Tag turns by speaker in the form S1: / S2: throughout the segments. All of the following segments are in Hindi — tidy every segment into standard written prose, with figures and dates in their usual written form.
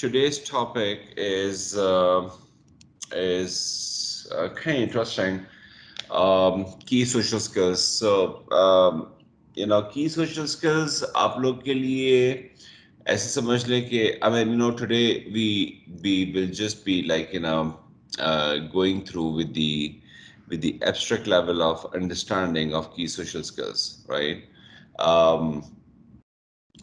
S1: today's topic is kind of interesting. Key social skills. So key social skills आप लोग के लिए ऐसे समझ लें कि I mean today we will just be like going through with the abstract level of understanding of key social skills, right? Um,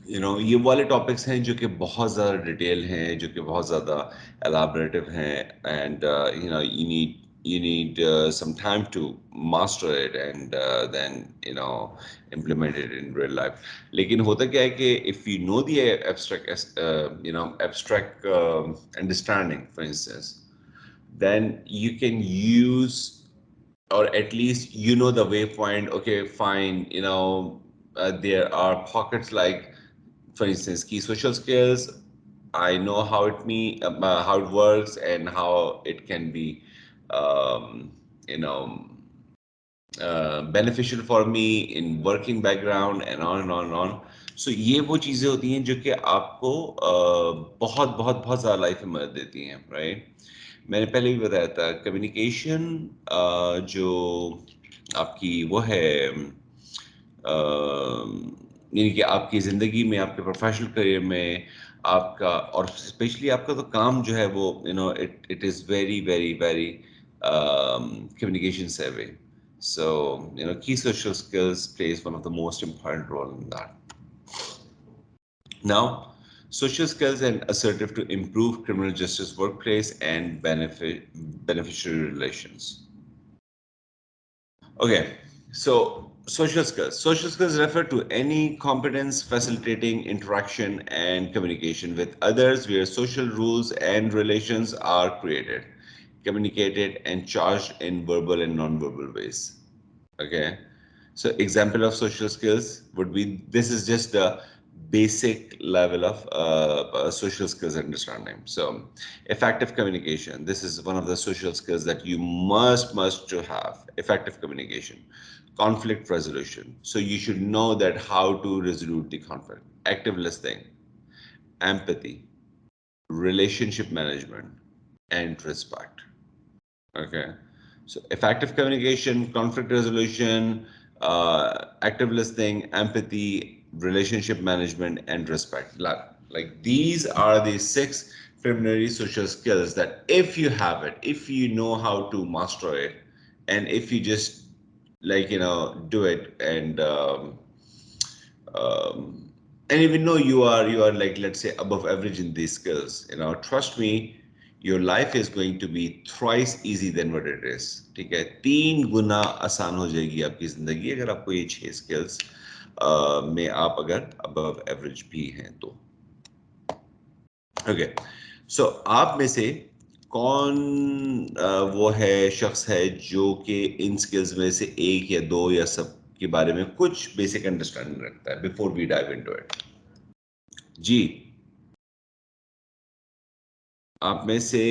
S1: ये वाले टॉपिक्स हैं जो कि बहुत ज़्यादा डिटेल हैं, जो कि बहुत ज़्यादा elaborative हैं, and you need some time to master it, and then implement it in real life. लेकिन होता क्या है कि if you know the abstract understanding, for instance, then you can use, or at least the waypoint. Okay, fine, there are pockets, like for instance key social skills. I know how it works and how it can be you know beneficial for me in working background, and on and on and on. So ये वो चीज़ें होती हैं जो कि आपको बहुत बहुत बहुत ज़्यादा लाइफ में मदद देती हैं, राइट? मैंने पहले भी बताया था, कम्युनिकेशन जो आपकी वो है, यानी कि आपकी ज़िंदगी में, आपके प्रोफेशनल करियर में, आपका, और स्पेशली आपका तो काम जो है वो it is very very very communication savvy. So key social skills plays one of the most important role in that. Now, social skills and assertive to improve criminal justice workplace and beneficiary relations. Okay, so social skills. Social skills refer to any competence facilitating interaction and communication with others where social rules and relations are created, communicated, and charged in verbal and non-verbal ways. Okay, so example of social skills would be, this is just the basic level of social skills understanding. So effective communication, this is one of the social skills that you must to have. Effective communication. Conflict resolution, so you should know that how to resolve the conflict. Active listening, empathy, relationship management, and respect. Okay. So effective communication, conflict resolution, active listening, empathy, relationship management, and respect. Like these are the 6 preliminary social skills that if you have it, if you know how to master it, and if you just do it, um, and even though you are like, let's say, above average in these skills, trust me, your life is going to be thrice easy than what it is. ठीक है, 3 गुना आसान हो जाएगी आपकी जिंदगी अगर आपको ये 6 स्किल्स में आप अगर above average भी हैं तो. ओके, सो आप में से कौन वो है शख्स है जो कि इन स्किल्स में से एक या दो या सब के बारे में कुछ बेसिक अंडरस्टैंडिंग रखता है before we dive into it? जी, आप में से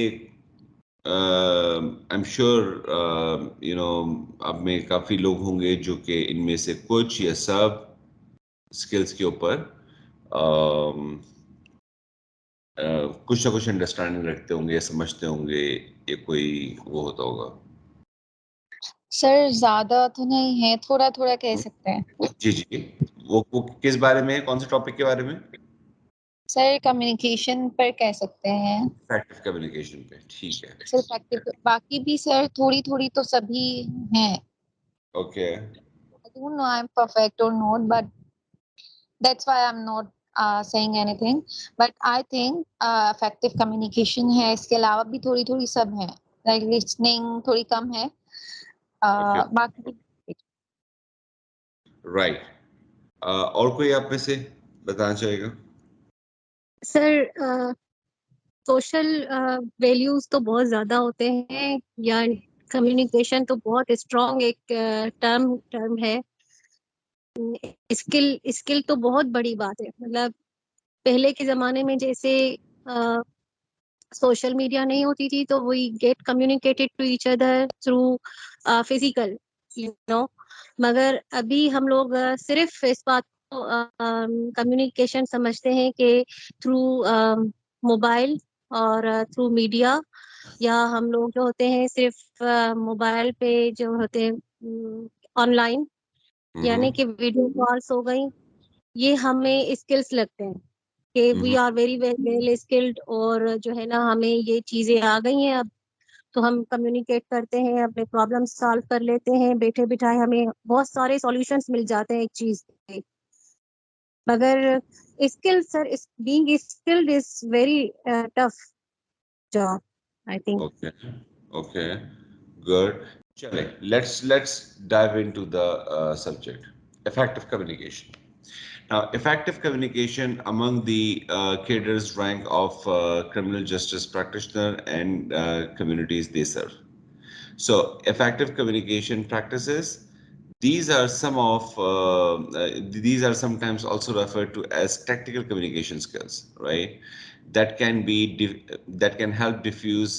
S1: आई एम श्योर आप में काफ़ी लोग होंगे जो कि इनमें से कुछ या सब स्किल्स के ऊपर कुछ ना कुछ अंडरस्टैंडिंग रखते होंगे या समझते होंगे, ये कोई वो होता होगा.
S2: सर ज्यादा तो नहीं है, थोड़ा थोड़ा कह सकते हैं.
S1: जी जी, वो किस बारे में है, कौन से टॉपिक के बारे में?
S2: सर कम्युनिकेशन पर कह सकते हैं.
S1: इफेक्टिव कम्युनिकेशन पे, ठीक है.
S2: सर इफेक्टिव, बाकी भी सर थोड़ी थोड़ी तो सभी हैं.
S1: Okay,
S2: I don't know I'm perfect or not, but that's why I'm not saying anything. But I think effective communication है, इसके अलावा भी थोड़ी थोड़ी सब हैं. Like listening थोड़ी कम है.
S1: ओके,
S2: बाकी
S1: राइट. और कोई आप में से बताना चाहेगा?
S3: सर सोशल वैल्यूज तो बहुत ज्यादा होते हैं, या कम्युनिकेशन तो बहुत स्ट्रॉन्ग एक टर्म है. स्किल तो बहुत बड़ी बात है. मतलब पहले के जमाने में जैसे सोशल मीडिया नहीं होती थी तो we get communicated to each other through physical, मगर अभी हम लोग सिर्फ इस बात को कम्युनिकेशन समझते हैं कि थ्रू मोबाइल और थ्रू मीडिया, या हम लोग जो होते हैं सिर्फ मोबाइल पे जो होते हैं ऑनलाइन, यानी
S1: हम्म
S3: कि वीडियो कॉल्स हो गई, ये हमें स्किल्स लगते हैं कि we
S1: hmm
S3: are very well skilled, और जो है ना हमें ये चीजें आ गई हैं अब, तो हम कम्युनिकेट करते हैं, अपने प्रॉब्लम सॉल्व कर लेते हैं बैठे बिठाए, हमें बहुत सारे सॉल्यूशंस मिल जाते हैं एक चीज पे। मगर skill sir, being skilled is very tough job, I think.
S1: Okay, okay, good. Chale, let's dive into the subject. Effective communication. Now, effective communication among the cadres rank of criminal justice practitioner and communities they serve. So, effective communication practices. These are sometimes also referred to as tactical communication skills, right? That can help diffuse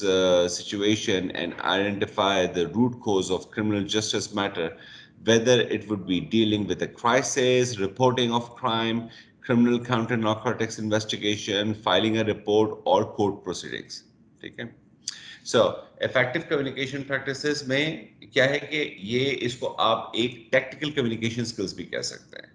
S1: situation and identify the root cause of criminal justice matter, whether it would be dealing with a crisis, reporting of crime, criminal counter narcotics investigation, filing a report, or court proceedings. Okay. So effective communication practices में क्या है कि ये इसको आप एक टेक्निकल कम्युनिकेशन स्किल्स भी कह सकते हैं.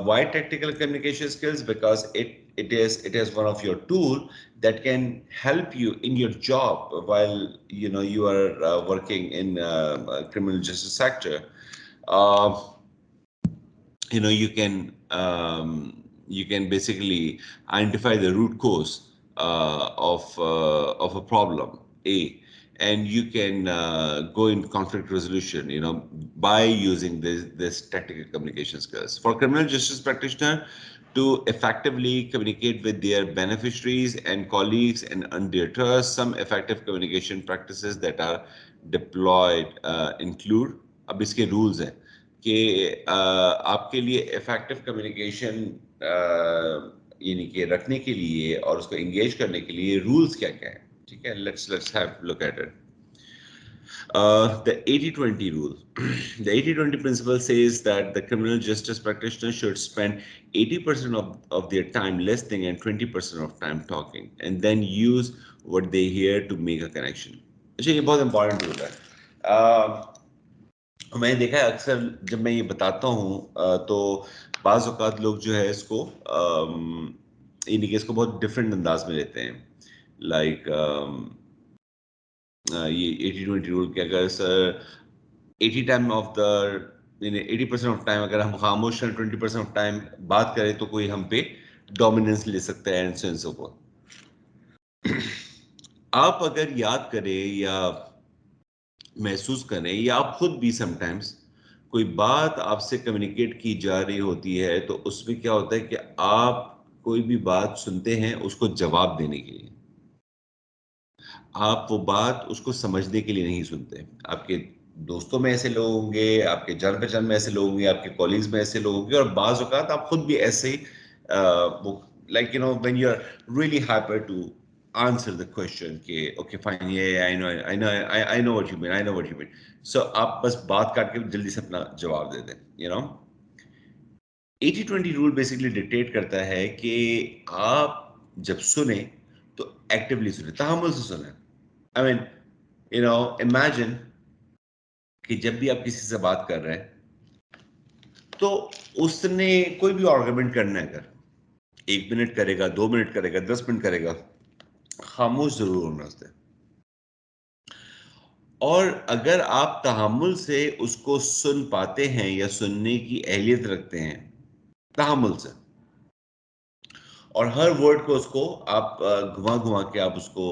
S1: Why tactical communication skills? Because it is one of your tool that can help you in your job while you are working in criminal justice sector. Uh, you can basically identify the root cause of a problem a, and you can go in conflict resolution by using this tactical communication skills. For criminal justice practitioner to effectively communicate with their beneficiaries and colleagues and earn their trust, some effective communication practices that are deployed include. अब इसके रूल्स हैं कि आपके लिए इफेक्टिव कम्युनिकेशन यानी कि रखने के लिए और उसको एंगेज करने के लिए रूल्स क्या क्या है. ठीक है, let's have look at it. The 80-20 rule. The 80-20 principle says that the criminal justice practitioner should spend 80% of their time listening and 20% of time talking, and then use what they hear to make a connection. अच्छा, ये बहुत important rule है. मैंने देखा है अक्सर जब मैं ये बताता हूँ तो बाज़ औक़ात लोग जो है इसको यानी कि इसको बहुत डिफरेंट अंदाज में लेते हैं. लाइक ये 80-20 रूल के अगर sir 80 time of the 80% of time अगर हम खामोश हैं, 20% ऑफ टाइम बात करें तो कोई हम पे डोमिनेंस ले सकता है and so and so fourth. आप अगर याद करें या महसूस करें या आप खुद भी समटाइम्स कोई बात आपसे कम्युनिकेट की जा रही होती है तो उसमें क्या होता है कि आप कोई भी बात सुनते हैं उसको जवाब देने के लिए, आप वो बात उसको समझने के लिए नहीं सुनते. आपके दोस्तों में ऐसे लोग होंगे, आपके जान पहचान में ऐसे लोग होंगे, आपके कॉलीग्स में ऐसे लोग होंगे, और बाज़ औक़ात आप खुद भी ऐसे ही वो like when you are really hyper to answer the question कि okay fine yeah I know what you mean, I know what you mean. So आप बस बात काट के जल्दी से अपना जवाब दे दें. 80-20 रूल बेसिकली डिक्टेट करता है कि आप जब सुने तो एक्टिवली सुने, तहम्मुल से सुने. आई मीन इमेजिन कि जब भी आप किसी से बात कर रहे हैं तो उसने कोई भी आर्गुमेंट करना है, अगर 1 मिनट करेगा, 2 मिनट करेगा, 10 मिनट करेगा, खामोश जरूर होना उससे. और अगर आप तहम्मुल से उसको सुन पाते हैं या सुनने की अहलियत रखते हैं तहम्मुल से, और हर वर्ड को उसको आप घुमा घुमा के आप उसको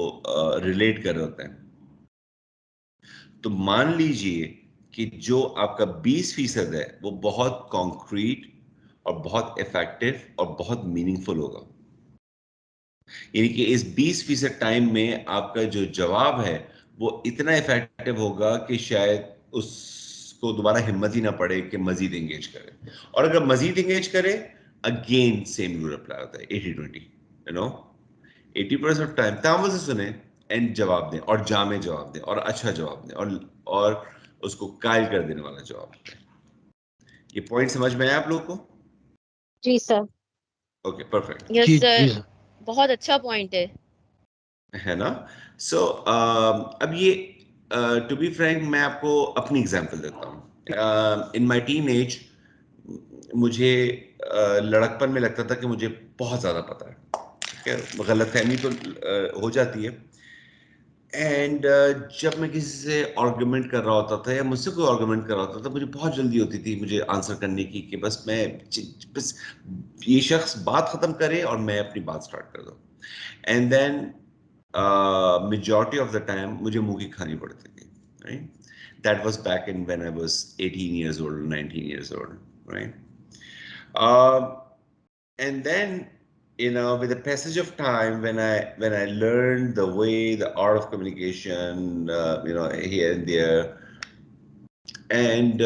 S1: रिलेट कर रहे होते हैं, तो मान लीजिए कि जो आपका 20% है वो बहुत कॉन्क्रीट और बहुत इफेक्टिव और बहुत मीनिंगफुल होगा. यानी कि इस 20% टाइम में आपका जो जवाब है वो इतना इफेक्टिव होगा कि शायद उसको दोबारा हिम्मत ही ना पड़े कि मजीद एंगेज करे. और अगर मजीद एंगेज करे, अगेन सेम रूल अप्लाई होता है 80-20. 80% ऑफ टाइम तामल से सुने एंड जवाब दें, और जामे जवाब दें, और अच्छा जवाब दें, और उसको कायल कर देने वाला जवाब दें. ये पॉइंट समझ में आया आप लोगों को?
S3: जी सर.
S1: Okay, perfect.
S2: Yes,
S4: जी
S2: sir.
S4: जी सर. बहुत अच्छा पॉइंट है।
S1: है ना? सो अब ये टू बी फ्रैंक मैं आपको अपनी एग्जांपल देता हूँ। इन माय टीनेज मुझे लड़कपन में लगता था कि मुझे बहुत ज़्यादा पता है। ठीक है, गलतफहमी तो हो जाती है। एंड जब मैं किसी से आर्गुमेंट कर रहा होता था या मुझसे कोई आर्गुमेंट कर रहा होता था, मुझे बहुत जल्दी होती थी मुझे आंसर करने की कि बस ये शख्स बात ख़त्म करे और मैं अपनी बात स्टार्ट कर दूँ। And then majority of the time मुझे मुंह की खानी पड़ती थी, right? That was back in when I was 18 years old, 19 years old, right? Um, and then, with the passage of time, when I learned the way, the art of communication, here and there, and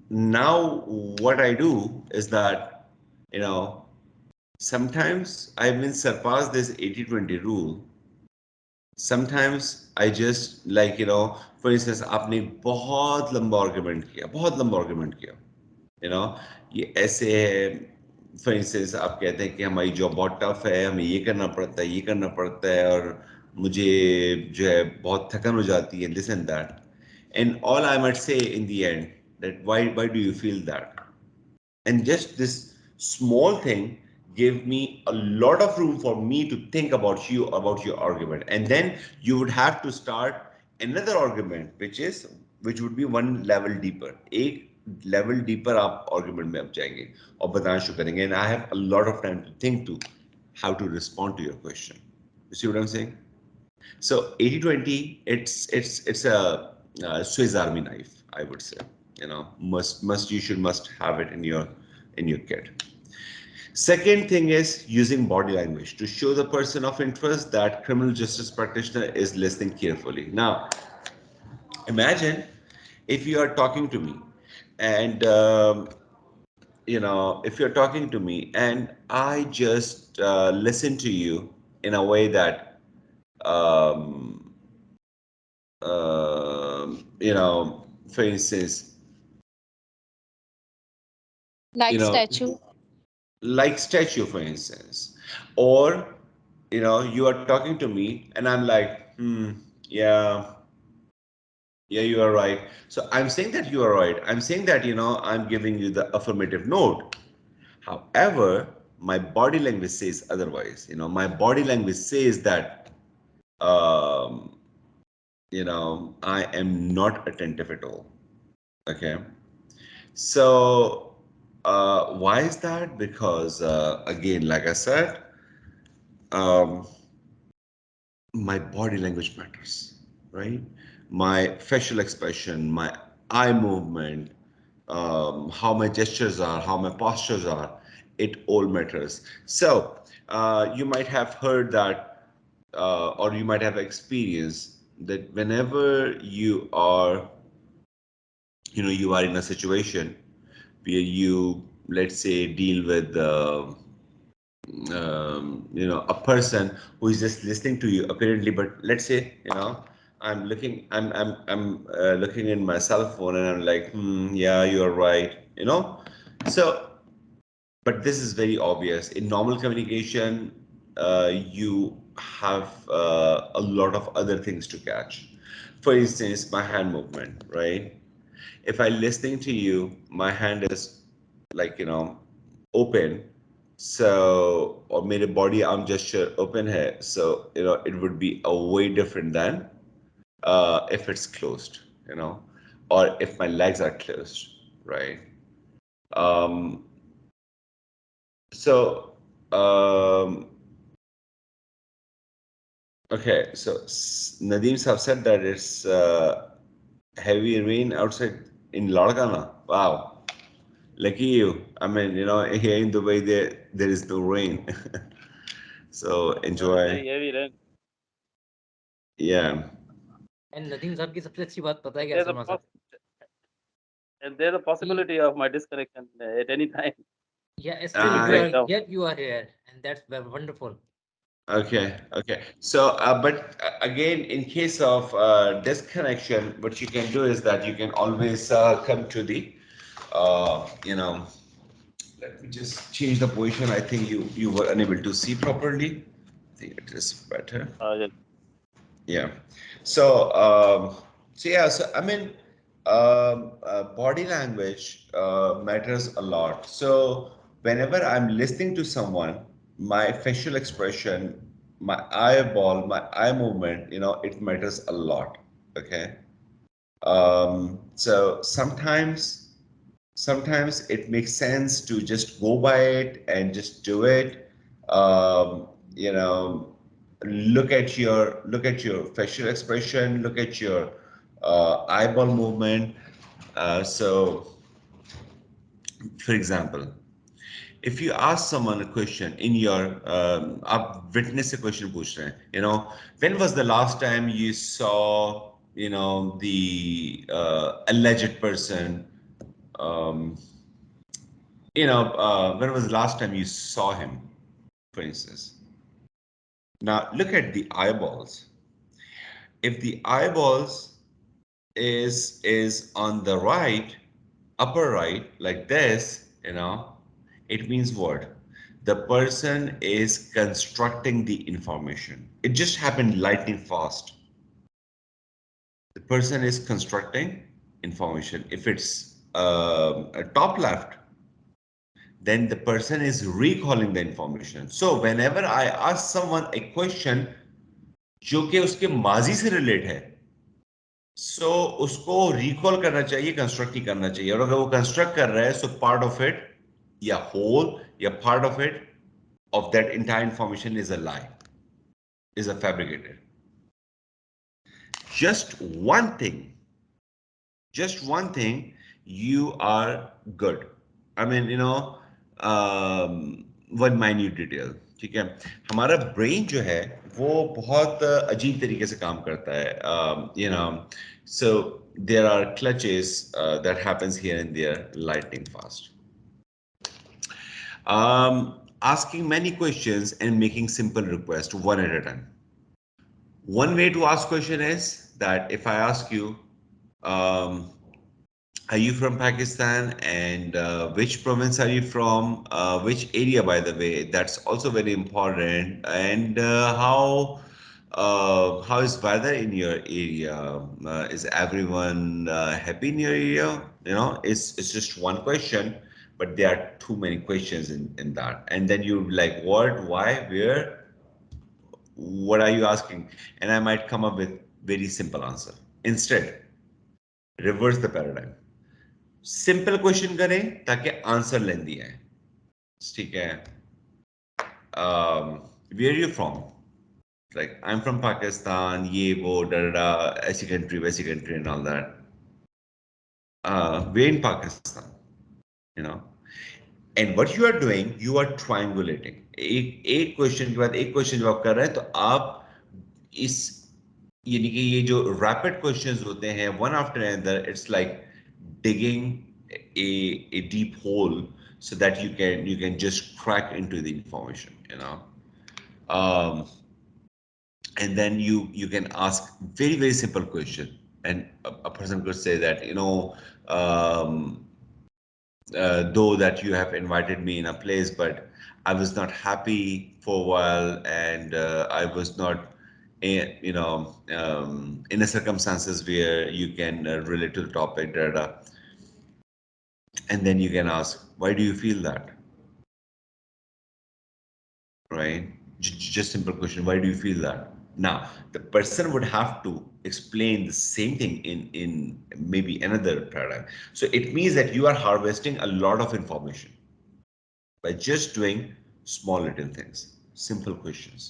S1: now what I do is that, you know, sometimes I've been surpassed this 80-20 rule. Sometimes I just like, for instance, आपने बहुत लंबा आर्गुमेंट किया, बहुत लंबा आर्गुमेंट किया, you know, ये ऐसे है। फॉर इंस्टेंस आप कहते हैं कि हमारी जॉब बहुत टफ है, हमें ये करना पड़ता है, ये करना पड़ता है, और मुझे जो है बहुत थकन हो जाती है, this and that, and all I might say in the end that why do you feel that, and just this small thing gave me a lot of room for me to think about your argument, and then you would have to start another argument which would be one level deeper, एक level deeper आप argument में अब जाएंगे और बताना शुरू करेंगे, and I have a lot of time to think to how to respond to your question. You see what I'm saying? So 80-20, it's a Swiss Army knife, I would say. Must have it in your kit. Second thing is using body language to show the person of interest that criminal justice practitioner is listening carefully. Now, imagine if you are talking to me, and if you're talking to me and I just listen to you in a way that um, for instance, you
S2: Like
S1: know,
S2: statue.
S1: like statue, for instance, or you are talking to me and I'm like, yeah, yeah, you are right. So I'm saying that you are right. I'm saying that I'm giving you the affirmative note. However, my body language says otherwise. My body language says that um, I am not attentive at all. Okay. So, why is that? Because, again, like I said, um, my body language matters, right? My facial expression, my eye movement, how my gestures are, how my postures are, it all matters. So, you might have heard that, or you might have experienced that whenever you are in a situation where you, let's say, deal with a person who is just listening to you apparently, but let's say, I'm looking in my cell phone and I'm like, yeah, you're right, so, but this is very obvious in normal communication. You have a lot of other things to catch. For instance, my hand movement, right? If I listening to you, my hand is like, open. So, or मेरे body arm gesture open है. So, it would be a way different than if it's closed, or if my legs are closed, right? Um, so, okay. So Nadeem have said that it's heavy rain outside in Larkana. Wow. Lucky you. I mean, here in Dubai there is no rain. So
S5: Not
S1: enjoy.
S5: very heavy rain.
S1: Yeah.
S6: And Nadeem साहब की सबसे अच्छी बात पता है
S5: And
S6: क्या
S5: there's a
S6: सलमान साहब
S5: and there's a
S6: कि
S5: possibility of my disconnection at any time.
S6: या
S5: It
S6: still
S5: will
S6: you
S5: break
S6: are
S1: I
S5: down.
S6: yet you are here and that's wonderful.
S1: Okay. Okay. So, but again, in case of disconnection, what you can do is that you can always come to the, uh, you know, Let me just change the position. I think you were unable to see properly. I think it is better.
S5: Yes.
S1: Yeah. So, yeah. So I mean, body language matters a lot. So whenever I'm listening to someone, my facial expression, my eyeball, my eye movement, it matters a lot. Okay. So sometimes it makes sense to just go by it and just do it. um, you know look at your facial expression, look at your eyeball movement. So for example, if you ask someone a question in your आप witness से question पूछ रहे हैं, when was the last time you saw the alleged person, um, when was the last time you saw him, for instance? Now look at the eyeballs. If the eyeballs is on the right, upper right, like this, it means what? The person is constructing the information. It just happened lightning fast. The person is constructing information. If it's a top left, then the person is recalling the information. So whenever I ask someone a question जो कि उसके माजी से रिलेट है, सो उसको रिकॉल करना चाहिए, कंस्ट्रक्ट ही करना चाहिए। और अगर वो कंस्ट्रक्ट कर रहा है, सो पार्ट ऑफ इट या होल या part of it of that entire information is a lie, is a fabricated. Just one thing, just one thing, you are good. I mean, one minute detail. ठीक है, हमारा ब्रेन जो है वो बहुत अजीब तरीके से काम करता है. So there are clutches that happens here and there lightning fast. Asking many questions and making simple requests one at a time. One way to ask question is that if I ask you, um, are you from Pakistan, and which province are you from? Which area, by the way? That's also very important. And how is weather in your area? Is everyone happy in your area? It's just one question, but there are too many questions in that. And then you like what, why, where? What are you asking? And I might come up with very simple answer. Instead, reverse the paradigm. Simple question करें ताकि आंसर लेंदी है. ठीक है, where you from, like I am from Pakistan, ये वो डरा, ऐसी कंट्री वैसी country and all that. Way in Pakistan, you know and what you are doing, you are triangulating. एक एक क्वेश्चन के बाद एक क्वेश्चन जब आप कर रहे हैं, तो आप इस यानी कि ये जो रैपिड क्वेश्चंस होते हैं one after another, it's like digging a deep hole so that you can just crack into the information. um, and then you can ask very very simple question, and a person could say that, um, though that you have invited me in a place, but I was not happy for a while, and I was not in a circumstances where you can relate to the topic, da, da. And then you can ask, why do you feel that? Right? Just simple question, why do you feel that? Now, the person would have to explain the same thing in maybe another paradigm. So it means that you are harvesting a lot of information by just doing small little things, simple questions.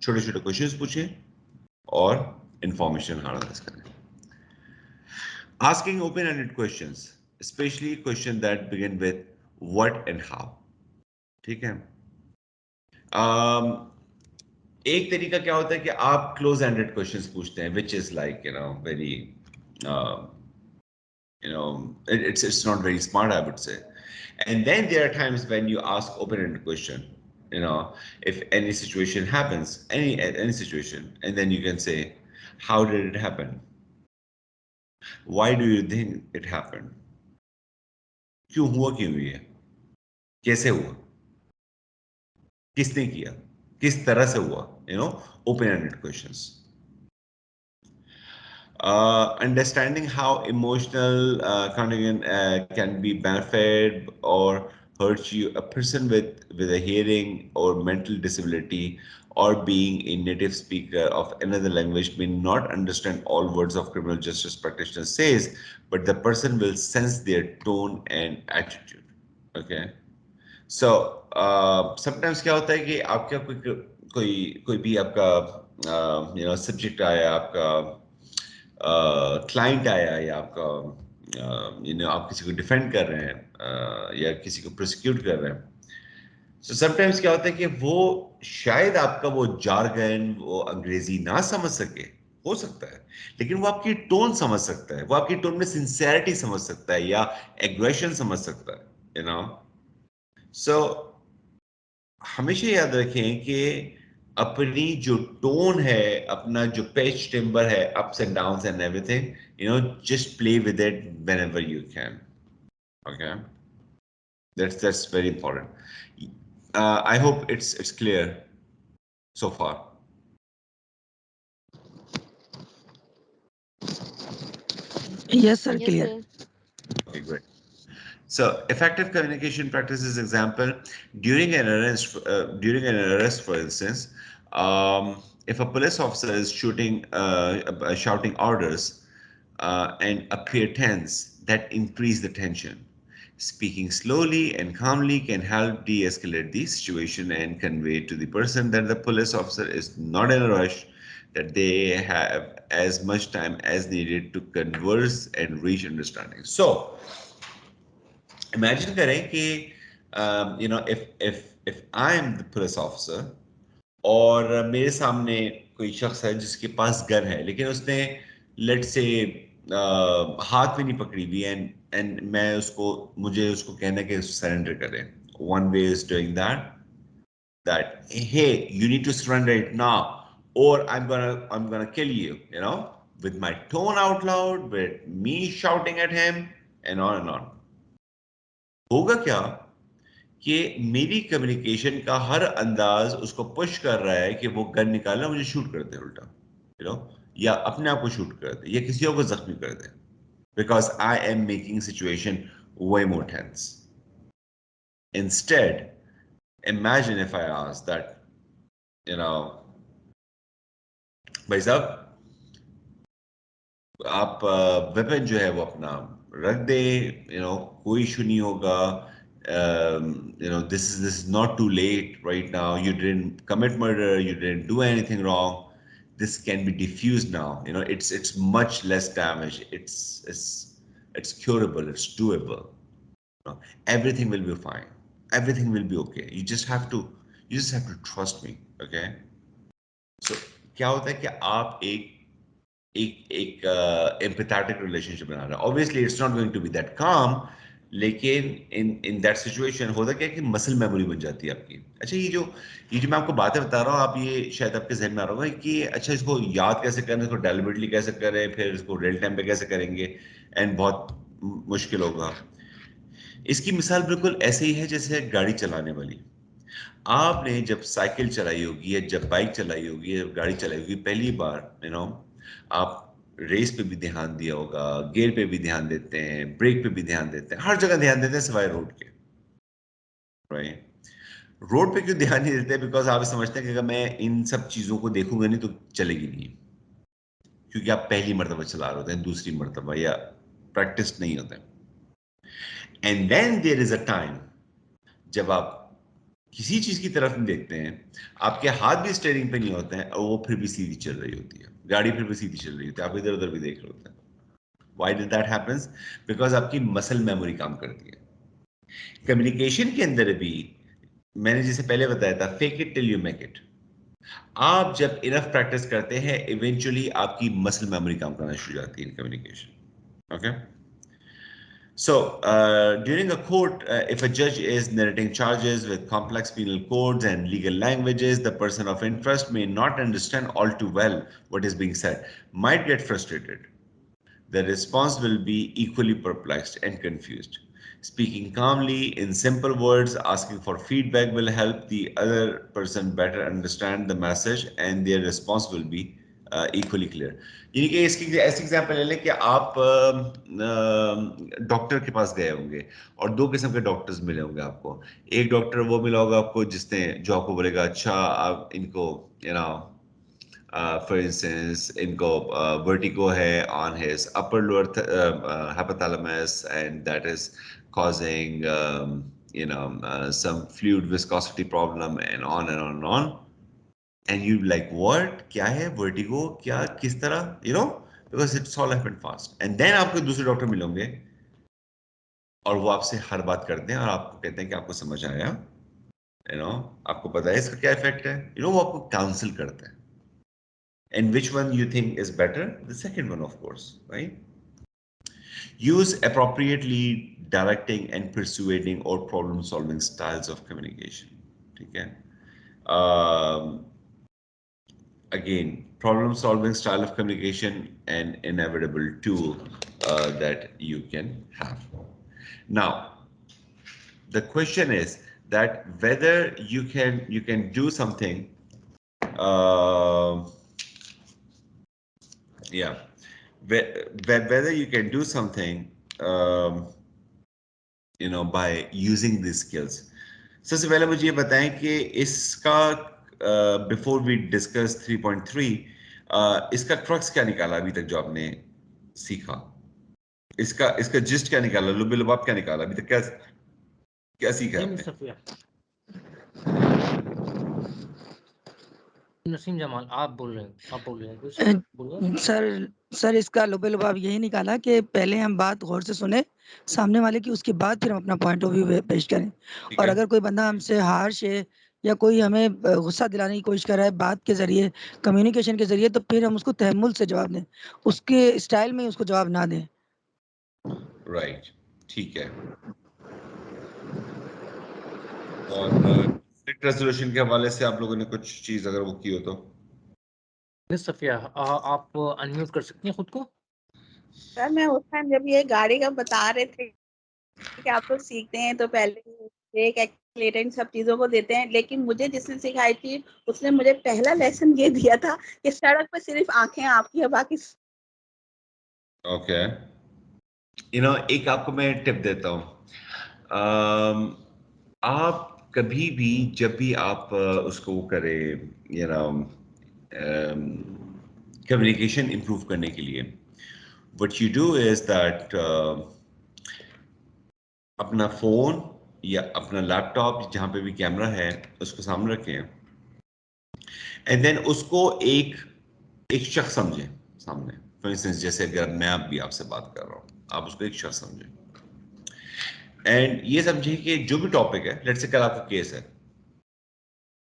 S1: छोटे छोटे questions पूछें और information harvest करें. Asking open-ended questions, especially questions that begin with what and how. ठीक है. एक तरीका क्या होता है कि आप क्लोज एंडेड क्वेश्चंस पूछते हैं, which is like very it's not very smart, I would say. And then there are times when you ask open-ended question, if any situation happens, any situation, and then you can say, how did it happen? Why do you think it happened? क्यों हुआ, क्यों हुई है? कैसे हुआ, किसने किया, किस तरह से हुआ, open-ended questions. Understanding how emotional contingent can be benefit or hurt you. A person with a hearing or mental disability or being a native speaker of another language may not understand all words of criminal justice practitioner says, but the person will sense their tone and attitude. Okay. So sometimes क्या होता है कि आपका कोई कोई भी आपका सब्जेक्ट आया, आपका क्लाइंट आया, या आपका आप किसी को डिफेंड कर रहे हैं, या किसी को प्रोसिक्यूट कर रहे हैं. सो समटाइम्स क्या होता है कि वो शायद आपका वो जार्गन, वो अंग्रेजी ना समझ सके, हो सकता है, लेकिन वो आपकी टोन समझ सकता है, वो आपकी टोन में सिंसेरिटी समझ सकता है या एग्रेशन समझ सकता है, सो हमेशा याद रखें कि अपनी जो टोन है, अपना जो पिच टिम्बर है, ups and downs and everything, just play with it whenever you can. Okay, that's very important. I hope it's clear so far.
S4: Yes, sir,
S3: Yes,
S4: clear.
S3: sir.
S1: Okay, great. So, effective communication practices example during an arrest, for instance, if a police officer is shouting orders and appear tense, that increase the tension. Speaking slowly and calmly can help de-escalate the situation and convey to the person that the police officer is not in a rush, that they have as much time as needed to converse and reach understanding. So, imagine करें कि if I am the police officer और मेरे सामने कोई शख्स है जिसके पास गन है, लेकिन उसने लेट्स से हाथ में नहीं पकड़ी हुई, एंड मुझे उसको कहना है कि सरेंडर करें. One way is doing that hey, you need to surrender it now, or I'm gonna kill you, with my tone out loud, with me shouting at him, and on and on. होगा क्या कि मेरी कम्युनिकेशन का हर अंदाज उसको पुश कर रहा है कि वो गन निकाले, मुझे शूट कर दे उल्टा, या अपने आप को शूट कर दे, या किसी और को जख्मी कर दे, because I am making situation way more tense. Instead, imagine if I ask that, भाई साहब, आप वेपन जो है वो अपना रख दे, कोई इशू नहीं होगा, this is not too late right now, you didn't commit murder, you didn't do anything wrong, this can be diffused now, it's much less damage, it's curable, it's doable, everything will be fine, everything will be okay, you just have to trust me. Okay, so क्या होता है कि आप एक empathetic relationship बना रहे हैं. Obviously it's not going to be that calm, लेकिन in that situation होता क्या है कि मसल मेमोरी बन जाती है आपकी. अच्छा, ये जो मैं आपको बातें बता रहा हूँ, आप ये शायद आपके जहन में आ रहा होगा कि अच्छा, इसको याद कैसे करें, इसको डेलिबरेटली कैसे करें, फिर इसको रियल टाइम पे कैसे करेंगे, एंड बहुत मुश्किल होगा. इसकी मिसाल बिल्कुल ऐसे ही है जैसे गाड़ी चलाने वाली. आपने जब साइकिल चलाई होगी, या जब बाइक चलाई होगी, या गाड़ी चलाई होगी पहली बार, आप रेस पे भी ध्यान दिया होगा, गियर पे भी ध्यान देते हैं, ब्रेक पे भी ध्यान देते हैं, हर जगह ध्यान देते हैं सिवाय रोड के. राइट? रोड पे क्यों ध्यान नहीं देते? बिकॉज आप समझते हैं कि अगर मैं इन सब चीजों को देखूंगा नहीं तो चलेगी नहीं, क्योंकि आप पहली मरतबा चला रहे होते हैं, दूसरी मरतबा, या प्रैक्टिस नहीं होते. And then there is a time जब आप किसी चीज की तरफ नहीं देखते हैं, आपके हाथ भी स्टीयरिंग पे नहीं होते हैं, और वो फिर भी सीधी चल रही होती है, गाड़ी फिर भी सीधी चल रही होती है, आप इधर उधर भी देख रहे होते हैं. Why did that happens? Because आपकी मसल मेमोरी काम करती है. कम्युनिकेशन के अंदर भी मैंने जैसे पहले बताया था, fake it till you make it. आप जब इनफ प्रैक्टिस करते हैं, इवेंचुअली आपकी मसल मेमोरी काम करना शुरू हो जाती है in communication. Okay. So, during a court, if a judge is narrating charges with complex penal codes and legal languages, the person of interest may not understand all too well what is being said, might get frustrated. The response will be equally perplexed and confused. Speaking calmly in simple words, asking for feedback will help the other person better understand the message and their response will be equally clear. यानी कि इसकी ऐसी एग्जांपल ले लें कि आप डॉक्टर के पास गए होंगे और दो किस्म के डॉक्टर्स मिले होंगे आपको. एक डॉक्टर वो मिला होगा आपको जिसने जो आपको बोलेगा अच्छा आप इनको for instance, इनको vertigo है on his upper lower hypothalamus, and that is causing some fluid viscosity problem, and on and on and on. And you like, what? क्या है vertigo? क्या किस तरह? Because it's all happened fast. And then आपको दूसरे डॉक्टर मिलेंगे और वो आपसे हर बात करते हैं और आपको कहते हैं कि आपको समझ आया, आपको पता है इसका क्या इफेक्ट है, वो आपको काउंसिल करते हैं. And which one you think is better? The second one, of course, right? Use appropriately directing and persuading or problem-solving styles of communication. Okay. Again, problem-solving style of communication, an inevitable tool that you can have. Now, the question is that whether you can do something. Yeah, whether you can do something by using these skills. सबसे पहले मुझे ये बताएं कि इसका बिफोर वी डिस्कस 3.3 इसका क्रक्स क्या निकाला अभी तक जो आपने सीखा, इसका जिस्ट क्या निकाला, लुबे लुबाब क्या निकाला अभी तक, क्या क्या सीखा आपने?
S6: नसीम जमाल आप बोल रहे हैं कुछ बोलो.
S4: सर इसका लुबे-लुबाब यही निकाला कि पहले हम बात गौर से सुने सामने वाले की, उसके बाद फिर हम अपना पॉइंट ऑफ व्यू पेश करें. और अगर कोई बंदा हमसे हार्श है या कोई हमें गुस्सा दिलाने की कोशिश कर रहा है बात के ज़रिए, कम्युनिकेशन के ज़रिए, तो फिर हम उसको तहम्मुल से जवाब दें, उसके स्टाइल में उसको जवाब ना दें.
S1: राइट, ठीक है. और रेजोल्यूशन के हवाले से आप लोगों ने कुछ चीज अगर वो की हो तो
S6: मिस सफिया आप अनम्यूट कर सकती हैं खुद को.
S7: सर मैं उस टाइम जब ये गाड़ी का बता रहे थे कि आप लोग सीखते हैं तो पहले ब्रेक एक्सीलरेटर इन सब चीजों को देते हैं, लेकिन मुझे जिसने सिखाई थी उसने मुझे पहला लेसन ये दिया था कि सड़क पे सिर्फ आंखें आपकी है, बाकी
S1: ओके. एक आपको मैं टिप देता हूँ. आप कभी भी जब भी आप उसको करें कम्युनिकेशन इंप्रूव करने के लिए, what you do is that अपना फोन या अपना लैपटॉप जहाँ पे भी कैमरा है उसको सामने रखें, एंड देन उसको एक शख्स समझें सामने. फॉर इंस्टेंस जैसे अगर मैं अब भी आपसे बात कर रहा हूँ, आप उसको एक शख्स समझें एंड ये समझिए कि जो भी टॉपिक है, लेट्स से कल आपका केस है,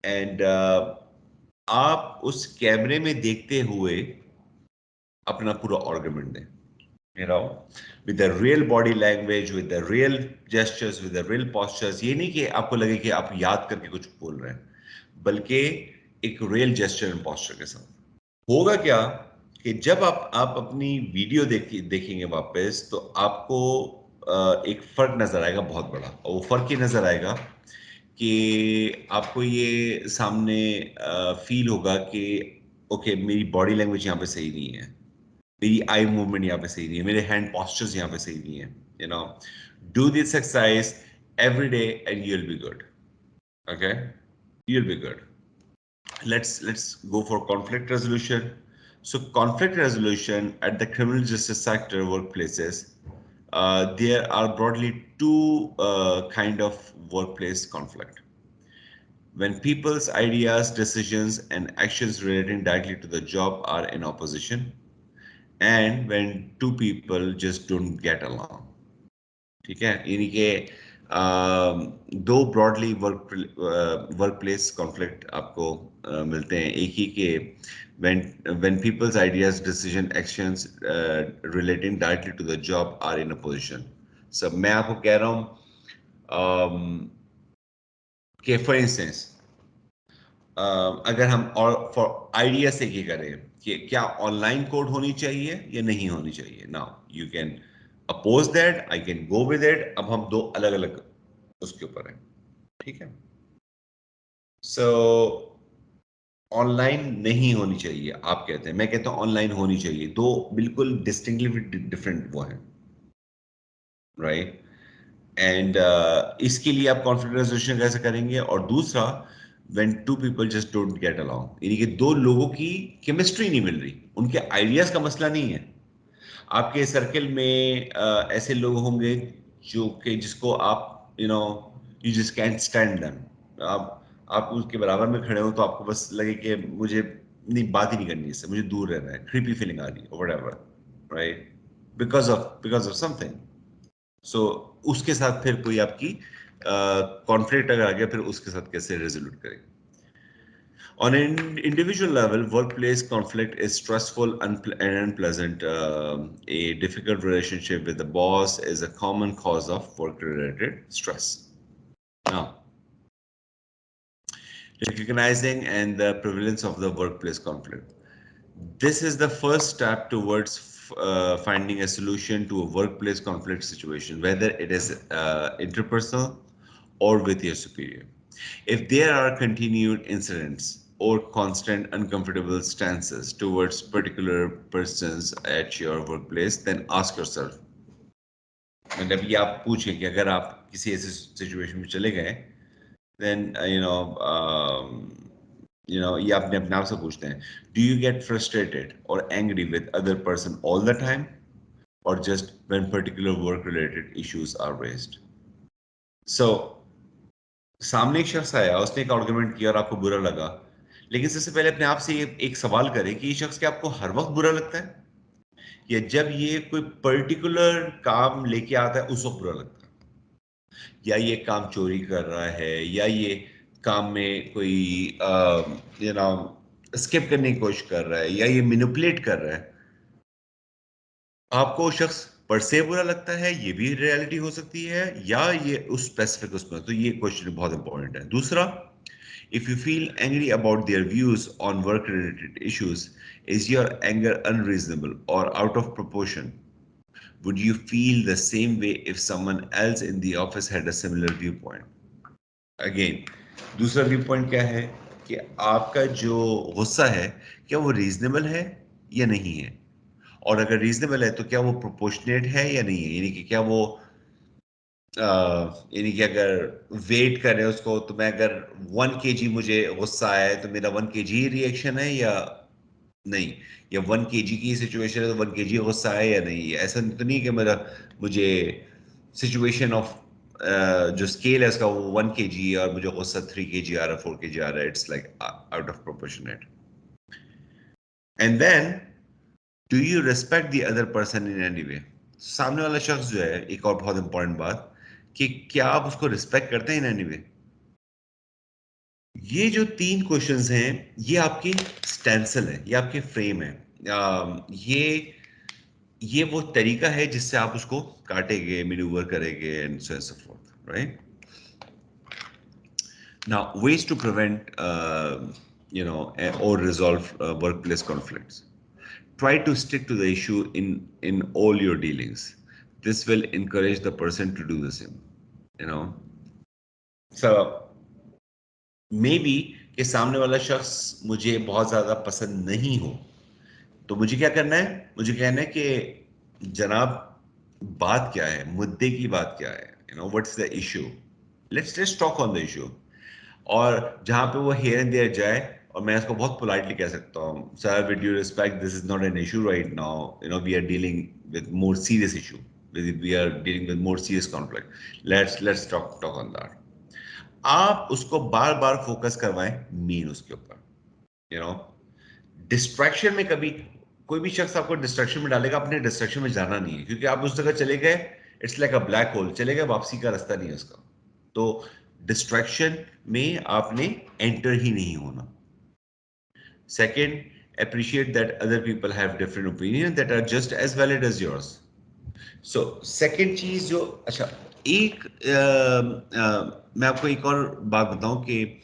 S1: एंड आप उस कैमरे में देखते हुए अपना पूरा आर्गुमेंट दें, with the real body language, with the real gestures, with the real postures. ये नहीं कि आपको लगे कि आप याद करके कुछ बोल रहे हैं, बल्कि एक रियल जेस्चर एंड पोस्चर के साथ. होगा क्या कि जब आप अपनी वीडियो देखेंगे वापस, तो आपको एक फर्क नजर आएगा बहुत बड़ा, और वो फर्क ये नजर आएगा कि आपको ये सामने फील होगा कि ओके मेरी बॉडी लैंग्वेज यहाँ पे सही नहीं है, मेरी आई मूवमेंट यहाँ पे सही नहीं है, मेरे हैंड पॉस्चर्स यहाँ पे सही नहीं है. Do this exercise every day and you will be good. Okay, you will be good. Let's go for conflict resolution. So conflict resolution at the criminal justice sector workplaces, there are broadly two kind of workplace conflict. When people's ideas, decisions, and actions relating directly to the job are in opposition, and when two people just don't get along. ठीक है, यानी कि दो ब्रॉडली वर्कप्लेस कॉन्फ्लिक्ट आपको मिलते हैं. एक ही के when people's ideas, decision, actions relating directly to the job are in opposition. So मैं आपको कह रहा हूँ कि फॉर इंस्टेंस अगर हम और फॉर आइडिया से ये करें कि क्या ऑनलाइन कोड होनी चाहिए या नहीं होनी चाहिए. Now you can oppose that, I can go with it. अब हम दो अलग अलग उसके ऊपर हैं, ठीक है। सो ऑनलाइन नहीं होनी चाहिए आप कहते हैं, मैं कहता हूं ऑनलाइन होनी चाहिए। दो बिल्कुल डिस्टिंक्टली डिफरेंट वो है, राइट। एंड इसके लिए आप कॉन्फ्लिक्ट रेजोल्यूशन कैसे करेंगे? और दूसरा, when two people just don't get along, यानी कि दो लोगों की केमिस्ट्री नहीं मिल रही, उनके आइडियाज का मसला नहीं है। आपके सर्कल में ऐसे लोग होंगे जो कि जिसको आप you just can't stand them. आप उसके बराबर में खड़े हो तो आपको बस लगे कि मुझे नहीं, बात ही नहीं करनी इससे, मुझे दूर रहना है, क्रीपी फीलिंग आ रही है, whatever, right, because of something. So उसके साथ फिर कोई आपकी कॉन्फ्लिक्ट अगर आ गया, फिर उसके साथ कैसे रेजोल्यूट करेंगे? On an individual level, workplace conflict is stressful and unpleasant. A difficult relationship with the boss is a common cause of work-related stress. Now, recognizing and the prevalence of the workplace conflict. This is the first step towards finding a solution to a workplace conflict situation, whether it is interpersonal or with your superior. If there are continued incidents or constant uncomfortable stances towards particular persons at your workplace, then ask yourself, मतलब ये आप पूछें कि अगर आप किसी ऐसे सिचुएशन में चले गए, then ये आपने अपने आप से पूछते हैं, do you get frustrated or angry with other person all the time, or just when particular work related issues are raised? So सामने एक शख्स आया, उसने एक आर्गुमेंट किया और आपको बुरा लगा, लेकिन सबसे पहले अपने आप से ये एक सवाल करें कि ये शख्स क्या आपको हर वक्त बुरा लगता है, या जब ये कोई पर्टिकुलर काम लेके आता है उस वक्त बुरा लगता है, या ये काम चोरी कर रहा है, या ये काम में कोई स्किप करने की कोशिश कर रहा है, या ये मैनिपुलेट कर रहा है। आपको शख्स पर से बुरा लगता है, ये भी रियलिटी हो सकती है, या ये उस स्पेसिफिक उसमें, तो ये क्वेश्चन बहुत इंपॉर्टेंट है। दूसरा, if you feel angry about their views on work related issues, is your anger unreasonable or out of proportion? Would you feel the same way if someone else in the office had a similar viewpoint? Again, दूसरा व्यू पॉइंट क्या है कि आपका जो गुस्सा है, क्या वो रीजनेबल है या नहीं है, और अगर रीजनेबल है तो क्या वो प्रोपोर्शनेट है या नहीं है, यानी कि क्या वो यानी कि अगर वेट कर रहे हो उसको, तो मैं अगर 1 kg मुझे गुस्सा आया है तो मेरा 1 kg ही रिएक्शन है या नहीं, या 1 kg की सिचुएशन है तो 1 kg गुस्सा है या नहीं। ऐसा तो नहीं कि मेरा मुझे सिचुएशन ऑफ जो स्केल है उसका वो 1 kg है और मुझे गुस्सा 3 kg आ रहा है, 4 kg आ रहा है, it's like out of proportionate. And then, do you respect the other person in any way? सामने वाला शख्स जो है, एक और बहुत इंपॉर्टेंट बात, कि क्या आप उसको रिस्पेक्ट करते हैं इन एनी वे? ये जो 3 क्वेश्चंस हैं, ये आपकी स्टेंसिल है, ये आपके फ्रेम है, ये वो तरीका है जिससे आप उसको काटेंगे, मैन्यूवर करेंगे, and so fourth, right. Now, ways to prevent or resolve workplace conflicts. Try to stick to the issue in all your dealings. This will encourage the person to do the same, you know. So maybe कि सामने वाला शख्स मुझे बहुत ज्यादा पसंद नहीं हो, तो मुझे क्या करना है? मुझे कहना है कि जनाब, बात क्या है, मुद्दे की बात क्या है, what's the issue, let's talk on the issue. और जहां पे वो हियर एंड देयर जाए, और मैं इसको बहुत पोलाइटली कह सकता हूँ, sir with due respect, this is not an issue right now, we are dealing with more serious issue, we are dealing with more serious conflict, let's talk on that. आप उसको बार बार फोकस करवाएं मेन उसके ऊपर, डिस्ट्रैक्शन में कभी कोई भी शख्स आपको डिस्ट्रैक्शन में डालेगा, अपने डिस्ट्रैक्शन में जाना नहीं है, क्योंकि आप उस जगह चले गए, it's like a black hole, चले गए, वापसी का रास्ता नहीं है उसका। तो डिस्ट्रैक्शन में आपने एंटर ही नहीं होना। Second, appreciate that other people have different opinions that are just as valid as yours. So second चीज जो, अच्छा, एक मैं आपको एक और बात बताऊं कि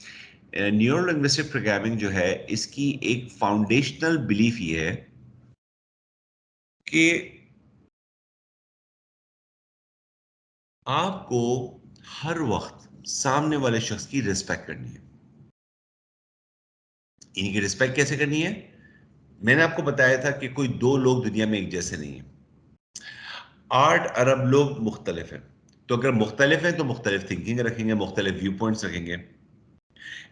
S1: न्यूरो लिंग्विस्टिक प्रोग्रामिंग जो है, इसकी एक फाउंडेशनल बिलीफ ये है कि आपको हर वक्त सामने वाले शख्स की रिस्पेक्ट करनी है। इनकी रिस्पेक्ट कैसे करनी है? मैंने आपको बताया था कि कोई दो लोग दुनिया में एक जैसे नहीं है। 8 अरब लोग मुख्तलिफ हैं, तो अगर मुख्तलिफ हैं तो मुख्तलिफ थिंकिंग रखेंगे, मुख्तलिफ व्यू पॉइंट्स रखेंगे।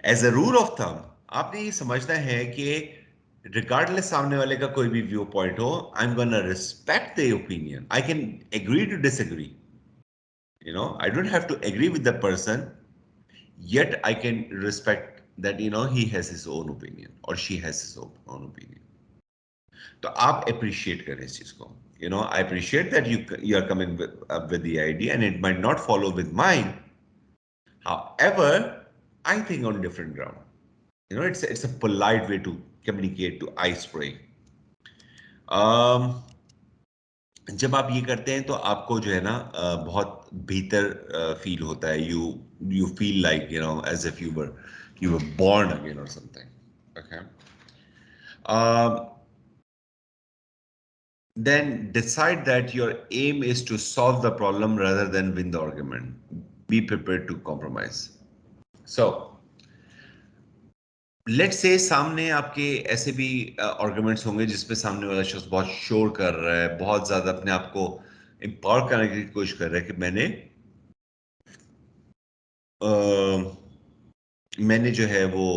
S1: As a rule of thumb आपने ये समझना है कि रिगार्डलेस सामने वाले का कोई भी व्यू पॉइंट हो, I am gonna respect the opinion. I can agree to disagree, I don't have to agree with the person, yet I can respect that he has his own opinion or she has his own opinion. तो आप appreciate करें इस चीज को. I appreciate that you are coming up with the idea and it might not follow with mine. However, I think on different ground. It's a polite way to communicate, to ice break. um, जब आप ये करते हैं तो आपको जो है ना बहुत भीतर फील होता है. You feel like as if you were born again or something. Okay. Then decide that your aim is to solve the problem rather than win the argument. Be prepared to compromise. So let's say सामने आपके ऐसे भी आर्गुमेंट्स होंगे जिसपे सामने वाला शख्स बहुत शोर कर रहा है, बहुत ज्यादा अपने आप को एम्पावर करने की कोशिश कर रहा है कि मैंने जो है वो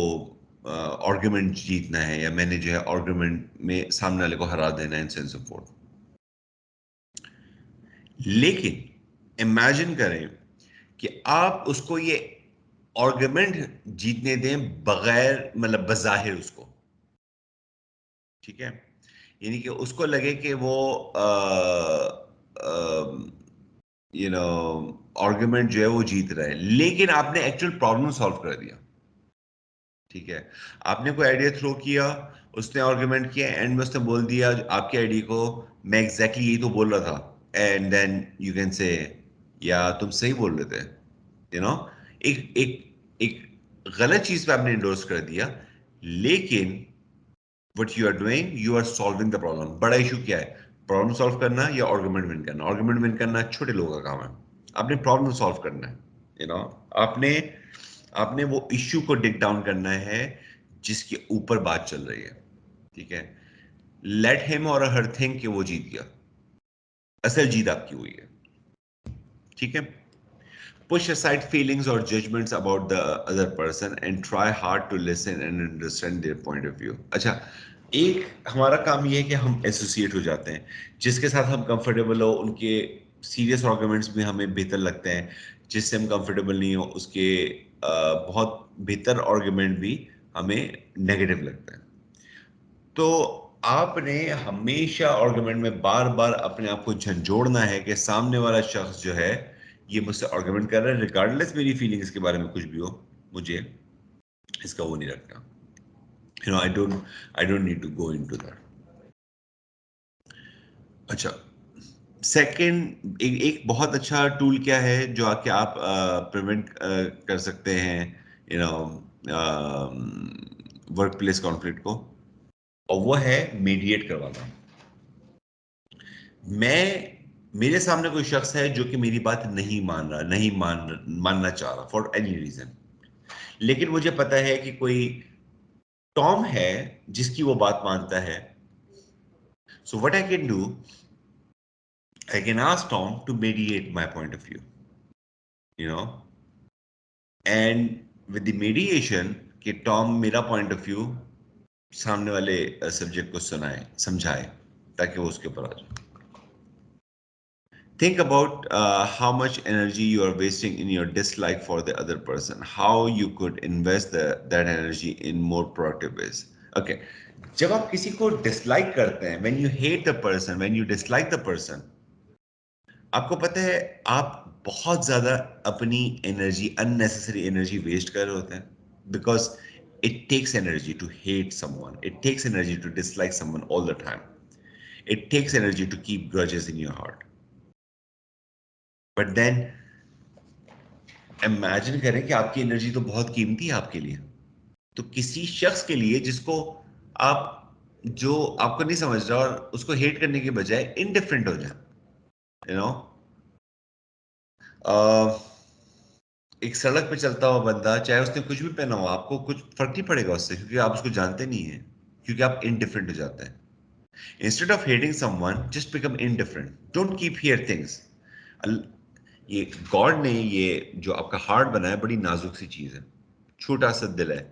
S1: आर्गुमेंट जीतना है, या मैंने जो है आर्गुमेंट में सामने वाले को हरा देना है, सेंस ऑफ फोर्थ. लेकिन इमेजिन करें कि आप उसको ये आर्गुमेंट जीतने दें बगैर, मतलब बजाहिर उसको, ठीक है, यानी कि उसको लगे कि वो आर्गुमेंट जो है वो जीत रहा है, लेकिन आपने एक्चुअल प्रॉब्लम सॉल्व कर दिया. ठीक है, आपने कोई आइडिया थ्रो किया, उसने आर्गुमेंट किया, एंड में उसने बोल दिया आपके आइडिया को, मैं एग्जैक्टली यही तो बोल रहा था, and then you can say या तुम सही बोल रहे थे. यू नो एक एक एक गलत चीज पे आपने इंडोर्स कर दिया, लेकिन what you are doing, you are solving the problem. बड़ा इशू क्या है? प्रॉब्लम सॉल्व करना या आर्गुमेंट विन करना? आर्गुमेंट विन करना छोटे लोगों का काम है, आपने प्रॉब्लम सॉल्व करना है. यू नो आपने आपने वो इश्यू को डिग डाउन करना है जिसके ऊपर बात चल रही है. ठीक है, लेट हिम और हर थिंक कि वो जीत गया, असल जीत आपकी हुई है. ठीक है, push aside feelings or judgments about the other person and try hard to listen and understand their point of view. अच्छा, एक हमारा काम ये है कि हम एसोसिएट हो जाते हैं, जिसके साथ हम कंफर्टेबल हो उनके सीरियस आर्गुमेंट्स भी हमें बेहतर लगते हैं, जिससे हम कंफर्टेबल नहीं हो उसके बहुत बेहतर आर्गुमेंट भी हमें नेगेटिव लगता है. तो आपने हमेशा आर्गुमेंट में बार बार अपने आप को झंझोड़ना है कि सामने वाला शख्स जो है ये मुझसे आर्गुमेंट कर रहा है, रिगार्डलेस मेरी फीलिंग्स के बारे में कुछ भी हो, मुझे इसका वो नहीं रखना. I don't need to go into that. अच्छा, सेकंड एक बहुत अच्छा टूल क्या है जो आके आप प्रिवेंट कर सकते हैं वर्क प्लेस कॉन्फ्लिक्ट को, और वो है मीडिएट करवाना. मेरे सामने कोई शख्स है जो कि मेरी बात नहीं मान रहा, नहीं मानना चाह रहा फॉर एनी रीजन, लेकिन मुझे पता है कि कोई टॉम है जिसकी वो बात मानता है. So what I can do, I can ask Tom to mediate my point of view, you know and with the mediation कि टॉम मेरा पॉइंट ऑफ व्यू सामने वाले सब्जेक्ट को सुनाए, समझाए, ताकि वो उसके ऊपर आ जाए. Think about how much energy you are wasting in your dislike for the other person. How you could invest that energy in more productive ways. Okay. जब आप किसी को dislike करते हैं, when you hate the person, when you dislike the person, आपको पता है आप बहुत ज्यादा अपनी एनर्जी, unnecessary energy waste कर रहे होते हैं, because it takes energy to hate someone. It takes energy to dislike someone all the time. It takes energy to keep grudges in your heart. But then imagine करें कि आपकी एनर्जी तो बहुत कीमती है आपके लिए, तो किसी शख्स के लिए जिसको आप, जो आपको नहीं समझ रहा, और उसको हेट करने के बजाय इनडिफरेंट हो जाए, यू नो एक सड़क पे चलता हुआ बंदा, चाहे उसने कुछ भी पहना हो, आपको कुछ फर्क नहीं पड़ेगा उससे, क्योंकि आप उसको जानते नहीं है, क्योंकि आप इनडिफरेंट हो जाते हैं. Instead of hating someone, just become indifferent. Don't keep here things. ये गॉड ने ये जो आपका हार्ट बनाया, बड़ी नाजुक सी चीज है, छोटा सा दिल है,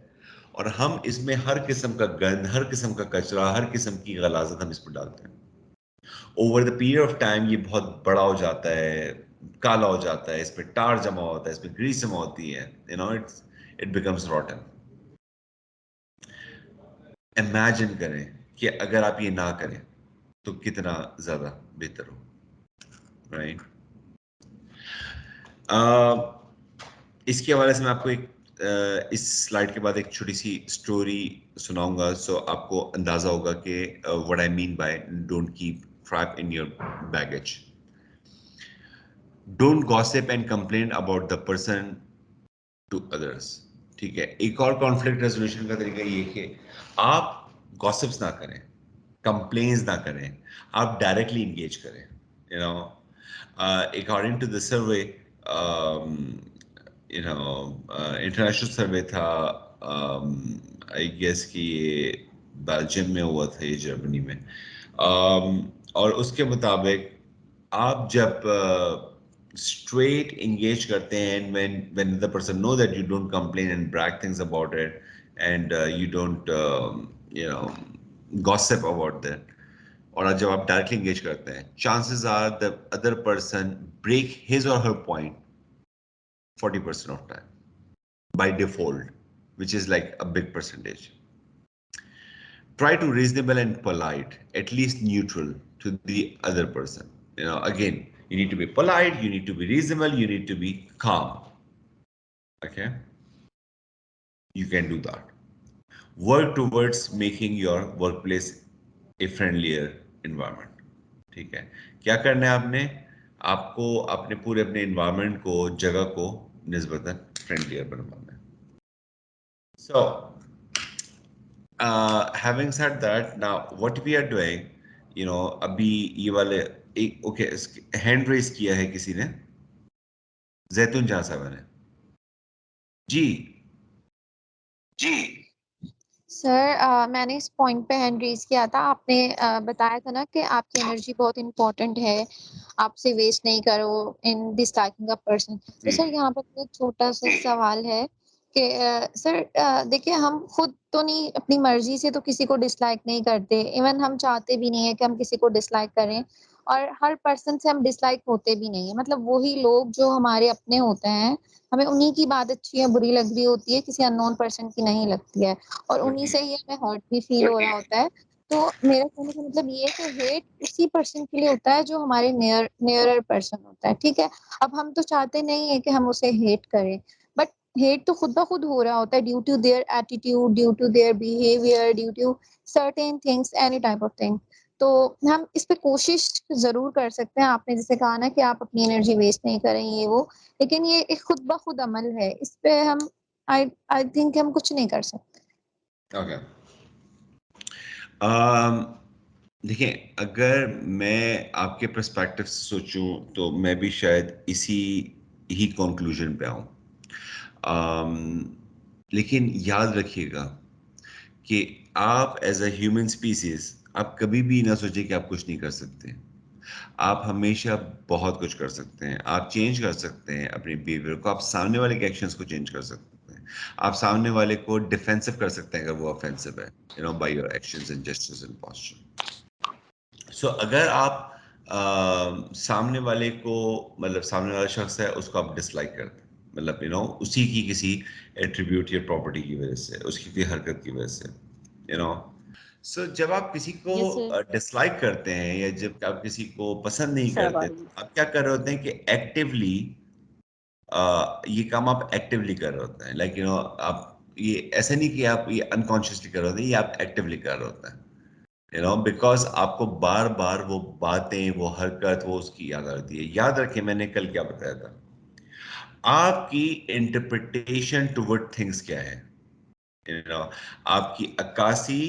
S1: और हम इसमें हर किस्म का गंद, हर किस्म का कचरा, हर किस्म की गलाजत हम इस पर डालते हैं. Over the period of time ये बहुत बड़ा हो जाता है, काला हो जाता है, इसमें टार जमा होता है, इसमें ग्रीस जमा होती है, इट बिकम्स रॉटन. इमेजिन करें कि अगर आप ये ना करें तो कितना ज्यादा बेहतर हो, राइट? इसके हवाले से मैं आपको एक इस स्लाइड के बाद एक छोटी सी स्टोरी सुनाऊंगा, सो आपको अंदाजा होगा कि what I mean by don't keep trap in your baggage. Don't gossip and complain about the person to others. ठीक है, एक और कॉन्फ्लिक्ट रेजोल्यूशन का तरीका ये कि आप गॉसिप्स ना करें, कंप्लेन्स ना करें, आप डायरेक्टली इंगेज करें. You know, according to the survey, international survey था, आई गेस कि ये बेल्जियम में हुआ था, ये जर्मनी में. और उसके मुताबिक आप जब straight engage करते हैं, and when the person know that you don't complain and brag things about it, and you don't gossip about that, और जब आप डायरेक्टली engage करते हैं, chances are the other person break his or her point 40% of time by default, which is like a big percentage. Try to reasonable and polite, at least neutral to the other person. Again, you need to be polite, you need to be reasonable, you need to be calm. Okay? You can do that. Work towards making your workplace a friendlier environment. ठीक है, क्या करना है आपने? आपको अपने पूरे अपने environment को, जगह को निस्बतन friendlier बनवाना है. So, having said that, now what we are doing, अभी ये वाले एक ओके, हैंड रेस किया है किसी ने, जैतून जहां साहब ने. जी. जी.
S2: सर मैंने इस पॉइंट पे हैंड रेज किया था. आपने बताया था ना कि आपकी एनर्जी बहुत इंपॉर्टेंट है, आपसे वेस्ट नहीं करो इन डिसलाइकिंग अ पर्सन. तो सर यहाँ पर एक छोटा सा सवाल है कि सर देखिए, हम खुद तो नहीं अपनी मर्जी से तो किसी को डिसलाइक नहीं करते, इवन हम चाहते भी नहीं है कि हम किसी को डिसलाइक करें, और हर पर्सन से हम डिसलाइक होते भी नहीं है. मतलब वही लोग जो हमारे अपने होते हैं, हमें उन्हीं की बात अच्छी या बुरी लग रही होती है, किसी अननोन पर्सन की नहीं लगती है, और उन्हीं से ही हमें हर्ट भी फील हो रहा होता है. तो मेरा कहने का मतलब ये है कि हेट उसी पर्सन के लिए होता है जो हमारे नियरर पर्सन होता है. ठीक है, अब हम तो चाहते नहीं है कि हम उसे हेट करें, बट हेट तो खुद ब खुद हो रहा होता है due to their attitude, due to their behaviour, due to certain things, any type of thing. तो हम इस पे कोशिश जरूर कर सकते हैं. आपने जैसे कहा ना कि आप अपनी एनर्जी वेस्ट नहीं करें ये वो, लेकिन ये एक खुद ब खुद अमल है, इस पे हम आई आई थिंक हम कुछ नहीं कर सकते.
S1: ओके. देखिए, अगर मैं आपके पर्सपेक्टिव से सोचूं तो मैं भी शायद इसी ही कंक्लूजन पे आऊं. लेकिन याद रखिएगा कि आप एज अ ह्यूमन स्पीसीज, आप कभी भी ना सोचिए कि आप कुछ नहीं कर सकते. आप हमेशा बहुत कुछ कर सकते हैं. आप चेंज कर सकते हैं अपने बिहेवियर को, आप सामने वाले के एक्शंस को चेंज कर सकते हैं, आप सामने वाले को डिफेंसिव कर सकते हैं अगर वो ऑफेंसिव है, by your actions and gestures and posture. So अगर आप सामने वाले को, मतलब सामने वाला शख्स है उसको आप डिसलाइक करते हैं, मतलब उसी की किसी एट्रीब्यूट या प्रॉपर्टी की वजह से, उसकी कोई हरकत की वजह से, यू नो सो जब आप किसी को
S2: यस सर.
S1: डिसलाइक करते हैं या जब आप किसी को पसंद नहीं करते, आप क्या कर रहे होते हैं कि एक्टिवली ये काम आप एक्टिवली कर रहे होते हैं. लाइक आप ये ऐसा नहीं कि आप ये अनकॉन्शियसली कर रहे होते हैं, ये आप एक्टिवली कर रहे होते हैं, बिकॉज आपको बार बार वो बातें, वो हरकत, वो उसकी याद आती है. याद रखिए मैंने कल क्या बताया था, आपकी इंटरप्रिटेशन टुवर्ड थिंग्स क्या है, आपकी अक्कासी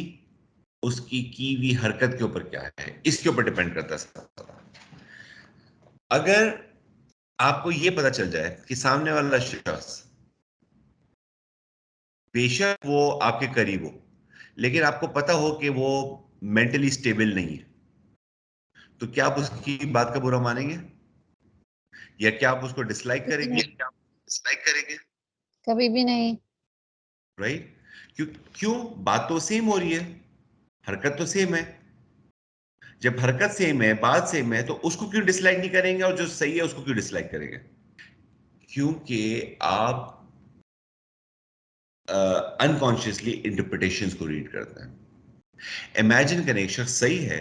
S1: उसकी की हुई हरकत के ऊपर क्या है, इसके ऊपर डिपेंड करता है. अगर आपको ये पता चल जाए कि सामने वाला शख्स बेशक वो आपके करीब हो, लेकिन आपको पता हो कि वो मेंटली स्टेबल नहीं है, तो क्या आप उसकी बात का बुरा मानेंगे या क्या आप उसको डिसलाइक करेंगे?
S7: डिसलाइक करेंगे?
S2: कभी भी नहीं।
S1: राइट? क्यों? क्यों? बात तो सेम हो रही है, हरकत तो सेम है। जब हरकत सेम है, बात सेम है, तो उसको क्यों डिसलाइक नहीं करेंगे और जो सही है उसको क्यों डिसलाइक करेंगे? क्योंकि आप अनकॉन्शियसली इंटरप्रिटेशंस को रीड करते हैं। इमेजिन करें एक शख्स सही है,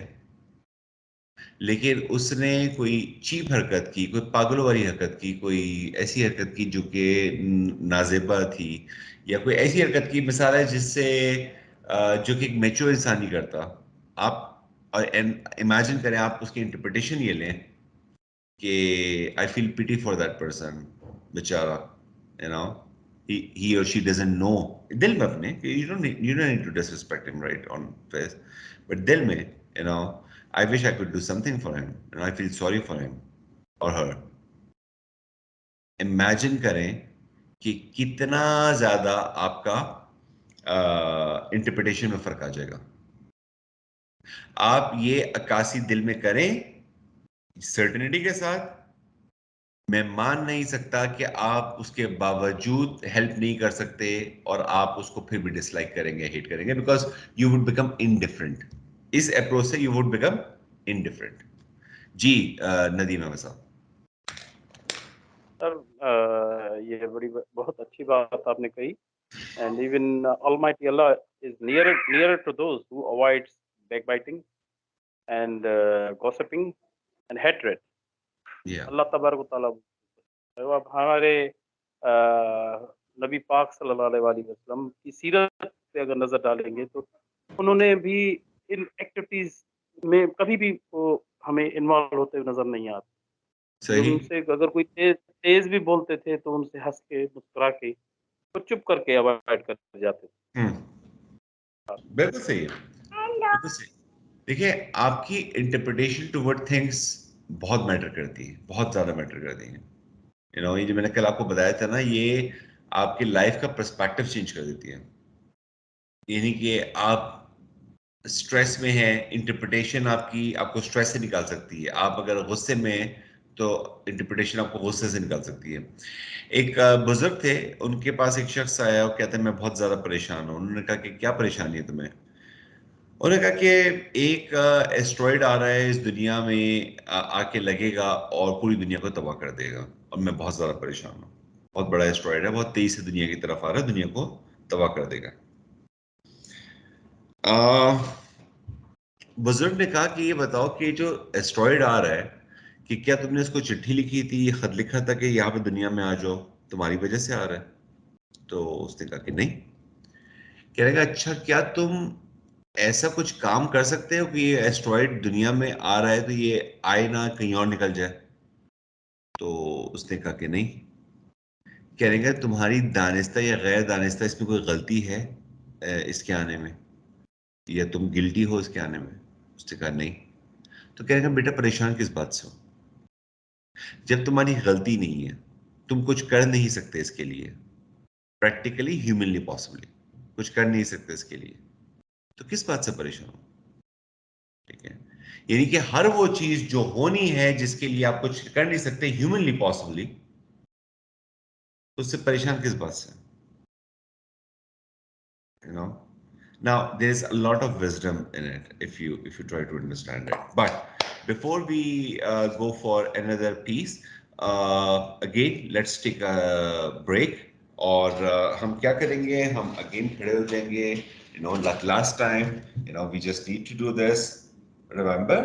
S1: लेकिन उसने कोई चीप हरकत की, कोई पागलों वाली हरकत की, कोई ऐसी हरकत की जो कि नाजेबा थी, या कोई ऐसी हरकत की मिसाल है जिससे जो कि एक मैच्योर इंसान नहीं करता। आप और इमेजिन करें, आप उसकी इंटरप्रिटेशन ये लें कि I feel pity for that person, बेचारा, you know, he or she doesn't know, दिल में अपने, you don't need to disrespect him right on face, but दिल में, you know, I wish I could do something for him, and I feel sorry for him or her. Imagine करें कि कितना ज्यादा आपका इंटरप्रिटेशन में फर्क आ जाएगा। आप ये अक्कासी दिल में करें सर्टेनिटी के साथ, मैं मान नहीं सकता कि आप उसके बावजूद हेल्प नहीं कर सकते और आप उसको फिर भी डिसलाइक करेंगे, हेट करेंगे, because you would become indifferent. इस अप्रोच से यू वुड बिकम इनडिफरेंट। जी नदीम अहमद साहब।
S5: सर ये बहुत अच्छी बात आपने कही। And even Almighty Allah is nearer to those who avoids backbiting and gossiping and hatred. अल्लाह तबारक व तआला, तो अब हमारे नबी पाक सल्लल्लाहु अलैहि वसल्लम की सीरत पे अगर नजर डालेंगे तो उन्होंने भी इन एक्टिविटीज में कभी भी वो हमें इन्वॉल्व होते हुए नजर नहीं आते। जो
S1: सही।
S5: उनसे अगर कोई तेज भी बोलते थे तो उनसे हंस के मुस्कुरा के वो चुप करके अवॉइड कर जाते थे।
S1: बिल्कुल सही है, बिल्कुल सही। देखिए, आपकी इंटरप्रिटेशन टुवर्ड थिंग्स बहुत मैटर करती है, बहुत ज्यादा मैटर करती है। ये जो मैंने कल आपको बताया था ना, ये आपकी लाइफ का पर्सपेक्टिव चेंज कर देती है। यानी कि आप स्ट्रेस में हैं, इंटरप्रिटेशन आपकी आपको स्ट्रेस से निकाल सकती है। आप अगर गुस्से में हैं, तो इंटरप्रिटेशन आपको गुस्से से निकाल सकती है। एक बुजुर्ग थे, उनके पास एक शख्स आया और कहते हैं मैं बहुत ज़्यादा परेशान हूँ। उन्होंने कहा कि क्या परेशानी है तुम्हें? उन्होंने कहा कि एक एस्ट्रॉयड आ रहा है इस दुनिया में, आके लगेगा और पूरी दुनिया को तबाह कर देगा, और मैं बहुत ज़्यादा परेशान हूँ। बहुत बड़ा एस्ट्रॉयड है, बहुत तेज़ी से दुनिया की तरफ आ रहा है, दुनिया को तबाह कर देगा। बुजुर्ग ने कहा कि ये बताओ कि जो एस्ट्रॉयड आ रहा है, कि क्या तुमने इसको चिट्ठी लिखी थी, खत लिखा था कि यहाँ पे दुनिया में आ जाओ, तुम्हारी वजह से आ रहा है? तो उसने कहा कि नहीं। कह अच्छा, क्या तुम ऐसा कुछ काम कर सकते हो कि ये एस्ट्रॉयड दुनिया में आ रहा है तो ये आए ना, कहीं और निकल जाए? तो उसने कहा कि नहीं। कह तुम्हारी दानिस्ता या गैर दानिस्ता इसमें कोई गलती है इसके आने में, या तुम गिल्टी हो इसके आने में? उसने कहा नहीं। तो बेटा परेशान किस बात से हो? जब तुम्हारी गलती नहीं है, तुम कुछ कर नहीं सकते इसके लिए, प्रैक्टिकली ह्यूमनली पॉसिबली कुछ कर नहीं सकते इसके लिए, तो किस बात से परेशान हो? ठीक है, यानी कि हर वो चीज जो होनी है जिसके लिए आप कुछ कर नहीं सकते ह्यूमनली पॉसिबली, उससे परेशान किस बात से? you know now there's a lot of wisdom in it if you try to understand it. But before we go for another piece, again let's take a break. और हम क्या करेंगे, हम again खड़े हो जाएंगे, like last time. We just need to do this, remember,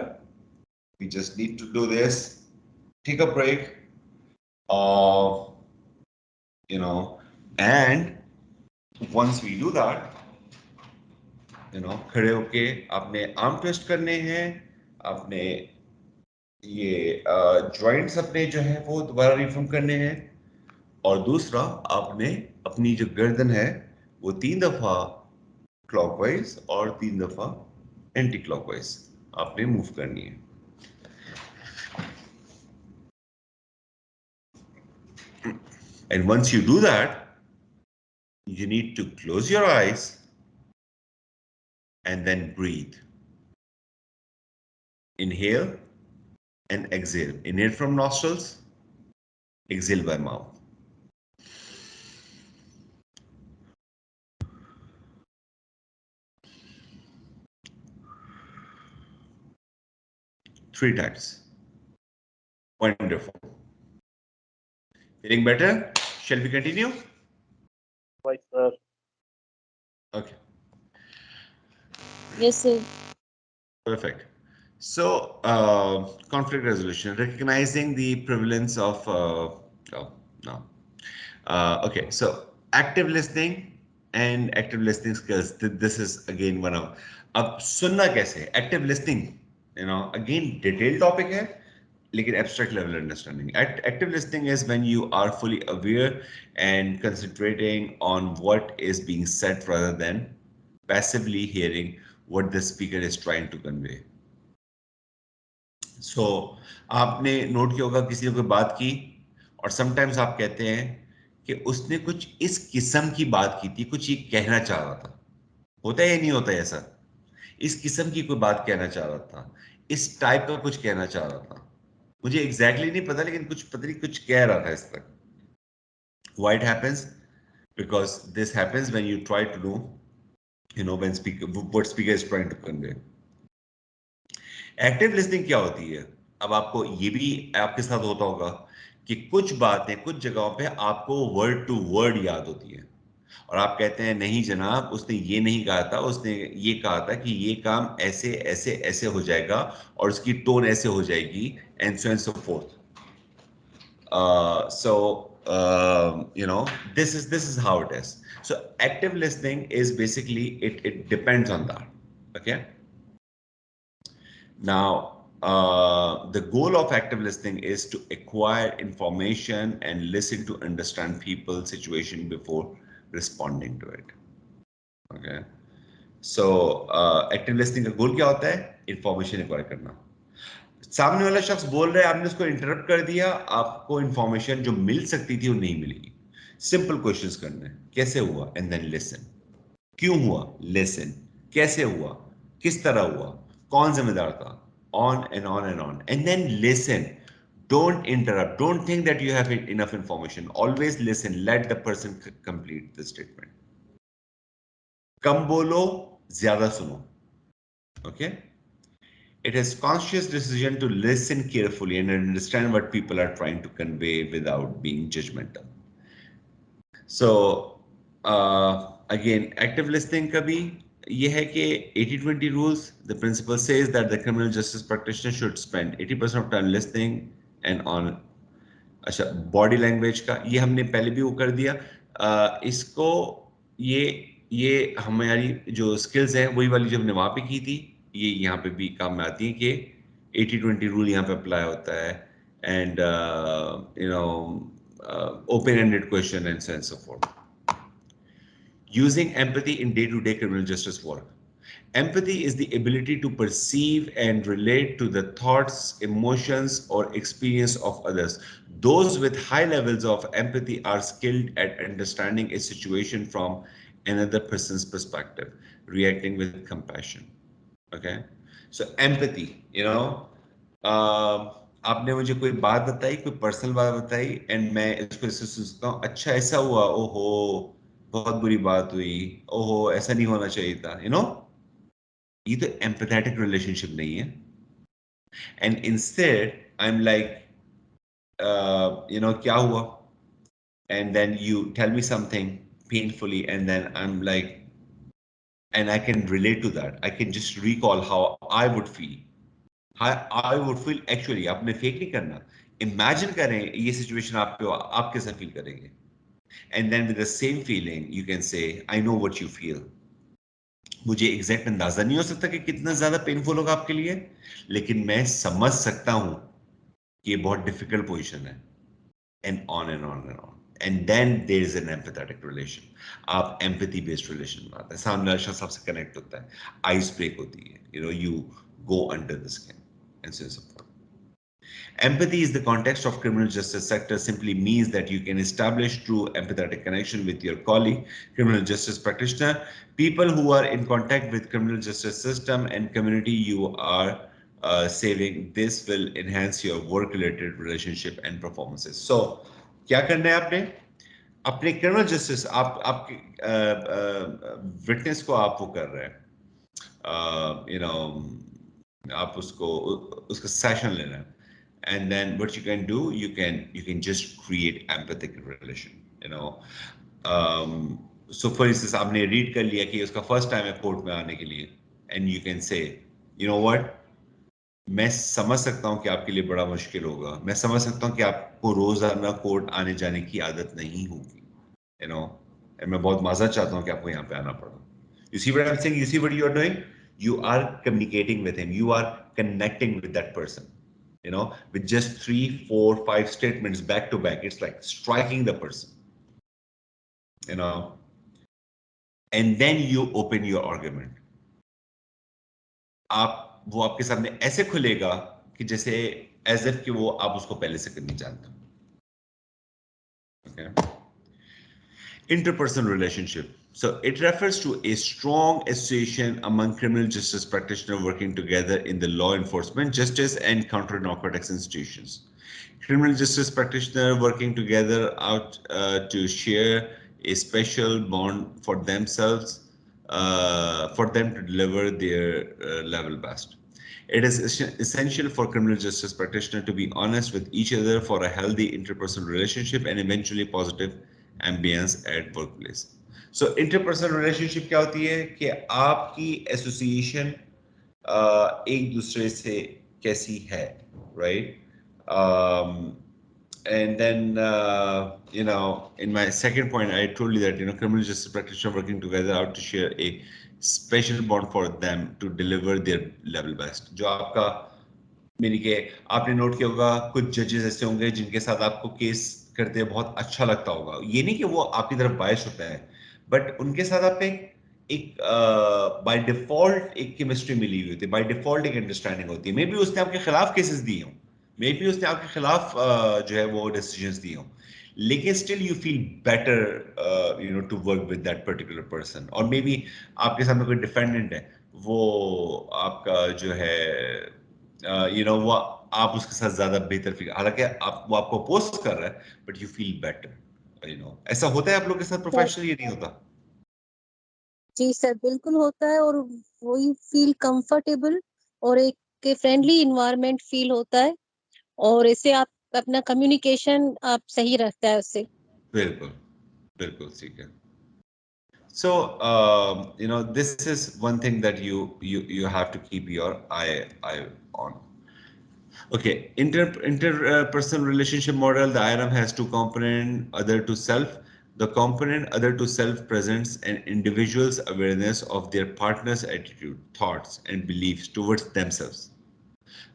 S1: we just need to do this, take a break, uh, and once we do that, खड़े होके आपने आर्म ट्विस्ट करने हैं, आपने ये जॉइंट्स अपने जो है वो दोबारा रिफॉर्म करने हैं, और दूसरा आपने अपनी जो गर्दन है वो 3 दफा क्लॉकवाइज और 3 दफा एंटी क्लॉकवाइज आपने मूव करनी है। And once you do that, you need to close your eyes and then breathe. Inhale and exhale. Inhale from nostrils, exhale by mouth. Three times. Wonderful. Feeling better? Shall we continue?
S5: Right, sir.
S1: Okay.
S3: Yes, sir.
S1: Perfect. So, conflict resolution, recognizing the prevalence of, oh, no. Okay, so active listening and active listening skills. This is again one of, अब सुनना कैसे? Active listening, again, detailed topic है, लेकिन abstract level understanding. Active listening is when you are fully aware and concentrating on what is being said rather than passively hearing what the speaker is trying to convey. So, आपने नोट किया होगा किसी ने कोई बात की और समटाइम्स आप कहते हैं कि उसने कुछ इस किस्म की बात की थी, कुछ ये कहना चाह रहा था। होता है या नहीं होता है ऐसा? इस किस्म की कोई बात कहना चाह रहा था, इस टाइप का कुछ कहना चाह रहा था। मुझे एग्जैक्टली नहीं पता, लेकिन कुछ पता नहीं कुछ कह रहा था इस तक। Why it happens? Because this happens when you try to know, when what speaker is trying to convey. Active listening क्या होती है? अब आपको ये भी आपके साथ होता होगा कि कुछ बातें कुछ जगहों पे आपको वर्ड टू वर्ड याद होती है और आप कहते हैं नहीं जनाब, उसने ये नहीं कहा था, उसने ये कहा था कि ये काम ऐसे ऐसे ऐसे हो जाएगा और उसकी टोन ऐसे हो जाएगी and so fourth. This is how it is. So active listening is basically it depends on that. Okay. Now, the goal of active listening is to acquire information and listen to understand people's situation before responding to it. Okay. So, active listening का गोल क्या होता है? Information acquire करना. सामने वाला शख्स बोल रहा है, आपने उसको इंटरप्ट कर दिया, आपको इंफॉर्मेशन जो मिल सकती थी वो नहीं मिलेगी. सिंपल क्वेश्चंस करने, कैसे हुआ एंड देन लिसन. क्यों हुआ? लिसन. कैसे हुआ? किस तरह हुआ? कौन जिम्मेदार था? On and on and on. And then listen. Don't interrupt. Don't think that you have enough information. Always listen. Let the person complete the statement. कम बोलो, ज्यादा सुनो. Okay? It is conscious decision to listen carefully and understand what people are trying to convey without being judgmental. So, again, active listening का भी ये है कि 80-20 rules. The principle says that the criminal justice practitioner should spend 80% of time listening and on. अच्छा, body language का ये हमने पहले भी वो कर दिया. इसको ये हमारी जो skills हैं वही वाली जो हमने वहाँ पे की थी, ये यहाँ पे भी काम में आती है कि 80-20 rule यहाँ पे apply होता है and open-ended question and so on and so forth. Using empathy in day-to-day criminal justice work. Empathy is the ability to perceive and relate to the thoughts, emotions, or experience of others. Those with high levels of empathy are skilled at understanding a situation from another person's perspective, reacting with compassion. Okay? So empathy, आपने मुझे कोई बात बताई, कोई पर्सनल बात बताई एंड मैं इसको इससे सोचता हूँ, अच्छा ऐसा हुआ, ओहो बहुत बुरी बात हुई, ओहो ऐसा नहीं होना चाहिए था, ये तो empathetic relationship नहीं है. And instead I'm like, क्या हुआ? And then you tell me something painfully and then I'm like, and I can relate to that. I can just recall how I would feel. How I would feel actually. आपने फेक नहीं करना. Imagine करें ये situation आप पे, आप कैसा feel करेंगे? And then with the same feeling, you can say, I know what you feel. मुझे एग्जैक्ट अंदाजा नहीं हो सकता कि कितना ज्यादा पेनफुल होगा आपके लिए, लेकिन मैं समझ सकता हूं कि ये बहुत डिफिकल्ट पोजीशन है and on and on and on and then there is an empathetic relation. आप एम्पैथी बेस्ड रिलेशन बनाते हैं, सामने वाला शख्स आपसे कनेक्ट होता है, आइस ब्रेक होती है, you go under the skin and so on. Empathy is the context of criminal justice sector simply means that you can establish true empathetic connection with your colleague, criminal justice practitioner, people who are in contact with criminal justice system and community you are saving. This will enhance your work-related relationship and performances. So, क्या करना है आपने? अपने criminal justice आप आपके witness को आप वो कर रहे हैं, you know, आप उसको उसका session लेना है. And then what you can do, you can just create empathic relation, you know. So for instance आपने read कर लिया कि उसका first time है court में आने के लिए, and you can say, you know what, मैं समझ सकता हूँ कि आपके लिए बड़ा मुश्किल होगा, मैं समझ सकता हूँ कि आपको रोजाना कोर्ट आने जाने की आदत नहीं होगी, you know, and मैं बहुत माजरत चाहता हूँ कि आपको यहाँ पे आना पड़ा. You see what I'm saying? You see what you are doing? You are communicating with him. You are connecting with that person. You know, with just 3, 4, 5 statements back to back, it's like striking the person. You know, and then you open your argument. वो आपके सामने ऐसे खुलेगा कि जैसे as if कि वो आप उसको पहले से नहीं जानते. Okay. Interpersonal relationship. So it refers to a strong association among criminal justice practitioners working together in the law enforcement, justice, and counter-narcotics institutions. Criminal justice practitioners working together out to share a special bond for themselves, for them to deliver their level best. It is essential for criminal justice practitioners to be honest with each other for a healthy interpersonal relationship and eventually positive ambience at workplace. So interpersonal relationship क्या होती है कि आपकी association एक दूसरे से कैसी है, right? And then in my second point I told you that criminal justice practitioners working together out to share a special bond for them to deliver their level best. जो आपका मेरी के आपने नोट किया होगा कुछ जजेस ऐसे होंगे जिनके साथ आपको केस करते बहुत अच्छा लगता होगा, ये नहीं कि वो आपकी तरफ बायस होता है, बट उनके साथ आप एक बाय डिफॉल्ट एक केमिस्ट्री मिली हुई होती है, बाय डिफॉल्ट एक अंडरस्टैंडिंग होती है. मे बी उसने आपके खिलाफ केसेस दिए हों, मे बी उसने आपके खिलाफ जो है वो डिसीजंस दिए हों, लेकिन still you feel better to work with that particular person. और मे बी आपके सामने कोई डिफेंडेंट है, वो आपका जो है वो आप उसके साथ ज्यादा बेहतर फील, हालांकि आप वो आपको अपोज कर रहा है, बट यू फील बेटर. ऐसा होता है आप लोग के साथ प्रोफेशनल, ये नहीं होता?
S3: जी सर, बिल्कुल होता है, और वही फील कंफर्टेबल और एक फ्रेंडली इन्वायरमेंट फील होता है, और इससे आप अपना कम्युनिकेशन आप सही रखता है उससे.
S1: बिल्कुल बिल्कुल ठीक है. So this is one thing that you have to keep your eye on. Okay, interpersonal relationship model, the IRM has two components, other to self. The component other to self presents an individual's awareness of their partner's attitude, thoughts, and beliefs towards themselves.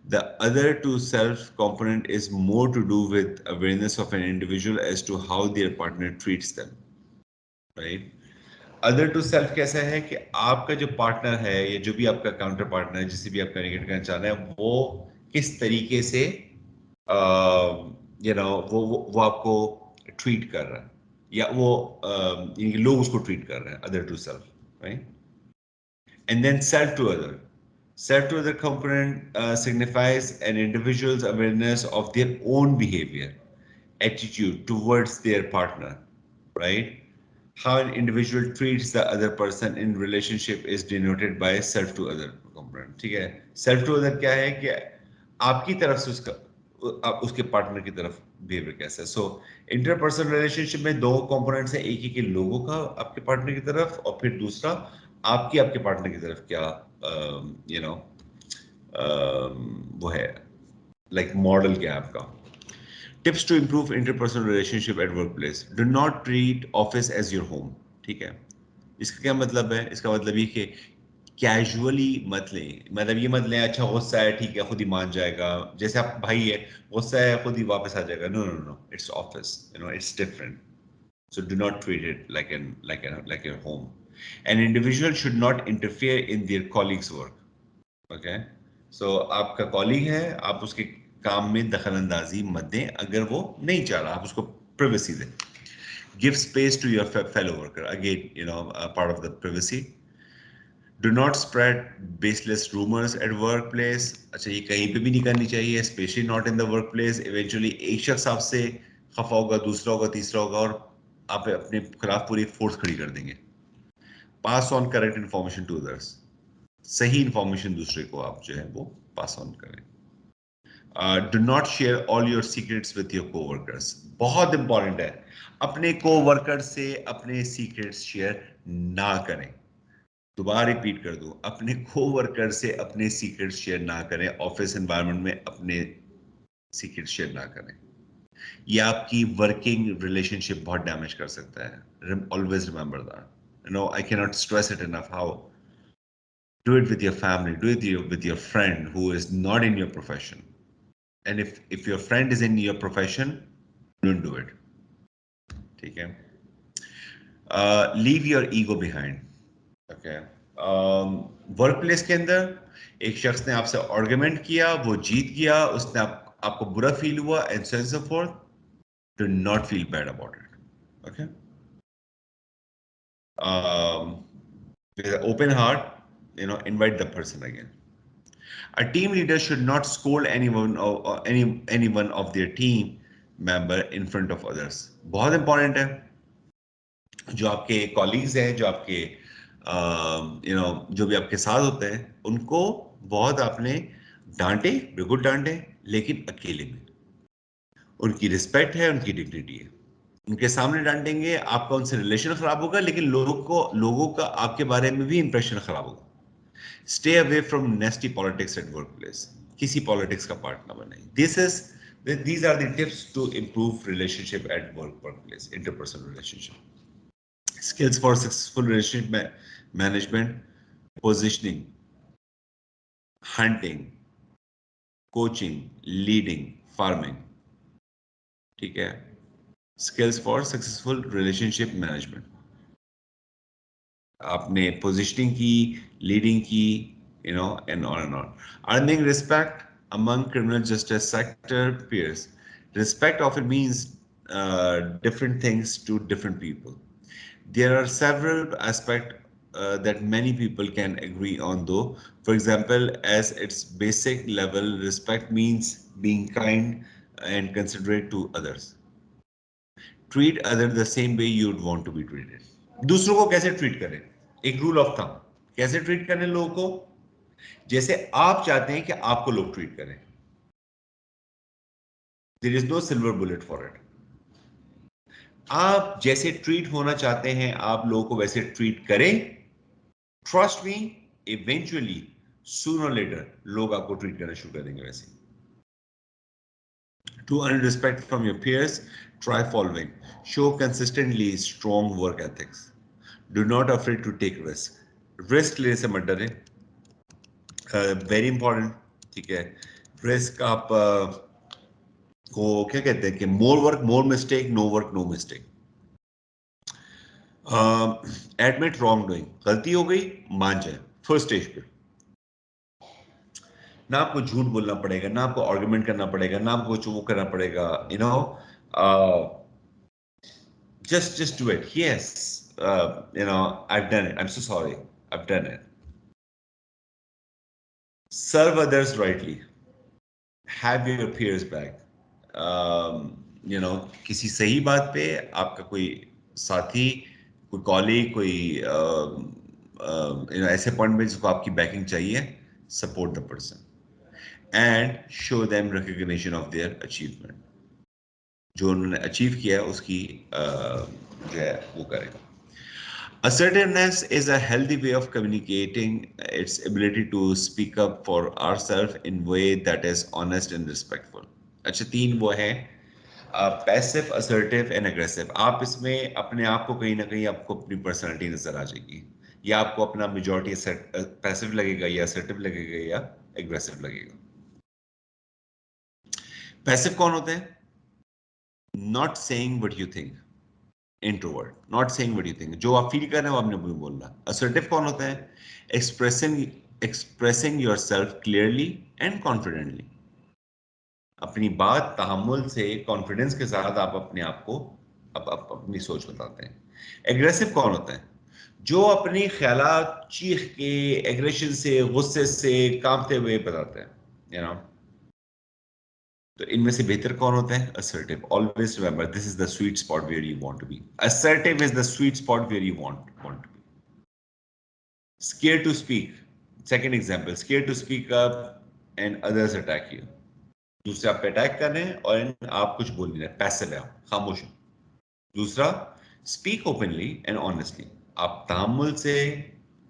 S1: The other to self component is more to do with awareness of an individual as to how their partner treats them, right? Other to self कैसा है कि आपका जो पार्टनर है या जो भी आपका काउंटर पार्टनर है जिसे भी आप कम्युनिकेट करना चाह रहे हैं, वो किस तरीके से वो आपको ट्रीट कर रहा है, या वो लोग उसको ट्रीट कर रहे हैं. Other to self, right? And then self to other. Self to other component signifies an individual's awareness of their own behavior, attitude towards their partner, right? How an individual treats the other person in relationship is denoted by self to other component. ठीक है? Self to other क्या है कि आपकी तरफ से उसके पार्टनर की तरफ बिहेवियर कैसा है. सो इंटरपर्सनल रिलेशनशिप में दो कंपोनेंट्स हैं, एक ही के लोगों का आपके पार्टनर की तरफ, और फिर दूसरा आपके पार्टनर की तरफ क्या वो है, लाइक मॉडल क्या है आपका. Tips to improve interpersonal relationship at workplace. Do not treat office as your home. ठीक है? इसका क्या मतलब है? इसका मतलब ये कि कैजुअली मत लें, मतलब ये मत लें अच्छा गुस्सा है ठीक है खुद ही मान जाएगा, जैसे आप भाई है गुस्सा है खुद ही वापस आ जाएगा. No no no, it's office, it's different. So do not treat it like your home. An individual should not interfere in their colleagues' work. Okay? So आपका कॉलीग है, आप उसके काम में दखलंदाजी मत दें अगर वो नहीं चाह रहा, आप उसको privacy दें. Give space to your fellow worker. Again, part of the privacy. Do not spread baseless rumors at workplace. अच्छा, ये कहीं पे भी नहीं करनी चाहिए, especially not in the workplace. Eventually एक शख्स आपसे खफा होगा, दूसरा होगा, तीसरा होगा, और आप अपने खिलाफ पूरी फोर्स खड़ी कर देंगे. Pass on correct information to others. सही इंफॉर्मेशन दूसरे को आप जो है वो पास ऑन करें. Do not share all your secrets with your coworkers. बहुत इंपॉर्टेंट है, अपने कोवर्कर से अपने सीक्रेट्स शेयर ना करें. दोबारा रिपीट कर दूं, अपने कोवर्कर से अपने सीक्रेट्स शेयर ना करें. ऑफिस एनवायरनमेंट में अपने सीक्रेट्स शेयर ना करें. ये आपकी वर्किंग रिलेशनशिप बहुत डैमेज कर सकता है. Always remember that. I cannot stress it enough how do it with your family, do it with your friend who is not in your profession. And if your friend is in your profession, don't do it. ठीक है. Leave your ego behind. Okay. Work place के अंदर एक शख्स ने आपसे आर्गुमेंट किया, वो जीत गया, उसने आपको बुरा फील हुआ, and so and so fourth. Do not feel bad about it. Okay. With an open heart, invite the person again. A team leader should not scold anyone or anyone of their team member in front of others. बहुत important है. जो आपके colleagues हैं, जो आपके जो भी आपके साथ होते हैं, उनको बहुत आपने डांटे, बिल्कुल डांटे, लेकिन अकेले में. उनकी रिस्पेक्ट है, उनकी डिग्निटी है. उनके सामने डांटेंगे, आपका उनसे रिलेशन खराब होगा, लेकिन लोगों का आपके बारे में भी इंप्रेशन खराब होगा. Stay away from nasty politics at workplace. किसी politics का part ना बने. These are the tips to improve relationship at workplace, interpersonal relationship. Skills for successful relationship management: positioning, hunting, coaching, leading, farming. ठीक है. Skills for successful relationship management. आपने positioning की, leading की, and on and on. Earning respect among criminal justice sector peers. Respect often means different things to different people. There are several aspects that many people can agree on, though. For example, as its basic level, respect means being kind and considerate to others. Treat others the same way you'd want to be treated. दूसरों को कैसे ट्रीट करें? एक रूल ऑफ थंब. कैसे ट्रीट करें लोगों को? जैसे आप चाहते हैं कि आपको लोग ट्रीट करें. There is no silver bullet for it. आप जैसे ट्रीट होना चाहते हैं, आप लोगों को वैसे ट्रीट करें. Trust me, eventually sooner later लोग आपको ट्रीट करना शुरू कर देंगे वैसे. To earn respect from your peers, try following. Show consistently strong work ethics. Do not afraid to take risk. Risk लेने से मत डरें. Very important. ठीक है. रिस्क आप को क्या कहते हैं कि more work more mistake, no work no mistake. Admit wrong doing. गलती हो गई, मान जाए फर्स्ट स्टेज पे. ना आपको झूठ बोलना पड़ेगा, ना आपको आर्गुमेंट करना पड़ेगा, ना आपको वो करना पड़ेगा. Just do it. Yes, I've done it. I'm so sorry. I've done it. Serve others rightly. Have your peers back. किसी सही बात पे आपका कोई साथी, कोई कॉलीग, कोई ऐसे पॉइंट में जिसको आपकी बैकिंग चाहिए, support the person and show them recognition of their achievement. जो उन्होंने अचीव किया है उसकी जो है वो करें. Assertiveness is a healthy way of communicating. Its ability to speak up for ourselves in way that is honest and respectful. अच्छा, 3 वो है पैसिव, असर्टिव एंड एग्रेसिव. आप इसमें अपने आप को कहीं ना कहीं आपको अपनी पर्सनालिटी नजर आ जाएगी, या आपको अपना मेजॉरिटी पैसिव लगेगा, या असर्टिव लगेगा, या एग्रेसिव लगेगा. पैसिव कौन होते हैं? Not saying what you think. Introvert. Not saying what you think. जो आप फील कर रहे हो आपने बोलना. असर्टिव कौन होता है? Expressing yourself clearly and confidently. अपनी बात तहम्मुल से, कॉन्फिडेंस के साथ आप अपने आप को अपनी सोच बताते हैं। एग्रेसिव कौन होता है? जो अपनी ख्यालात चीख के, एग्रेशन से, गुस्से से, कांपते हुए बताते हैं, यू नो। तो इनमें से बेहतर कौन होता है? Assertive. Always remember, this is the sweet spot where you want to be. Assertive is the sweet spot where you want to be. Scared to speak. Second example, scared to speak up and others attack you. दूसरे आप पे अटैक कर रहे हैं और आप कुछ बोल नहीं रहे, पैसिव है, खामोश हैं। दूसरा, स्पीक ओपनली एंड ऑनेस्टली। आप तहम्मुल से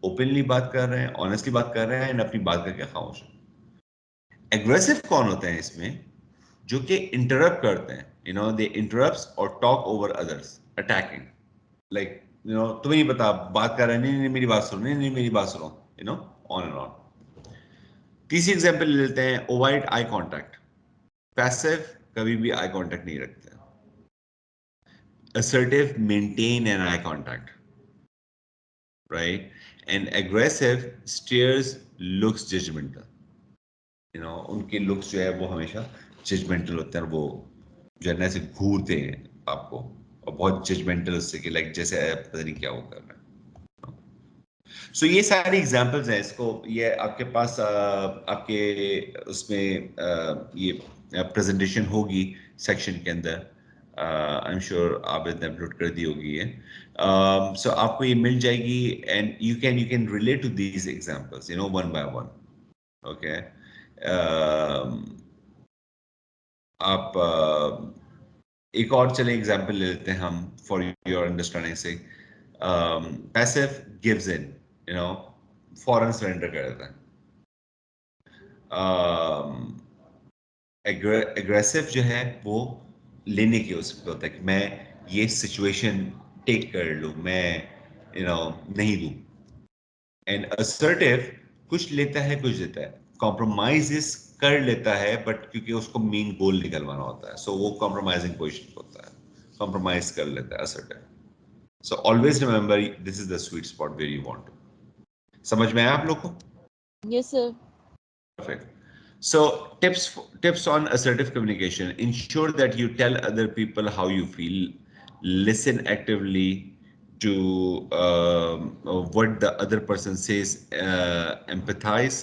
S1: ओपनली बात कर रहे हैं, ऑनेस्टली बात कर रहे हैं एंड अपनी बात करके खामोश हैं। एग्रेसिव कौन होते हैं इसमें? जो कि इंटरप्ट करते हैं, यू नो, दे इंटरप्ट्स और talk over others, attacking, like, you know, तुम्हें नहीं पता, बात कर रहे हैं, नहीं नहीं मेरी बात सुनो, नहीं नहीं मेरी बात सुनो, you know, on and on. तीसरी एग्जांपल ले लेते हैं, अवॉइड आई कांटेक्ट। पैसिव कभी भी आई कांटेक्ट नहीं रखते। assertive maintain an eye contact, right? And aggressive stares looks judgmental, you know, उनके looks जो है वो हमेशा judgmental होते हैं और वो जो है ना ऐसे घूरते हैं आपको और बहुत judgmental उससे कि लाइक जैसे पता नहीं क्या वो कर रहा है। सो ये सारे एग्जांपल्स हैं। इसको ये आपके पास आपके उसमें ये प्रेजेंटेशन होगी सेक्शन के अंदर, आई एम श्योर आपने अपलोड कर दी होगी ये। सो आपको ये मिल जाएगी and you can relate to these examples, you know, one by one. Okay, आप एक और चले एग्जांपल ले लेते हैं हम फॉर योर अंडरस्टैंडिंग से। Passive gives in, you know, फॉरन सरेंडर कर देता है। एग्रेसिव जो है वो लेने की उस पे होता है कि मैं ये सिचुएशन टेक कर लूँ, मैं, यू नो, नहीं दूँ। एंड असर्टिव कुछ लेता है, कुछ देता है, कॉम्प्रोमाइज कर लेता है, बट क्योंकि उसको मेन गोल निकलवाना होता है, सो वो कॉम्प्रोमाइजिंग पोजिशन होता है, कॉम्प्रोमाइज कर लेता है assertive. So always remember, this is the sweet spot where you want to. समझ में आया आप लोग को?
S8: Yes, sir.
S1: Perfect. So tips on assertive communication: ensure that you tell other people how you feel, listen actively to what the other person says, empathize,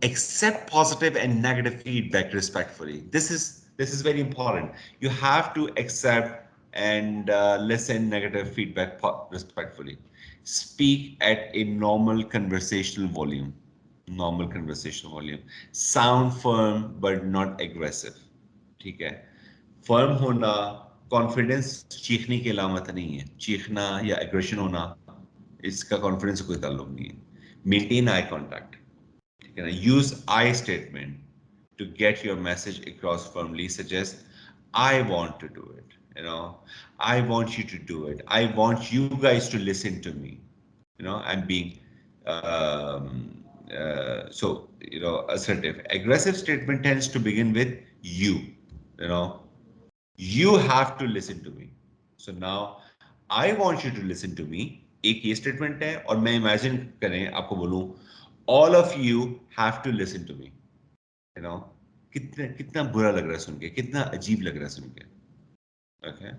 S1: accept positive and negative feedback respectfully. This is very important. You have to accept and listen negative feedback respectfully. Speak at a normal conversational volume. Normal conversational volume. Sound firm but not aggressive. ठीक है? फर्म होना, कॉन्फिडेंस चीखने की अलामत नहीं है। चीखना या एग्रेशन होना, इसका कॉन्फिडेंस से कोई ताल्लुक नहीं है। मेंटेन आई कॉन्टैक्ट, ठीक है ना? Use I statement to get your message across firmly. Suggest, I want to do it, you know, I want you to do it, I want you guys to listen to me, you know. I'm being um, so, you know, assertive. Aggressive statement tends to begin with you, you know, you have to listen to me. So now I want you to listen to me, एक ये स्टेटमेंट है, और मैं इमेजिन करें आपको बोलूं all of you have to listen to me, you know, कितना कितना बुरा लग रहा है सुन के, कितना अजीब लग रहा है सुन के। Okay.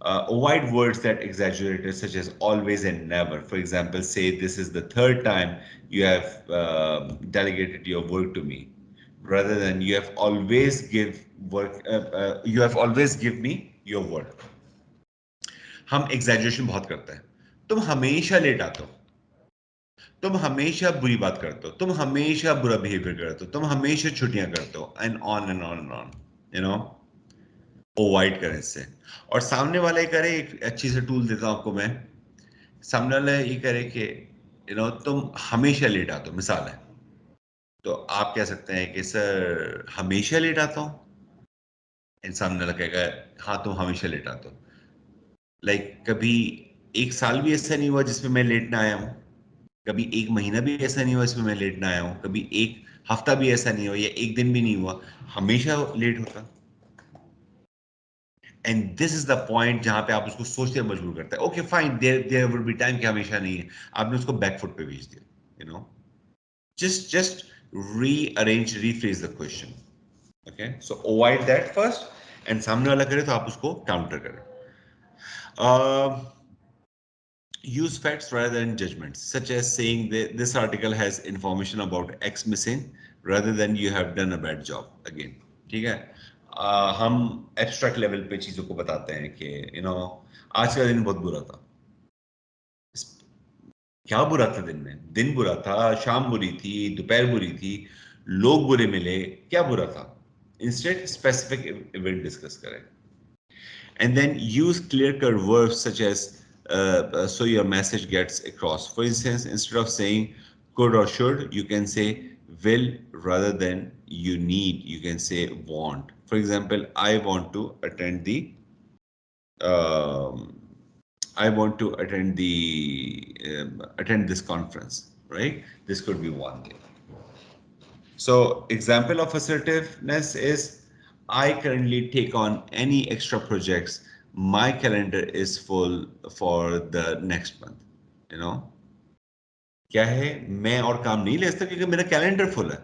S1: Avoid words that exaggerate, such as always and never. For example, say, this is the third time you have delegated your work to me, rather than you have always you have always give me your work. हम exaggeration बहुत करते हैं। तुम हमेशा लेट आते हो, तुम हमेशा बुरी बात करते हो, तुम हमेशा बुरा बिहेवियर करते हो, तुम हमेशा छुट्टियां करते हो, and on and on and on, you know. Avoid करें इससे। और सामने वाला ये करे, एक अच्छी से टूल देता हूं आपको मैं। सामने वाला ये करे कि, यू नो, तुम हमेशा लेट आते हो, मिसाल है, तो आप कह सकते हैं कि सर हमेशा लेट आता हूं। एंड सामने वाला कहेगा हाँ तुम हमेशा लेट आते हो। लाइक कभी एक साल भी ऐसा नहीं हुआ जिसमें मैं लेट ना आया हूं, कभी एक महीना भी ऐसा नहीं हुआ इसमें मैं लेट ना आया हूं, कभी एक हफ्ता भी ऐसा नहीं हुआ या एक दिन भी नहीं हुआ, हमेशा लेट होता। And this is the point जहां पे आप उसको सोचते मजबूर करते हैं। Okay fine, there will be time कि हमेशा नहीं है, आपने उसको बैक फुट पे भेज दिया, you know. Just rearrange, rephrase the question, Okay, so avoid that first, and सामने वाला करे तो आप उसको counter करें. Uh, Use facts rather than judgments, such as saying that this article has information about X missing rather than you have done a bad job. Again, ठीक है. हम abstract level पे चीज़ों को बताते हैं कि आज का दिन बहुत बुरा था. क्या बुरा था दिन में? दिन बुरा था, शाम बुरी थी, दोपहर बुरी थी, लोग बुरे मिले, क्या बुरा था? Instead, specific event discuss करें. And then use clear-cut verbs such as so your message gets across. For instance, instead of saying could or should, you can say will rather than you need. You can say want. For example, um, I want to attend this conference, right? This could be one thing. So example of assertiveness is I currently take on any extra projects. My calendar is full for the next month. You know, क्या है मैं और काम नहीं ले सकता क्योंकि मेरा calendar full है.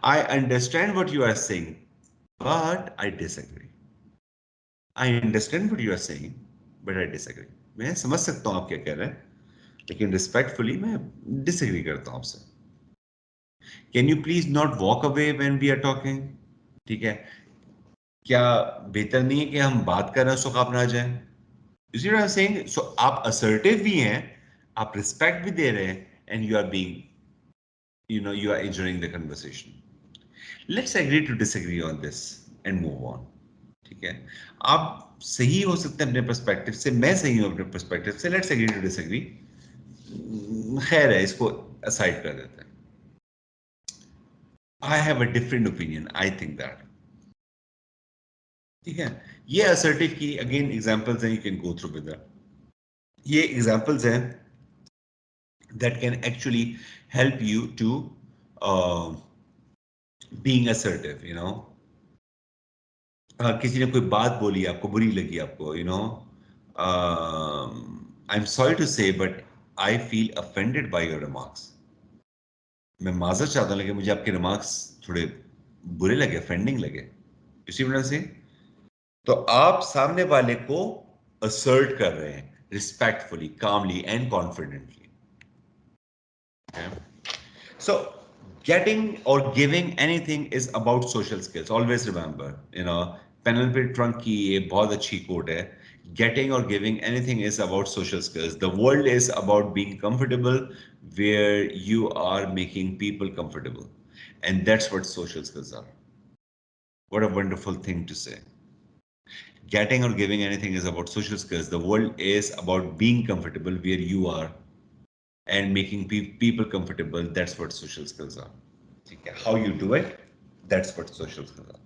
S1: I understand what you are saying, but I disagree. I understand what you are saying, but I disagree. मैं समझ सकता हूँ आप क्या कह रहे हैं, लेकिन respectfully मैं disagree करता हूँ आपसे. Can you please not walk away when we are talking? ठीक है. क्या बेहतर नहीं है कि हम बात कर रहे हैं उसको आप ना जाए? You see what I'm saying? So आप assertive भी हैं, आप respect भी दे रहे हैं, and you are being, you are enjoying the conversation. Let's agree to disagree on this and move on. ठीक है? आप सही हो सकते हैं अपने पर्सपेक्टिव से, मैं सही हूँ अपने पर्सपेक्टिव से. Let's agree to disagree. खैर है, इसको aside कर देते हैं. I have a different opinion. I think that. ठीक है, ये assertive की again examples हैं, you can go through with that. ये examples हैं that can actually help you to uh, being assertive, किसी ने कोई बात बोली आपको बुरी लगी आपको, I'm sorry to say but I feel offended by your remarks. मैं माजरत चाहता हूँ लेकिन मुझे आपके remarks थोड़े बुरे लगे, offending लगे. You see what I'm saying? तो आप सामने वाले को assert कर रहे हैं respectfully, calmly and confidently. Okay? So getting or giving anything is about social skills. Always remember, Penelope Trunk की ये बहुत अच्छी quote है. Getting or giving anything is about social skills. The world is about being comfortable where you are making people comfortable. And that's what social skills are. What a wonderful thing to say. Getting or giving anything is about social skills. The world is about being comfortable where you are and making people comfortable. That's what social skills are. Okay. How you do it, that's what social skills are.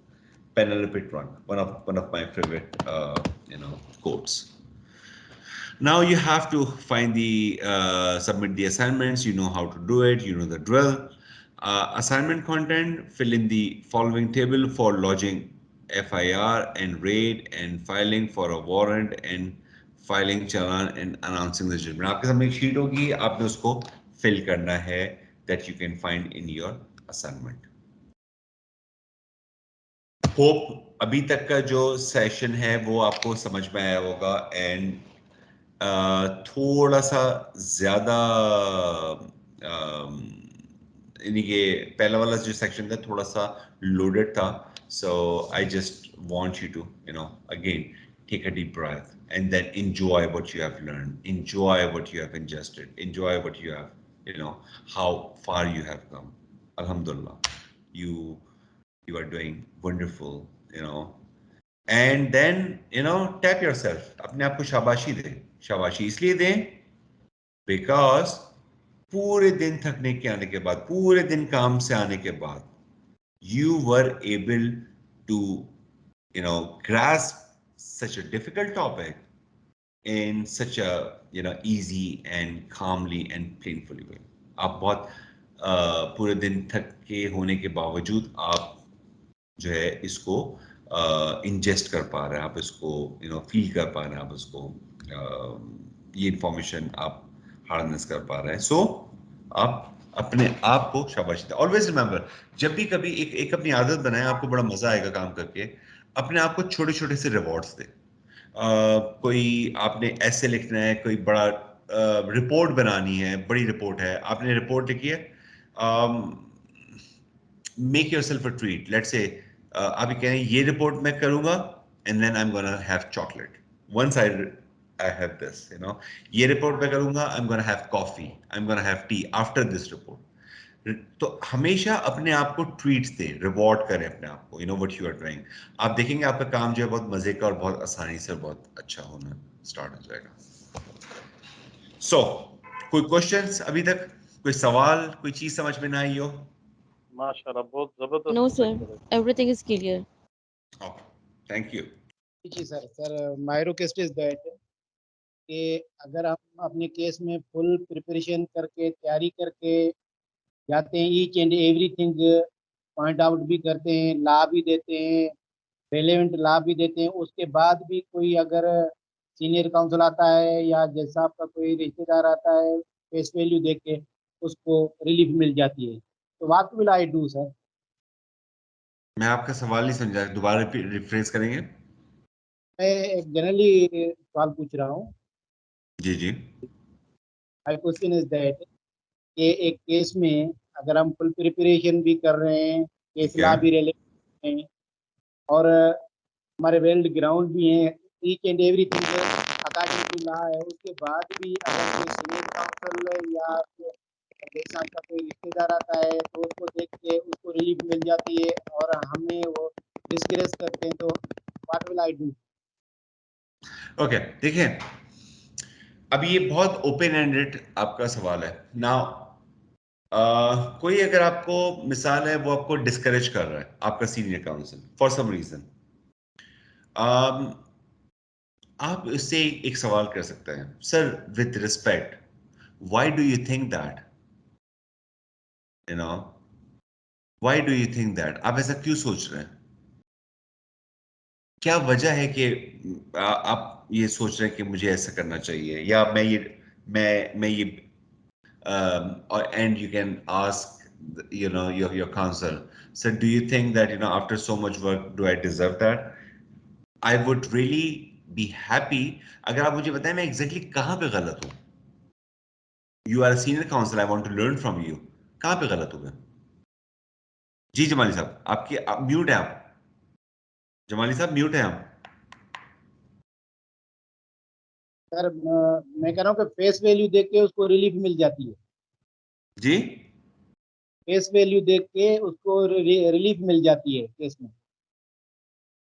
S1: Penelope Trunk, one of my favorite quotes. Now you have to find the submit the assignments. You know how to do it. You know the drill. Assignment content: fill in the following table for lodging FIR and raid and filing for a warrant and filing challan and announcing the judgment. आपके सामने एक sheet होगी, आपने उसको fill करना है that you can find in your assignment. Hope अभी तक का जो session है वो आपको समझ में आया होगा and थोड़ा सा ज्यादा यानी कि पहला वाला जो सेक्शन था थोड़ा सा लोडेड था. So I just want you to again take a deep breath and then enjoy what you have learned, enjoy what you have ingested, enjoy what you have, how far you have come. Alhamdulillah, you are doing wonderful. And then tap yourself. अपने आप को शाबाशी दें. शाबाशी इसलिए दें because पूरे दिन थकने के आने के बाद, पूरे दिन काम से आने के बाद, you were able to grasp such a difficult topic in such a easy and calmly and painfully way. आप बहुत पूरे दिन थक के होने के बावजूद आप जो है इसको इंजेस्ट कर पा रहे हैं, आप इसको फील कर पा रहे हैं, आप इसको ये इंफॉर्मेशन आप हार्डनेस कर पा रहे हैं. सो आप अपने आप को शाबाशी दें। ऑलवेज रिमेंबर, जब भी कभी एक अपनी आदत बनाए, आपको बड़ा मजा आएगा काम करके। अपने आप को छोटे छोटे से रिवॉर्ड्स दें। कोई आपने ऐसे लिखना है, कोई बड़ा रिपोर्ट बनानी है, बड़ी रिपोर्ट है, आपने रिपोर्ट लिखी है, make your self a treat. Let's say आप ये कह रहे हैं ये रिपोर्ट मैं करूंगा and then I am gonna have chocolate once I have this, you know, ये रिपोर्ट मैं करूंगा, I am gonna have coffee, I am gonna have tea after this report. तो हमेशा अपने आप को ट्रीट्स दें, रिवॉर्ड करें अपने आप को, you know what you are doing. आप देखेंगे आपका काम जो है बहुत मजे का और बहुत आसानी से बहुत अच्छा होना स्टार्ट हो जाएगा। सो कोई क्वेश्चंस अभी तक, कोई सवाल, कोई चीज समझ में ना आई हो?
S5: माशाल्लाह, बहुत जबरदस्त
S8: No, sir.
S5: लेक्चर है।
S8: Everything is clear.
S1: Okay, thank you.
S9: जी sir. My request is that कि अगर हम अपने केस में फुल प्रिपरेशन करके तैयारी करके जाते हैं, each and everything point out भी करते हैं, ला भी देते हैं, रेलेवेंट ला भी देते हैं, उसके बाद भी कोई अगर सीनियर काउंसिल आता है या जैसा आपका कोई रिश्तेदार आता है, फेस वैल्यू देख के उसको रिलीफ मिल जाती है, तो what will I do sir?
S1: मैं आपका सवाल नहीं समझा, दोबारा रिफ्रेश करेंगे?
S9: मैं एक जनरली सवाल पूछ रहा हूँ।
S1: जी जी।
S9: माय क्वेश्चन इज दैट कि एक केस में अगर हम फुल प्रिपरेशन भी कर रहे हैं, केस
S1: ठीक है।
S9: ला भी रेलेवेंट हैं और हमारे वेल्ड ग्राउंड भी हैं, each and everything according to law है, उसके बाद भी अगर कोई सीनियर काउंसिल या जैसा आपका कोई रिश्तेदार आता है तो उसको देख के उसको रिलीफ मिल जाती है और हमें वो डिस्करेज करते हैं, तो what will I do?
S1: Okay, देखिए अब ये बहुत ओपन एंडेड आपका सवाल है ना। कोई अगर आपको मिसाल है वो आपको डिस्करेज कर रहा है, आपका senior council for some reason, आप इससे एक सवाल कर सकते हैं, sir with respect, why do you think that, you know, why do you think that, आप ऐसा क्यों सोच रहे हैं? क्या वजह है कि आप ये सोच रहे हैं कि मुझे ऐसा करना चाहिए, या मैं ये or and you can ask, you know, your counsel, so do you think that, you know, after so much work, do I deserve that? I would really be happy अगर आप मुझे बताएं मैं exactly कहाँ पे गलत हूँ। You are a senior counsel, I want to learn from you, कहाँ पे गलत हो गए? जी जमाली साहब, आप म्यूट है, आप जमाली साहब म्यूट है आप।
S9: सर मैं कह रहा हूँ कि फेस वैल्यू देख के उसको रिलीफ मिल जाती है।
S1: जी,
S9: फेस वैल्यू देख के उसको रिलीफ मिल जाती है केस में।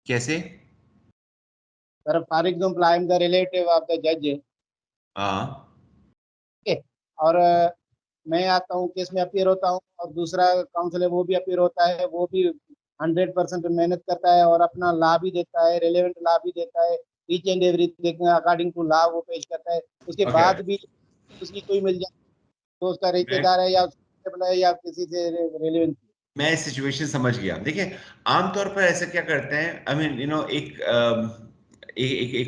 S1: कैसे?
S9: Sir for example I am the relative of the जज,
S1: हाँ,
S9: और मैं आता हूँ केस में अपियर होता हूँ और दूसरा काउंसिल है वो भी अपियर होता है, वो भी 100% मेहनत करता है और अपना ला भी देता है, रेलेवेंट ला भी देता है, each and everything according to law वो पेश करता है, उसके
S1: ओके,
S9: बाद भी उसकी कोई मिल जाए तो उसका
S1: मैं
S9: रिश्तेदार है या या किसी से रेलेवेंट।
S1: मैं सिचुएशन समझ गया। देखिए आमतौर पर ऐसा क्या करते हैं, आई मीन यू नो, एक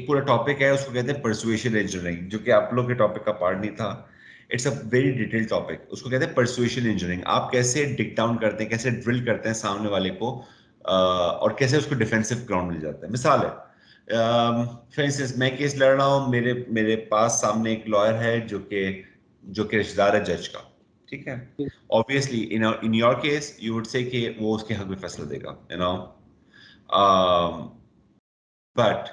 S1: पूरा टॉपिक है, उसको कहते हैं परसुएशन इंजीनियरिंग, जो कि आप लोग के टॉपिक का पार्ट नहीं था। It's a very detailed topic, उसको कहते हैं परसुएशन इंजीनियरिंग। आप कैसे डिक डाउन करते हैं, कैसे ड्रिल करते हैं सामने वाले को, और कैसे उसको डिफेंसिव ग्राउंड मिल जाता है। मिसाल है, फॉर इंस्टेंस मैं केस लड़ रहा हूँ, मेरे मेरे पास सामने एक लॉयर है जो कि रिश्तेदार है जज का, ठीक है। Obviously, in your case, you would say कि वो उसके हक में फैसला देगा, you know. Um, but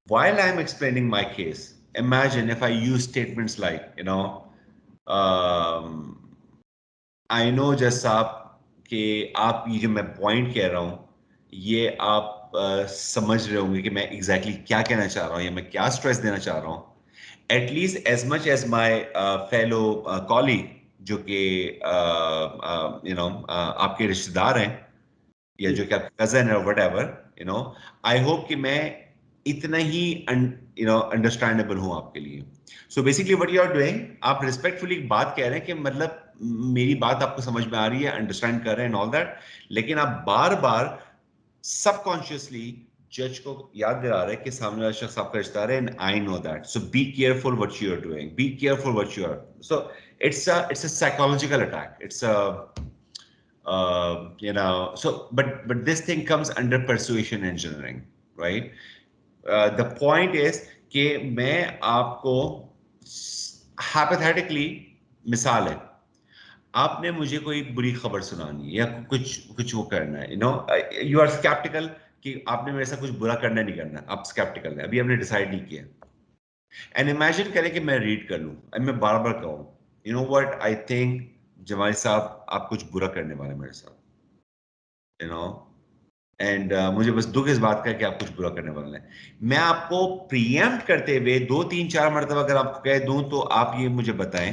S1: while I'm explaining my case, imagine if I use statements like, you know, um, I know जज साहब कि आप ये जो मैं पॉइंट कह रहा हूँ, ये आप समझ रहे होंगे कि मैं exactly क्या कहना चाह रहा हूँ या मैं क्या स्ट्रेस देना चाह रहा हूँ। At least as much as my fellow colleague जो कि you know आपके रिश्तेदार हैं या जो कि आपके कजन है, what ever, you know, I hope कि मैं इतना ही यू नो अंडरस्टैंडेबल हूँ आपके लिए। So basically what you are doing, आप रिस्पेक्टफुली बात कह रहे हैं कि मतलब मेरी बात आपको समझ में आ रही है, अंडरस्टैंड कर रहे हैं ऑल दैट, लेकिन आप बार बार सबकॉन्शियसली जज को याद दिला रहा है कि सामने वाला शख्स आपका रिश्तेदार है, and I know that, so be careful what you are doing, be careful what you are, so it's a psychological attack, it's a but this thing comes under persuasion engineering, right? The point is कि मैं आपको hypothetically, मिसाल है, आपने मुझे कोई बुरी खबर सुनानी है या कुछ कुछ वो करना है, यू आर स्केप्टिकल कि आपने मेरे साथ कुछ बुरा करना नहीं करना, आप स्केप्टिकल है, अभी आपने डिसाइड नहीं किया, एंड इमेजिन करें कि मैं रीड कर लूं, मैं बार बार कहूं, you know what I think Jamali साहब आप कुछ बुरा करने वाले मेरे साथ, यू नो, एंड मुझे बस दुख इस बात का है कि आप कुछ बुरा करने वाले हैं। मैं आपको प्रीएम्प्ट करते हुए 2 3 4 मरतबा अगर आपको कह दूं तो आप ये मुझे बताएं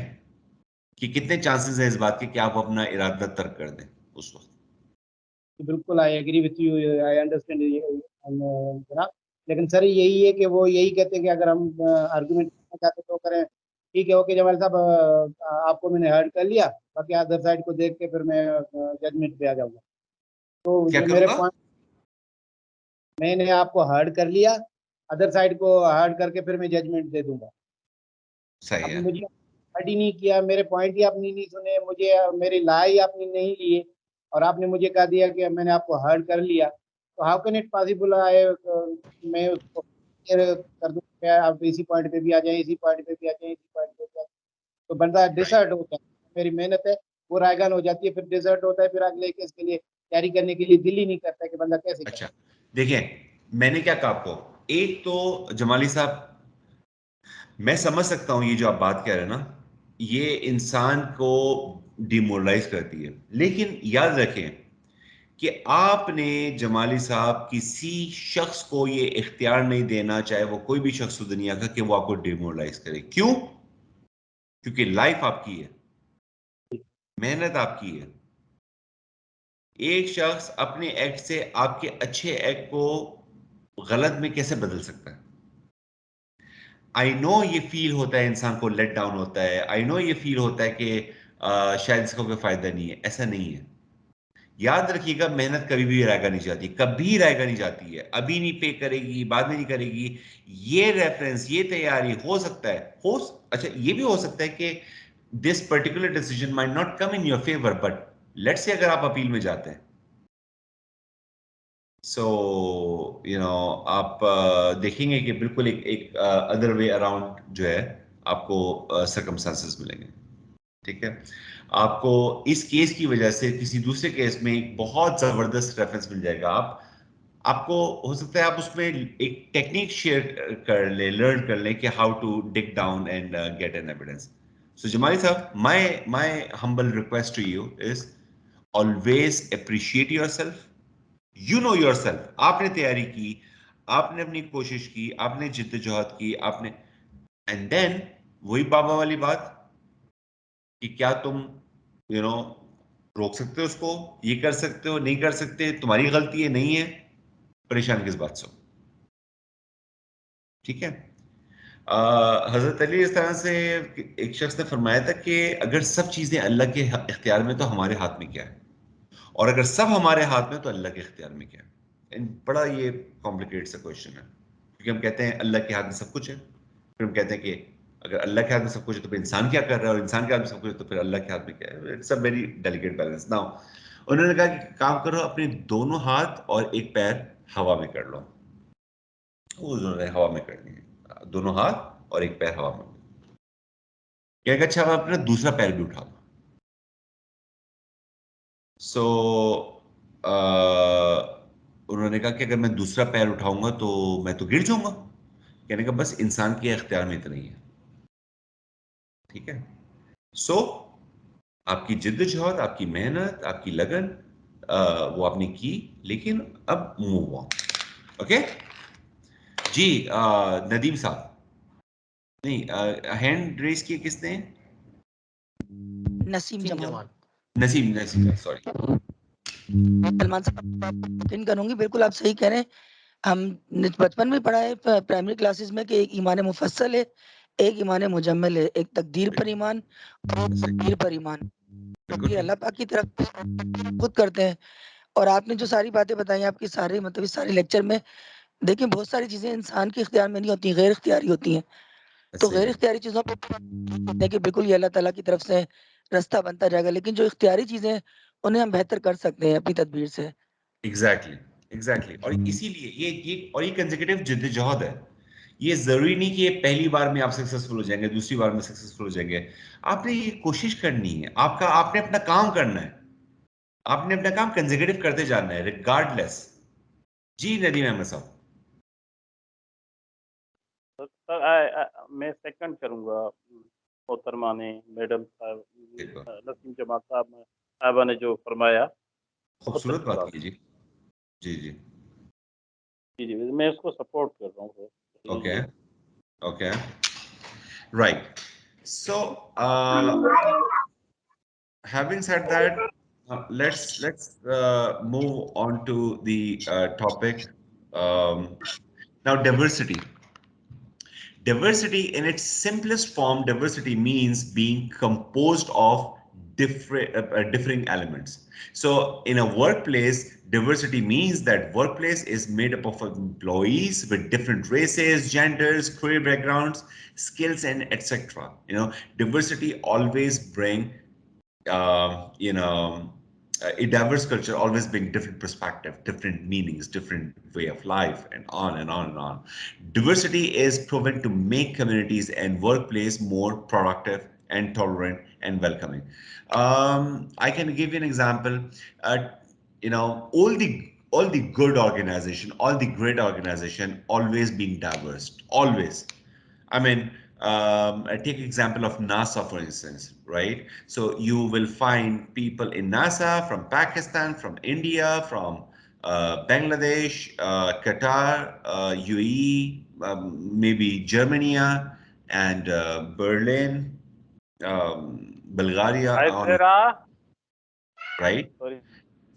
S1: कि कितने चांसेस हैं इस बात के कि आप अपना इरादा तर्क कर दें उस वक्त।
S9: बिल्कुल I agree with you, I understand जनाब, लेकिन सर यही है कि वो यही कहते हैं कि अगर हम आर्गुमेंट करना चाहते तो करें, ठीक है ओके जमाल साहब, आपको मैंने हर्ट कर लिया, बाकी अदर साइड को देख के फिर मैं जजमेंट पे आ जाऊंगा। तो
S1: क्या
S9: जो मेरे
S1: करूंगा?
S9: पॉइंट, मैंने आपको हर्ट कर लिया, अदर साइड को हर्ट करके फिर मैं जजमेंट दे दूंगा।
S1: सही
S9: आपने
S1: है।
S9: मुझे हर्ट ही नहीं किया, मेरे पॉइंट ही आपने नहीं सुने, मुझे मेरी लाई आपने नहीं लिए, और आपने मुझे कह दिया कि मैंने आपको हर्ट कर लिया, तो हाउ कैन इट पॉसिबल आए मैं उसको clear कर दूं कि आप इसी पॉइंट पे भी आ जाए, इसी पॉइंट पे भी आ जाए, इसी पॉइंट पे भी आ जाए, तो बंदा
S1: राइट।
S9: डिसर्ट होता है, मेरी मेहनत है वो रायगान हो जाती है, फिर डिसर्ट होता है, फिर अगले केस के लिए तैयारी करने के लिए दिल ही नहीं करता कि बंदा कैसे करे।
S1: अच्छा, देखिए मैंने क्या कहा आपको, एक तो जमाली साहब, मैं समझ सकता हूं ये जो आप बात कह रहे हैं ना, ये इंसान को डिमोरलाइज करती है, लेकिन याद रखें कि आपने जमाली साहब किसी शख्स को ये इख्तियार नहीं देना, चाहे वो कोई भी शख्स हो दुनिया का, कि वो आपको डिमोरलाइज करे। क्यों? क्योंकि लाइफ आपकी है, मेहनत आपकी है। एक शख्स अपने एक्ट से आपके अच्छे एक्ट को गलत में कैसे बदल सकता है? आई नो ये फील होता है, इंसान को लेट डाउन होता है, आई नो ये फील होता है कि शायद इसका कोई फायदा नहीं है, ऐसा नहीं है। याद रखिएगा, मेहनत कभी भी रायगा नहीं जाती, कभी रायगा नहीं जाती है, अभी नहीं पे करेगी, बाद में नहीं करेगी। ये रेफरेंस, ये तैयारी हो सकता है, अच्छा ये भी हो सकता है कि this particular decision might not come in your favour, but let's say अगर आप अपील में जाते हैं, सो आप देखेंगे कि बिल्कुल एक अदर वे अराउंड जो है आपको सर्कमस्टांसेस मिलेंगे। ठीक है, आपको इस केस की वजह से किसी दूसरे केस में एक बहुत जबरदस्त रेफरेंस मिल जाएगा। आपको हो सकता है आप उसमें एक टेक्निक शेयर कर ले, लर्न कर ले कि how to dig down and get an evidence. So Jamali साहब, my humble request to you is always appreciate yourself, you know yourself, आपने तैयारी की, आपने अपनी कोशिश की, आपने जिद्दोजहद की, आपने, एंड देन वही बाबा वाली बात कि क्या तुम यू नो रोक सकते हो उसको, ये कर सकते हो, नहीं कर सकते, तुम्हारी गलती है, नहीं है, परेशान किस बात से हो? ठीक है। हजरत अली इस तरह से, एक शख्स ने फरमाया था कि अगर सब चीजें अल्लाह के इख्तियार में तो हमारे हाथ में क्या है, और अगर सब हमारे हाथ में तो अल्लाह के इख्तियार में क्या है? बड़ा ये कॉम्प्लिकेट सा क्वेश्चन है, क्योंकि हम कहते हैं अल्लाह के हाथ में सब कुछ है, फिर हम कहते हैं कि अगर अल्लाह के हाथ में सब कुछ है तो फिर इंसान क्या कर रहा है, और इंसान के हाथ में सब कुछ है तो फिर अल्लाह के हाथ में क्या है? It's a very delicate balance. Now उन्होंने कहा कि काम करो, अपने दोनों हाथ और एक पैर हवा में कर लो। वो उन्होंने हवा में कर दिए, दोनों हाथ और एक पैर हवा में। क्या कहा, अच्छा अब अपना दूसरा पैर भी उठा लो। सो उन्होंने कहा कि अगर मैं दूसरा पैर उठाऊंगा तो मैं तो गिर जाऊंगा। कहने का बस इंसान के अख्तियार में इतना ही है। ठीक है, सो आपकी जिद्दोजहद, आपकी मेहनत, आपकी लगन, वो आपने की, लेकिन अब मूव ऑन। ओके जी, नदीम साहब, नहीं, हैंड रेस किए किसने?
S4: नसीम
S6: सीम
S4: जमाल।
S6: जमाल।
S1: नसीम, नसीम, सॉरी।
S4: सलमान साहब यकीन करूंगी, बिल्कुल आप सही कह रहे हैं। हम बचपन में पढ़ा है प्राइमरी क्लासेस में कि एक ईमान मुफस्सल है, एक ईमान मुजम्मल है, एक तकदीर पर ईमान और एक तकदीर पर ईमान। तो ये अल्लाह पाक की तरफ खुद करते हैं। और आपने जो सारी बातें बताई, आपकी सारी मतलब इस सारे लेक्चर में देखिए बहुत सारी चीजें इंसान के इख्तियार में नहीं होती, गैर इख्तियारी होती हैं। तो गैर इख्तियारी चीजों पे कि बिल्कुल ये अल्लाह ताला की तरफ से रास्ता बनता जाएगा, लेकिन जो इख्तियारी चीजें हैं उन्हें हम बेहतर कर सकते हैं अपनी तदबीर से।
S1: Exactly exactly. और इसीलिए ये कंसेक्यूटिव जिद्दोजहद है। ये जरूरी नहीं कि ये पहली बार में आप सक्सेसफुल हो जाएंगे, दूसरी बार में सक्सेसफुल हो जाएंगे। आपने ये कोशिश करनी है, आपने अपना काम करना है, आपने अपना काम कंसेक्यूटिव करते जाना है रिगार्डलेस। जी नदीम अहमद साहब।
S5: सर मैं सेकंड करूंगा मोहतरमा ने, मैडम साहब, नसीम जमात साहबा ने जो फरमाया, बहुत
S1: खूबसूरत
S5: अच्छी
S1: बात
S5: बात।
S1: की जी। जी जी
S5: जी जी, मैं उसको सपोर्ट कर रहा हूँ sir.
S1: Okay okay right. So having said that, let's move on to the topic. Now, diversity. Diversity, in its simplest form, diversity means being composed of differing elements. So, in a workplace, diversity means that workplace is made up of employees with different races, genders, career backgrounds, skills, and etc. Diversity always bring you know, a diverse culture always bring different perspective, different meanings, different way of life, and on and on and on. Diversity is proven to make communities and workplace more productive and tolerant and welcoming. I can give you an example. Uh, all the good organization, all the great organization, always being diverse, always. I mean, I take example of NASA, for instance, right? So you will find people in NASA from Pakistan, from India, from Bangladesh, Qatar, UAE, maybe Germany, and Berlin, Bulgaria, on, right?
S5: Sorry.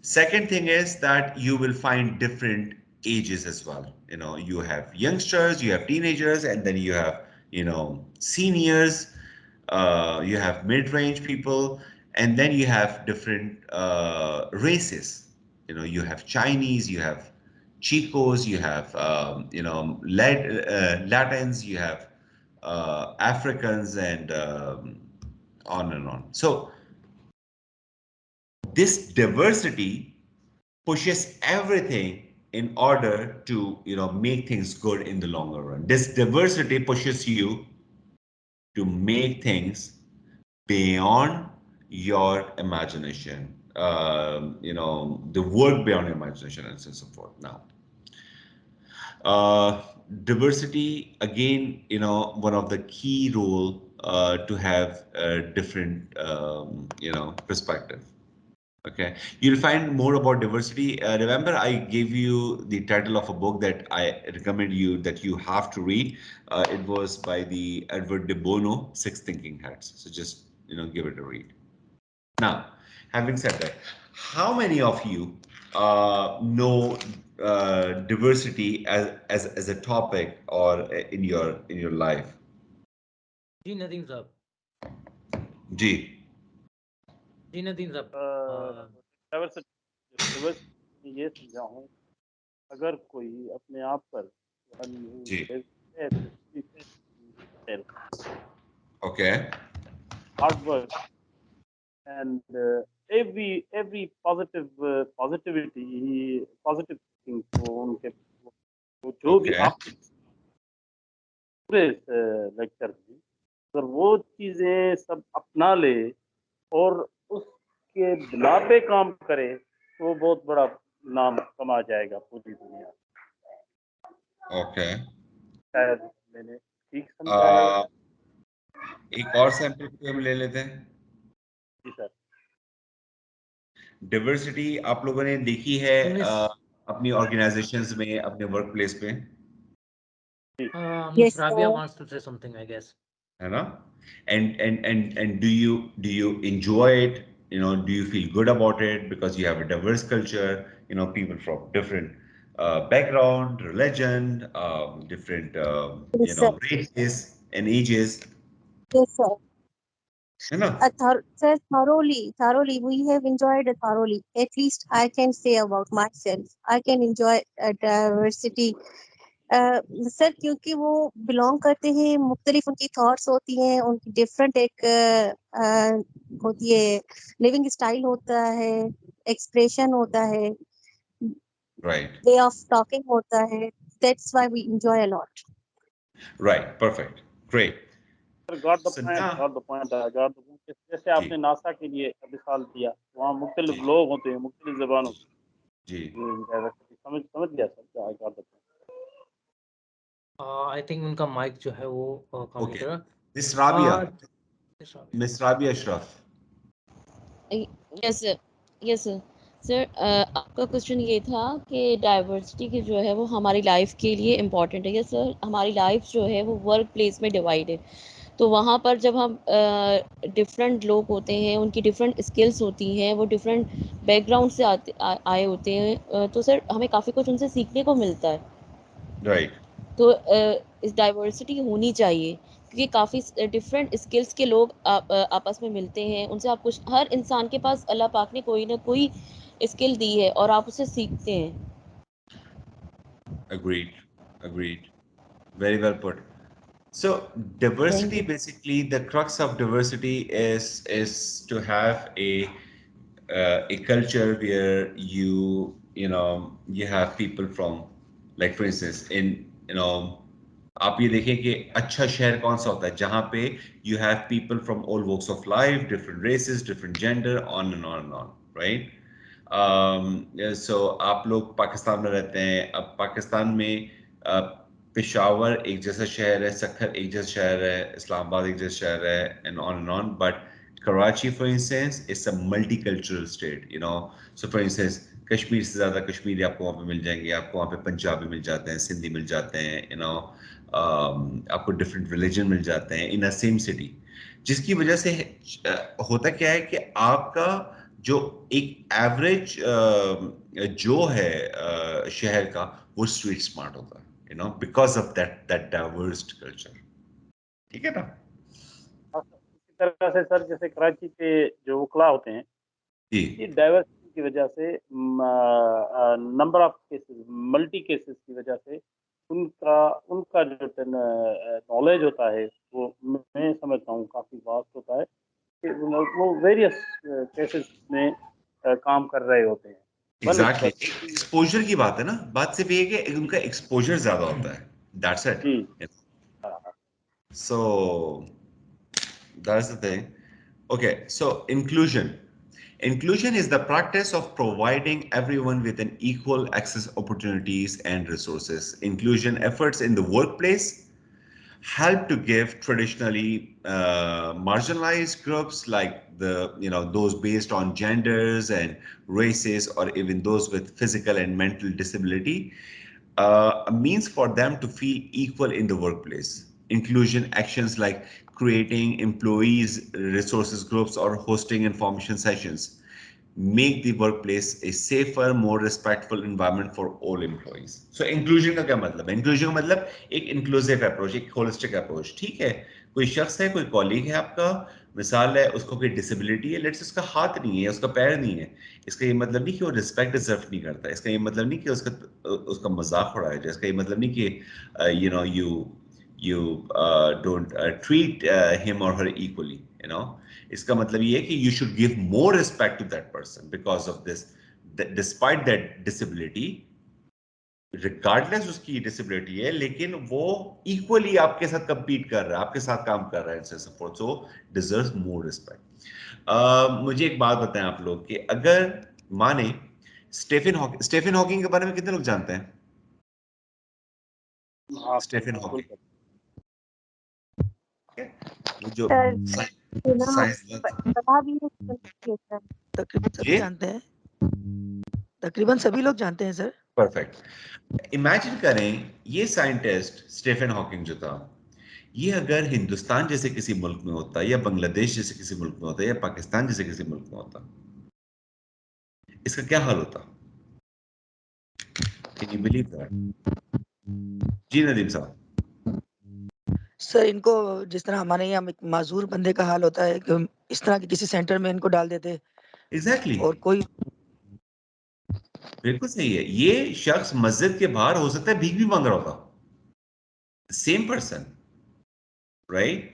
S1: Second thing is that you will find different ages as well. You have youngsters, you have teenagers, and then you have, seniors, you have mid-range people, and then you have different races. You have Chinese, you have Chicos, you have, Latins, you have Africans, and on and on. So this diversity pushes everything in order to make things good in the longer run. This diversity pushes you to make things beyond your imagination, the work beyond your imagination, and so forth. Now, uh, diversity again, one of the key role to have a different perspective. Okay, you'll find more about diversity. Remember, I gave you the title of a book that I recommend you that you have to read. It was by the Edward de Bono, Six Thinking Hats. So just give it a read. Now, having said that, how many of you know diversity as a topic or in your life?
S6: जी नदीम साहब।
S1: G.
S6: जी नदीम साहब।
S5: डाइवर्सिटी ये समझाऊं, अगर कोई अपने आप पर
S1: G.
S5: है तो
S1: Okay.
S5: Hard work and every positive thing को उनके वो जो भी
S1: Okay.
S5: आप पूरे लेक्चर में अगर वो चीजें सब अपना ले और उसके बिना पे काम करे तो वो बहुत बड़ा नाम कमा जाएगा पूरी दुनिया।
S1: Okay.
S5: शायद मैंने ठीक समझाया हो।
S1: एक और सैंपल को हम ले लेते हैं।
S5: जी सर।
S1: डिवर्सिटी आप लोगों ने देखी है
S6: मिस
S1: अपनी ऑर्गेनाइजेशंस में, अपने वर्क प्लेस पे,
S6: miss
S3: Yes,
S6: Rabia
S3: sir.
S6: Wants to say something I guess.
S1: है ना? And do you enjoy it? Do you feel good about it because you have a diverse culture? People from different background, religion, different
S3: Yes, sir.
S1: races and ages.
S3: Yes, sir.
S1: है ना?
S3: Sir, thoroughly. We have enjoyed it thoroughly. At least I can say about myself. I can enjoy diversity sir क्योंकि वो बिलोंग करते हैं, मुख्तलिफ उनकी थॉट्स होती हैं, उनकी डिफरेंट एक होती है, लिविंग स्टाइल होता है, एक्सप्रेशन होता है,
S1: Right.
S3: वे ऑफ टॉकिंग होता है, that's why we enjoy a lot.
S1: Right. Perfect. Great.
S5: Got the
S1: So
S5: point,
S1: now,
S5: got the point, got the point. जैसे
S1: जी
S5: आपने नासा के लिए मिसाल दिया, वहाँ मुख्तलिफ
S1: जी
S5: लोग होते हैं, मुख्तलिफ जबानों
S1: जी
S5: की, समझ समझ गया sir, I got the point.
S6: I think उनका माइक जो है वो काम नहीं
S1: ओके
S6: कर रहा।
S1: Miss Rabia
S6: Yes, Ravi.
S1: Miss Rabia Ashraf
S8: yes sir, yes sir. Sir आपका क्वेश्चन ये था कि डाइवर्सिटी की जो है वो हमारी लाइफ के लिए इम्पॉर्टेंट है। यस सर, हमारी लाइफ जो है वो वर्क प्लेस में डिवाइड है, तो वहाँ पर जब हम डिफरेंट लोग होते हैं, उनकी डिफरेंट स्किल्स होती हैं, वो डिफरेंट बैकग्राउंड से आए होते हैं, तो सर हमें काफ़ी कुछ उनसे सीखने को मिलता है।
S1: राइट
S8: तो इस डाइवर्सिटी होनी चाहिए, क्योंकि काफ़ी डिफरेंट स्किल्स के लोग आपस में मिलते हैं, उनसे आप कुछ, हर इंसान के पास अल्लाह पाक ने कोई ना कोई स्किल दी है और आप उसे सीखते हैं।
S1: agreed very well put. So
S8: thank
S1: diversity,
S8: you.
S1: basically the crux of diversity is to have a culture where you have people from, like for instance in you know आप ये देखें कि अच्छा शहर कौन सा होता है जहाँ पे you have people from all walks of life, different races, different gender, on and on and on, right? सो आप लोग पाकिस्तान में रहते हैं, अब पाकिस्तान में पेशावर एक जैसा शहर है, सक्खर एक जैसा शहर है, इस्लामाबाद एक जैसा शहर है, and on, but Karachi for instance it's a multicultural state, so for instance Kashmir से ज़्यादा कश्मीरी आपको वहाँ पे मिल जाएंगे, आपको वहाँ पे पंजाबी मिल जाते हैं, सिंधी मिल जाते हैं, आपको डिफरेंट रिलीजन मिल जाते हैं इन अ सेम सिटी, जिसकी वजह से होता क्या है कि आपका जो एक एवरेज जो है शहर का, वो स्ट्रीट स्मार्ट होता है, because of that diverse culture, ठीक है ना?
S5: इसी तरह से सर, जैसे कराची के जो वकला होते हैं,
S1: जी
S5: इसी डाइवर्सिटी की वजह से, number of cases, multi cases की वजह से उनका उनका जो नॉलेज होता है, वो मैं समझता हूँ काफ़ी वास्ट होता है, कि वो वेरियस केसेस में काम कर रहे होते हैं।
S1: एग्जैक्टली
S5: बनस्बत
S1: एक्सपोजर की बात है ना, बात सिर्फ ये है कि उनका एक्सपोजर ज्यादा होता है, दैट्स
S5: जी,
S1: it, so that's the thing. Okay, so inclusion. Inclusion is the practice of providing everyone with an equal access opportunities and resources. Inclusion efforts in the workplace help to give traditionally marginalized groups like those based on genders and races, or even those with physical and mental disability, a means for them to feel equal in the workplace. Inclusion actions like creating employees resources groups or hosting information sessions make the workplace a safer, more respectful environment for all employees. So inclusion का क्या मतलब है? Inclusion का मतलब एक inclusive approach, एक holistic approach, ठीक है? कोई शख्स है, कोई colleague है आपका, मिसाल है उसको कोई disability है, लेट्स उसका हाथ नहीं है, उसका पैर नहीं है, इसका ये मतलब नहीं कि वो respect deserve नहीं करता, इसका ये मतलब नहीं कि उसका मजाक उड़ाया जाए, इसका ये मतलब नहीं कि you don't treat him or her equally, इसका मतलब ये है कि you should give more respect to that person because of this, despite that disability, regardless उसकी disability है, लेकिन वो equally आपके साथ compete कर रहा है, आपके साथ काम कर रहा है, and so forth, so deserves more respect. मुझे एक बात बताएं आप लोग कि अगर माने स्टीफन हॉकिंग के बारे में कितने लोग जानते हैं?
S5: हाँ सर,
S1: स्टीफन
S5: बिल्कुल
S1: हॉकिंग,
S5: सर।
S1: वो जो
S3: सर
S1: साइंस
S3: बता भी नहीं सकते सर।
S4: तकरीबन सभी
S1: जी
S4: जानते हैं, तकरीबन सभी लोग जानते हैं सर।
S1: परफेक्ट। इमेजिन करें ये साइंटिस्ट स्टीफन हॉकिंग जो था, ये अगर हिंदुस्तान जैसे किसी मुल्क में होता, या बांग्लादेश जैसे किसी मुल्क में होता, या पाकिस्तान जैसे किसी मुल्क में होता, इसका क्या हाल होता? Can you believe that? जी नदीम साहब।
S4: सर इनको जिस तरह हमारे यहाँ एक माजूर बंदे का हाल होता है कि इस तरह के किसी सेंटर में इनको डाल देते,
S1: एग्जैक्टली
S4: और कोई
S1: बिल्कुल सही है। ये शख्स मस्जिद के बाहर हो सकता है भीख भी मांग रहा होता, सेम पर्सन, राइट?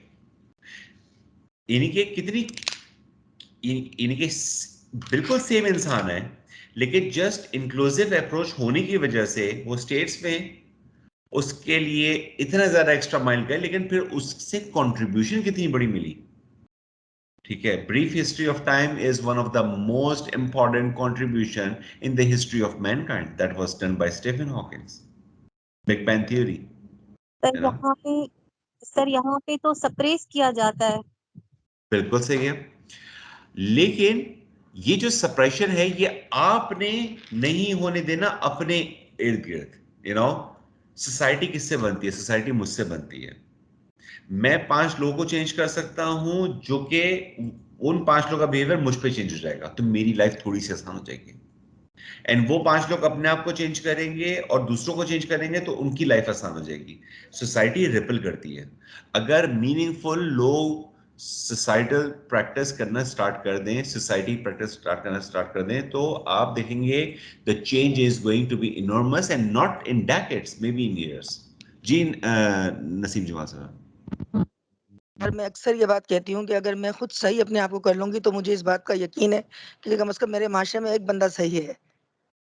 S1: इनके कितनी इनके बिल्कुल सेम इंसान है, लेकिन जस्ट इंक्लूसिव अप्रोच होने की वजह से वो स्टेट्स में उसके लिए इतना ज्यादा एक्स्ट्रा माइल गए, लेकिन फिर उससे कंट्रीब्यूशन कितनी बड़ी मिली। ठीक है, brief history of time is one of the most important contribution in the history of mankind that was done by Stephen Hawkins, big bang theory,
S3: sir
S1: you know.
S3: यहाँ पे तो सप्रेस किया जाता है।
S1: बिल्कुल सही है, लेकिन ये जो सप्रेशन है ये आपने नहीं होने देना अपने इर्द गिर्द, यू नो। सोसाइटी किससे बनती है? सोसाइटी मुझसे बनती है। मैं 5 लोगों को चेंज कर सकता हूं, जो कि उन 5 लोगों का बिहेवियर मुझ पे चेंज हो जाएगा, तो मेरी लाइफ थोड़ी सी आसान हो जाएगी। एंड वो 5 लोग अपने आप को चेंज करेंगे और दूसरों को चेंज करेंगे, तो उनकी लाइफ आसान हो जाएगी। सोसाइटी रिपल करती है। अगर मीनिंगफुल लोग सोसाइटल प्रैक्टिस करना स्टार्ट कर दें, सोसाइटी प्रैक्टिस स्टार्ट करना स्टार्ट कर दें, तो आप देखेंगे the change is going to be enormous and not in decades, maybe in years. जी नसीम जमाल साहब।
S4: यार मैं अक्सर ये बात कहती हूँ कि अगर मैं खुद सही अपने आप को कर लूंगी तो मुझे इस बात का यकीन है कि कम से कम मेरे माशरे में एक बंदा सही है।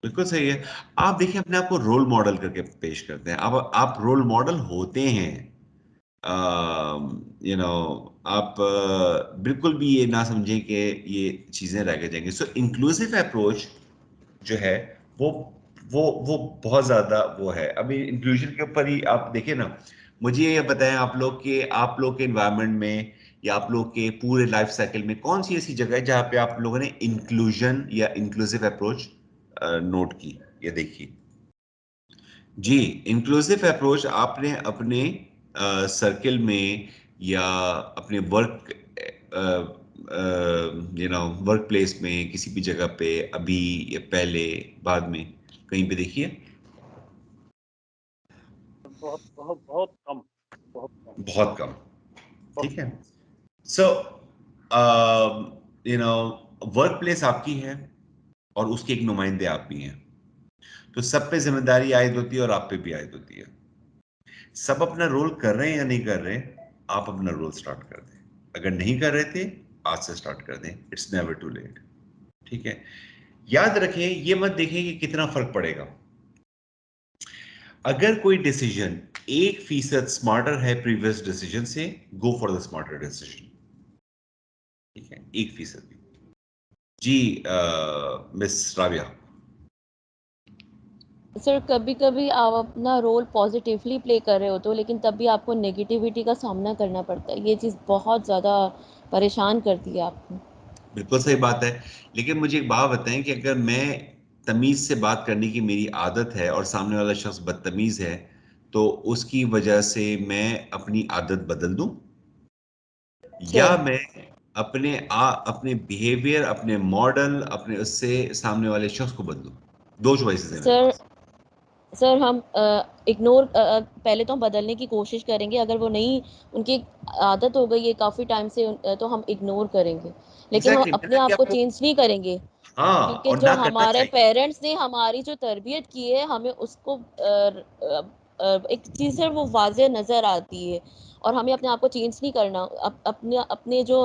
S1: बिल्कुल सही है। आप देखिए, अपने आप को रोल मॉडल करके पेश करते हैं। अब आप रोल मॉडल होते हैं, यू नो। आप बिल्कुल भी ये ना समझें कि ये चीजें रह के जाएंगी। सो इंक्लूसिव अप्रोच जो है वो वो बहुत ज्यादा वो है। अभी इंक्लूजन के ऊपर ही आप देखिए ना, मुझे ये बताएं, आप लोग के एनवायरनमेंट में या आप लोग के पूरे लाइफ साइकिल में कौन सी ऐसी जगह है जहां पे आप लोगों ने इंक्लूजन या इंक्लूसिव अप्रोच नोट की या देखी? जी, इंक्लूसिव अप्रोच आपने अपने सर्किल में या अपने वर्क प्लेस में किसी भी जगह पे, अभी या पहले, बाद में, कहीं पे देखिए?
S5: बहुत बहुत बहुत कम, बहुत कम,
S1: बहुत कम।
S5: बहुत
S1: ठीक है।
S5: कम।
S1: So you know, workplace आपकी है और उसके एक नुमाइंदे आप भी हैं, तो सब पे जिम्मेदारी आयद होती है और आप पे भी आयद होती है। सब अपना रोल कर रहे हैं या नहीं कर रहे, आप अपना रोल स्टार्ट कर दें। अगर नहीं कर रहे थे, आज से स्टार्ट कर दें। It's never too late. ठीक है, याद रखें, ये मत देखें कि कितना फर्क पड़ेगा। अगर कोई डिसीजन 1% स्मार्टर है प्रीवियस डिसीजन से, go for the smarter decision. ठीक है, 1% भी। जी मिस राविया।
S8: सर कभी कभी आप अपना रोल पॉजिटिवली प्ले कर रहे होते हो, लेकिन तब भी आपको नेगेटिविटी का सामना करना पड़ता है। ये चीज़ बहुत ज़्यादा परेशान करती है आपको।
S1: बिल्कुल सही बात है, लेकिन मुझे एक बात बताएं कि अगर मैं तमीज से बात करने की मेरी आदत है और सामने वाला शख्स बदतमीज है, तो उसकी वजह से मैं अपनी आदत बदल दूं, या
S8: सर
S1: मैं अपने बिहेवियर, अपने मॉडल, अपने उससे सामने वाले शख्स को बदलूं? दो चॉइसेस हैं मेरे
S8: सर
S1: पास।
S8: सर हम इग्नोर पहले तो हम बदलने की कोशिश करेंगे। अगर वो नहीं, उनकी आदत हो गई है काफ़ी टाइम से, तो हम इग्नोर करेंगे, लेकिन हम
S1: एग्जैक्टली,
S8: अपने
S1: मैंने भी
S8: आप को
S1: आपको,
S8: चेंज नहीं करेंगे।
S1: हाँ,
S8: क्योंकि
S1: और
S8: जो
S1: ना करना
S8: हमारे
S1: चाहिए।
S8: पेरेंट्स ने हमारी जो तरबियत की है, हमें उसको एक चीज़ है वो वाज़ेह नज़र आती है, और हमें अपने आप को चेंज नहीं करना। अपने अपने जो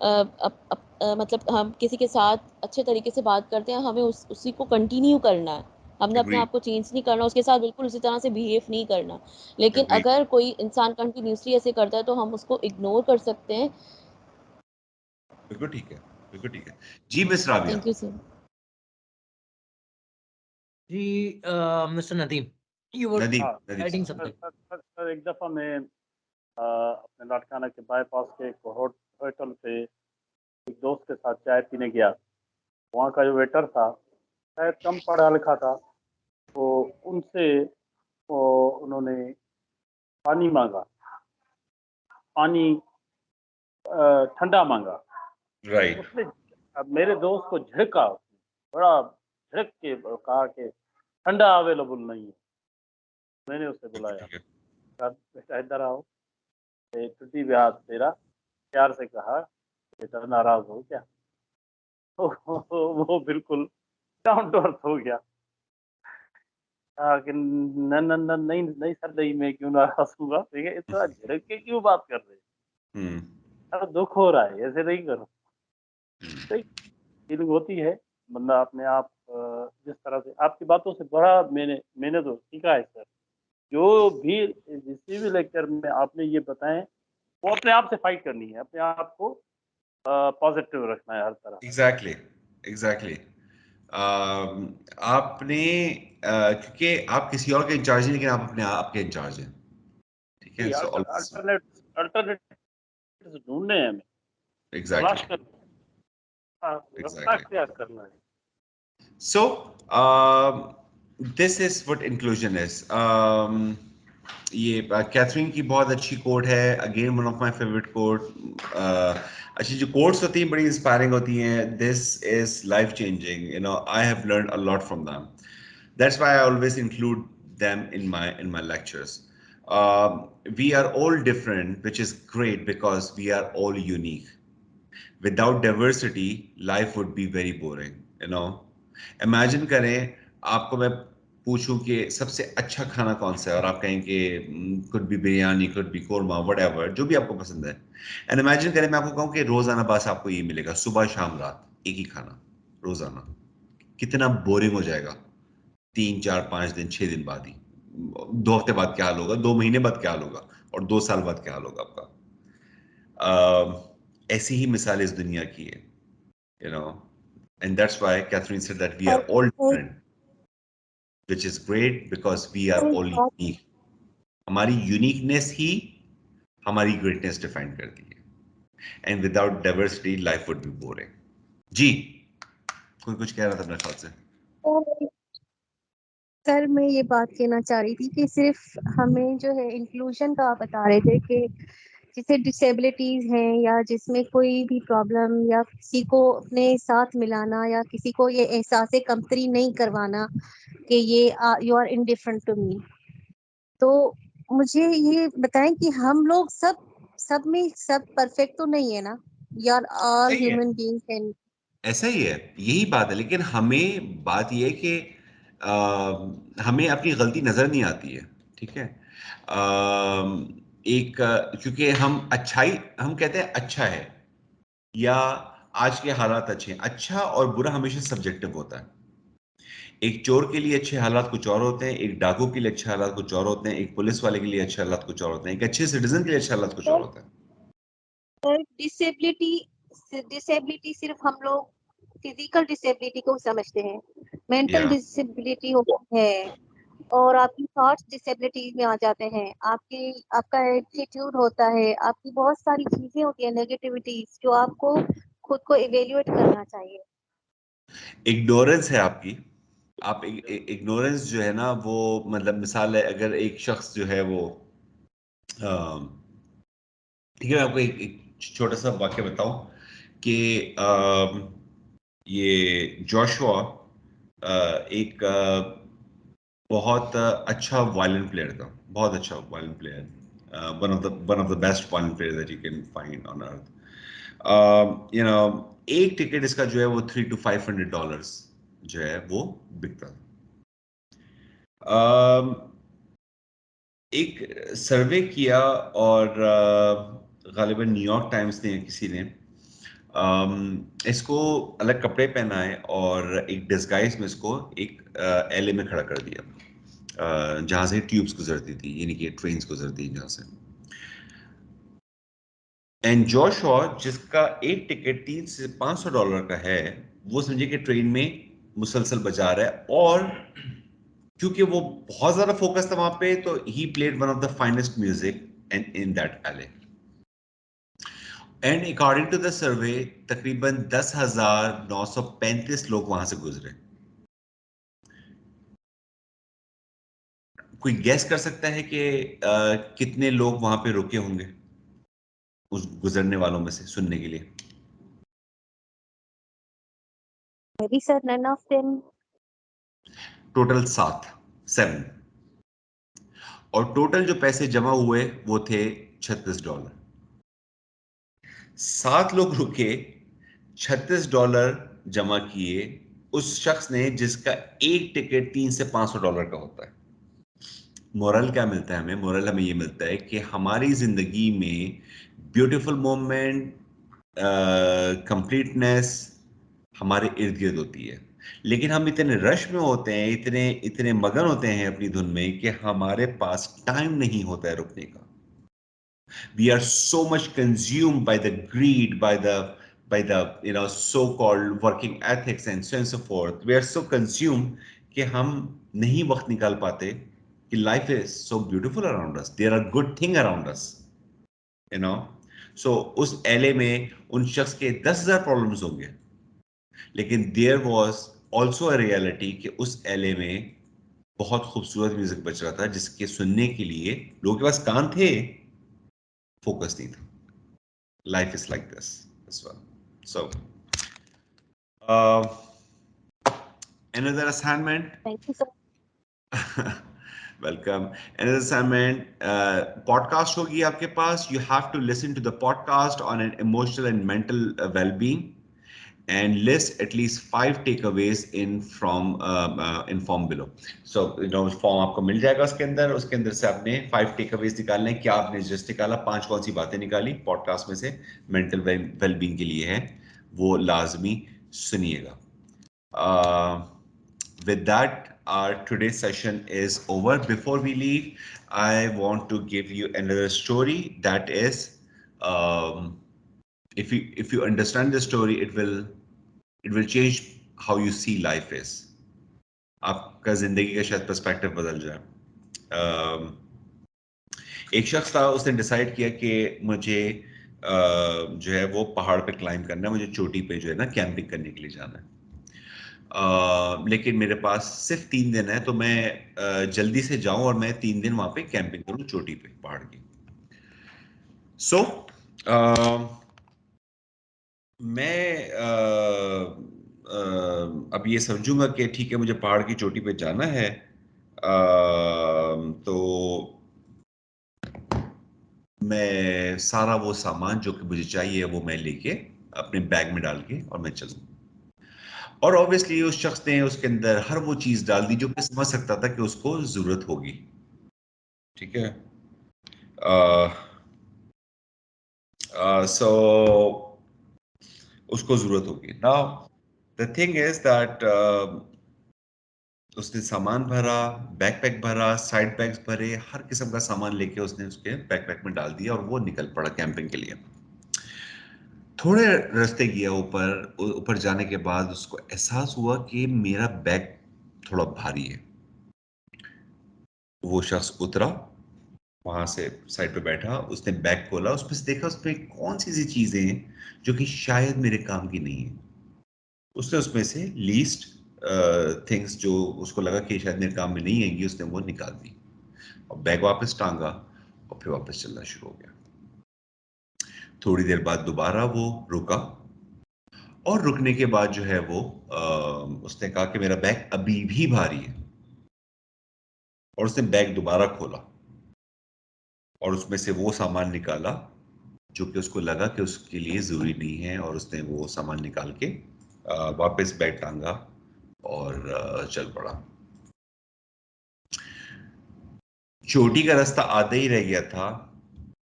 S8: मतलब हम किसी के साथ अच्छे तरीके से बात करते हैं, हमें उसी को कंटिन्यू करना है। हमने अपने
S1: एग्री,
S8: आप को चेंज नहीं करना, उसके साथ बिल्कुल उसी तरह से बिहेव नहीं करना। लेकिन
S1: एग्री।
S8: अगर कोई इंसान कंटिन्यूसली ऐसे करता है, तो हम उसको इग्नोर कर सकते हैं।
S1: बिल्कुल ठीक है, बिल्कुल ठीक है। जी miss Raviya.
S8: Thank you sir.
S6: जी mister Nadeem, you were
S1: Nadeem,
S5: हाँ
S1: नदीम
S6: एडिंग
S1: साहब।
S5: Sir,
S6: something.
S5: Sir, sir, sir, एक दफ़ा मैं अपने लाड़काना के बाईपास के एक होटल पे एक दोस्त के साथ चाय पीने गया। वहाँ का जो वेटर था, शायद कम पढ़ा लिखा था। तो उनसे वो उन्होंने पानी मांगा, पानी ठंडा मांगा।
S1: राइट।
S5: उसने, अब मेरे दोस्त को झिड़का, बड़ा झिड़क के कहा कि ठंडा अवेलेबल नहीं है। मैंने उसे
S1: बिल्कुल
S5: बुलाया,
S1: ठीक है।
S5: कहा बेटा इधर आओ। टूटी भी हाथ तेरा, प्यार से कहा, बेटा नाराज हो क्या? तो वो बिल्कुल डाउन टू अर्थ हो गया। कि न न न नहीं नहीं सर, नहीं मैं क्यों ना हंसूंगा, ठीक है, इतना झिड़क के क्यों बात कर रहे हैं, अरे दुख हो रहा है, ऐसे नहीं करो। ठीक फीलिंग होती है, बंदा अपने आप जिस तरह से आपकी बातों से बड़ा मैंने तो सीखा है सर। जो भी जिस भी लेक्चर में आपने ये बताएं, वो अपने आप से फाइट करनी है, अपने आप को पॉजिटिव रखना है हर तरह।
S1: Exactly exactly. आपने क्योंकि आप किसी और के इंचार्ज नहीं, लेकिन आप अपने आपके इंचार्ज हैं, ठीक है, सो
S5: अल्टरनेट अल्टरनेट ढूंढने हैं हमें, तलाश
S1: एग्जैक्टली
S5: कर रास्ता
S1: एग्जैक्टली।
S5: क्या करना है।
S1: So, this is what inclusion is. ये कैथरीन की बहुत अच्छी कोट है, again one of my favourite coat. अच्छी जो कोट्स होती हैं बड़ी इंस्पायरिंग होती हैं। This is life changing, you know, I have learned a lot from them. That's why I always include them in my lectures. We are all different, which is great because we are all unique. Without diversity, life would be very boring, you know. Imagine करें आपको मैं पूछूं कि सबसे अच्छा खाना कौन सा है, और आप कहें कि could be biryani, could be korma, whatever, जो भी आपको पसंद है। एंड इमेजिन करें मैं आपको कहूं कि रोजाना बस आपको ये मिलेगा, सुबह शाम रात एक ही खाना रोजाना। कितना बोरिंग हो जाएगा। 3 4 5 दिन 6 दिन बाद ही, 2 हफ्ते बाद क्या हाल होगा, 2 महीने बाद क्या हाल होगा, और 2 साल बाद क्या हाल होगा आपका। ऐसी ही मिसाल इस दुनिया की है, you know, and that's why Catherine said that we
S3: sir
S1: are all
S3: एक
S1: different, which is great because we are
S3: sir एक
S1: all
S3: बात
S1: unique. हमारी यूनिकनेस ही हमारी ग्रेटनेस डिफाइन करती है, and without diversity life would be boring. जी, कोई कुछ कह रहा था मेरे ख्याल से।
S3: सर मैं ये बात कहना चाह रही थी कि सिर्फ हमें जो है इंक्लूजन का आप बता रहे थे कि जिसे डिसेबिलिटीज हैं या जिसमें कोई भी प्रॉब्लम, या किसी को अपने साथ मिलाना, या किसी को ये एहसास कमतरी नहीं करवाना कि ये you are indifferent to me. तो मुझे ये बताएं कि हम लोग सब में सब परफेक्ट तो नहीं है ना, वी आर ऑल
S1: सही है,
S3: ह्यूमन बीइंग्स एंड
S1: ऐसा ही है, यही बात है। लेकिन हमें बात यह है कि हमें अपनी गलती नजर नहीं आती है, ठीक है। क्योंकि हम कहते हैं अच्छा है, या आज के हालात अच्छे हैं। अच्छा और बुरा हमेशा सब्जेक्टिव होता है। एक चोर के लिए अच्छे हालात कुछ और होते हैं, एक डाकू के लिए अच्छे हालात कुछ और होते हैं, एक पुलिस वाले के लिए अच्छे हालात कुछ और होते हैं, एक अच्छे सिटीजन के लिए अच्छे हालात कुछ और होते हैं।
S3: डिसेबिलिटी डिसेबिलिटी सिर्फ हम लोग फिजिकल डिसेबिलिटी को समझते हैं, मेंटल
S1: या
S3: डिसेबिलिटी होता है, और आपकी थॉट्स डिसेबिलिटी में आ जाते हैं, आपका एटीट्यूड होता है, आपकी बहुत सारी चीजें होती है नेगेटिविटीज, जो आपको खुद को इवेल्युएट करना चाहिए।
S1: इग्नोरेंस है आपकी। आप इग्नोरेंस जो है ना, वो मतलब मिसाल है, अगर एक शख्स जो है वो ठीक है, मैं आपको एक छोटा सा वाक्य बताऊं कि ये जोशुआ एक बहुत अच्छा वायलिन प्लेयर था, बहुत अच्छा violin player, one of the best violin player that you can find on earth. You know, एक टिकट इसका जो है वो $300 to $500 जो है वो बिकता था। एक सर्वे किया, और गालिबन न्यूयॉर्क टाइम्स ने, किसी ने इसको अलग कपड़े पहनाए और एक डिस्गाइज में इसको एक एलए में खड़ा कर दिया, जहां से ट्यूब्स गुजरती थी, यानी कि ट्रेन्स गुजरती जहां से। एंड जोशुआ, जिसका एक टिकट $300 से $500 का है, वो समझे कि ट्रेन में मुसलसल बजा रहा है, और क्योंकि वो बहुत ज्यादा फोकस था वहां पे, तो he played one of the finest music and in that एले। And according to the survey तकरीबन 10,935 लोग वहां से गुजरे। कोई गैस कर सकता है कि कितने लोग वहां पे रुके होंगे उस गुजरने वालों में से सुनने के लिए?
S3: Maybe sir none of them.
S1: Total 7। और टोटल जो पैसे जमा हुए वो थे $36। 7 लोग रुके, $36 जमा किए, उस शख्स ने जिसका एक टिकट $300 से $500 का होता है। मोरल क्या मिलता है हमें? मोरल हमें ये मिलता है कि हमारी जिंदगी में ब्यूटीफुल मोमेंट, कंप्लीटनेस हमारे इर्द गिर्द होती है, लेकिन हम इतने रश में होते हैं, इतने इतने मगन होते हैं अपनी धुन में कि हमारे पास टाइम नहीं होता है रुकने का। We are so much consumed by the greed, by the so-called working ethics and so on so forth. We are so consumed कि हम नहीं वक्त निकाल पाते कि life is so beautiful around us. There are good thing around us, you know. So उस एले में उन शख्स के 10,000 प्रॉब्लम्स होंगे, लेकिन there was also a reality कि उस एले में बहुत खूबसूरत म्यूजिक बज रहा था जिसके सुनने के लिए लोगों के पास कान थे, फोकस नहीं था। Life is like this as well. So uh, another assignment.
S3: Thank you, sir.
S1: Welcome. Another assignment, podcast होगी आपके पास. You have to listen to the podcast on an emotional and mental well-being and list at least 5 takeaways in form below. So form आपको मिल जाएगा उसके अंदर से आपने 5 takeaways निकालने हैं। क्या आपने जस्ट निकाला, 5 कौन सी बातें निकाली पॉडकास्ट में से मेंटल वेलबींग के लिए है, वो लाजमी सुनिएगा। With that, our today's session is over. Before we leave, I want to give you another story that is, if you understand the story, it will change how you see life is. आपका जिंदगी का शायद पर्सपेक्टिव बदल जाए। एक शख्स था, उसने डिसाइड किया कि मुझे जो है वो पहाड़ पे क्लाइंब करना है, मुझे चोटी पे जो है ना कैंपिंग करने के लिए जाना है। लेकिन मेरे पास सिर्फ 3 दिन है, तो मैं जल्दी से जाऊं और मैं 3 दिन वहां पे कैंपिंग करूं चोटी पे पहाड़ की। सो मैं अब ये समझूंगा कि ठीक है मुझे पहाड़ की चोटी पे जाना है, तो मैं सारा वो सामान जो कि मुझे चाहिए वो मैं लेके अपने बैग में डाल के और मैं चलूं। और ऑब्वियसली उस शख्स ने उसके अंदर हर वो चीज डाल दी जो मैं समझ सकता था कि उसको जरूरत होगी। ठीक है, सो उसको जरूरत होगी। Now the thing is that उसने सामान भरा, बैकपैक भरा, साइड बैग्स भरे, हर किस्म का सामान लेके उसने उसके बैकपैक में डाल दिया और वो निकल पड़ा कैंपिंग के लिए। थोड़े रास्ते गया ऊपर, ऊपर जाने के बाद उसको एहसास हुआ कि मेरा बैग थोड़ा भारी है। वो शख्स उतरा, वहां से साइड पे बैठा, उसने बैग खोला, उसमें से देखा उसमें कौन सी ऐसी चीजें हैं जो कि शायद मेरे काम की नहीं है। उसने उसमें से लीस्ट थिंग्स जो उसको लगा कि शायद मेरे काम में नहीं आएंगी, उसने वो निकाल दी और बैग वापस टांगा और फिर वापस चलना शुरू हो गया। थोड़ी देर बाद दोबारा वो रुका और रुकने के बाद जो है वो उसने कहा कि मेरा बैग अभी भी भारी है, और उसने बैग दोबारा खोला और उसमें से वो सामान निकाला जो कि उसको लगा कि उसके लिए जरूरी नहीं है, और उसने वो सामान निकाल के वापस बैग टांगा और चल पड़ा। चोटी का रास्ता आधा ही रह गया था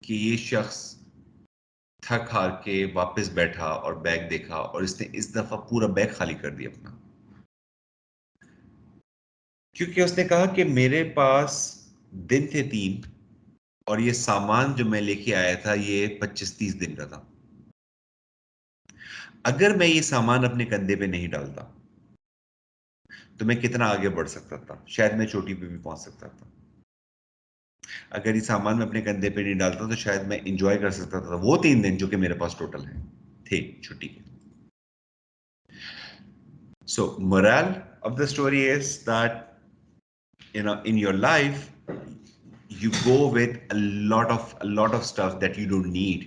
S1: कि ये शख्स थक हार के वापस बैठा और बैग देखा, और इसने इस दफा पूरा बैग खाली कर दिया अपना, क्योंकि उसने कहा कि मेरे पास दिन थे 3 और ये सामान जो मैं लेके आया था ये 25-30 दिन का था। अगर मैं ये सामान अपने कंधे पे नहीं डालता तो मैं कितना आगे बढ़ सकता था, शायद मैं चोटी पे भी पहुंच सकता था। अगर ये सामान मैं अपने कंधे पे नहीं डालता तो शायद मैं इंजॉय कर सकता था वो 3 दिन जो कि मेरे पास टोटल है थे छुट्टी के। So morale of the story is that in your life you go with a lot of stuff that you don't need.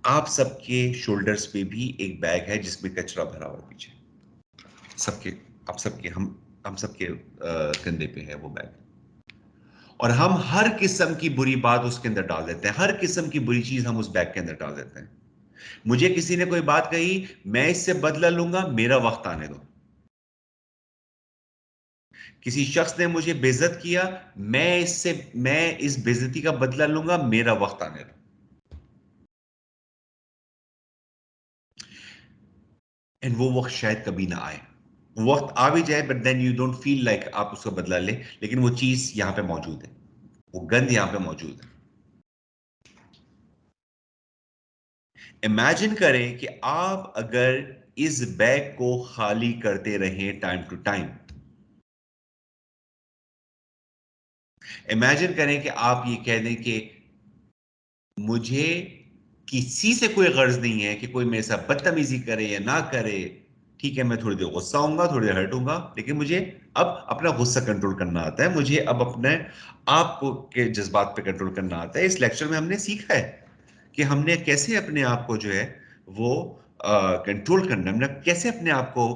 S1: आप सबके शोल्डर्स पे भी एक बैग है जिसमें कचरा भरा हुआ पीछे, सबके आप सबके हम सबके कंधे पे है वो बैग, और हम हर किस्म की बुरी बात उसके अंदर डाल देते हैं, हर किस्म की बुरी चीज हम उस बैग के अंदर डाल देते हैं। मुझे किसी ने कोई बात कही, मैं इससे बदला लूंगा, मेरा वक्त आने दो, किसी शख्स ने मुझे बेइज्जत किया, मैं इस बेइज्जती का बदला लूंगा, मेरा वक्त आने दो। एंड वो वक्त शायद कभी ना आए, वो वक्त आ भी जाए but then you don't feel like आप उसका बदला ले, लेकिन वो चीज यहां पे मौजूद है, वो गंध यहां पे मौजूद है। इमेजिन करें कि आप अगर इस बैग को खाली करते रहें टाइम टू टाइम। इमेजिन करें कि आप ये कह दें कि मुझे किसी से कोई गर्ज नहीं है कि कोई मेरे साथ बदतमीजी करे या ना करे, ठीक है मैं थोड़ी देर गुस्सा होऊंगा, थोड़ी देर हर्ट होऊंगा, लेकिन मुझे अब अपना गुस्सा कंट्रोल करना आता है, मुझे अब अपने आप को के जज्बात पे कंट्रोल करना आता है। इस लेक्चर में हमने सीखा है कि हमने कैसे अपने आप को जो है वो कंट्रोल करना है, हमने कैसे अपने आप को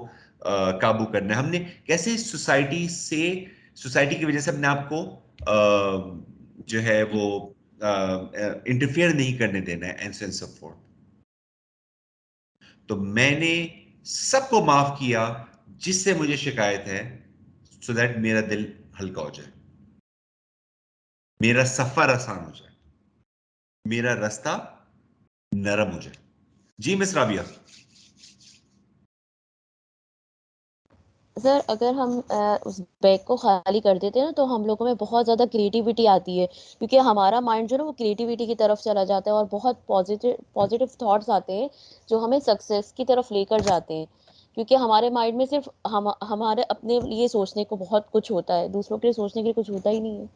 S1: काबू करना है, हमने कैसे सोसाइटी की वजह से अपने आप को जो है वो इंटरफेयर नहीं करने देना है एंड सेंस ऑफ फोर्थ। तो मैंने सबको माफ किया जिससे मुझे शिकायत है, सो दैट मेरा दिल हल्का हो जाए, मेरा सफर आसान हो जाए, मेरा रास्ता नरम हो जाए। जी मिस राबिया।
S8: सर अगर हम उस बैग को खाली कर देते हैं ना, तो हम लोगों में बहुत ज़्यादा क्रिएटिविटी आती है, क्योंकि हमारा माइंड जो है ना वो क्रिएटिविटी की तरफ चला जाता है और बहुत पॉजिटिव पॉजिटिव थॉट्स आते हैं जो हमें सक्सेस की तरफ लेकर जाते हैं। क्योंकि हमारे माइंड में सिर्फ हमारे अपने लिए सोचने को बहुत कुछ होता है, दूसरों के लिए सोचने के लिए कुछ होता ही नहीं है।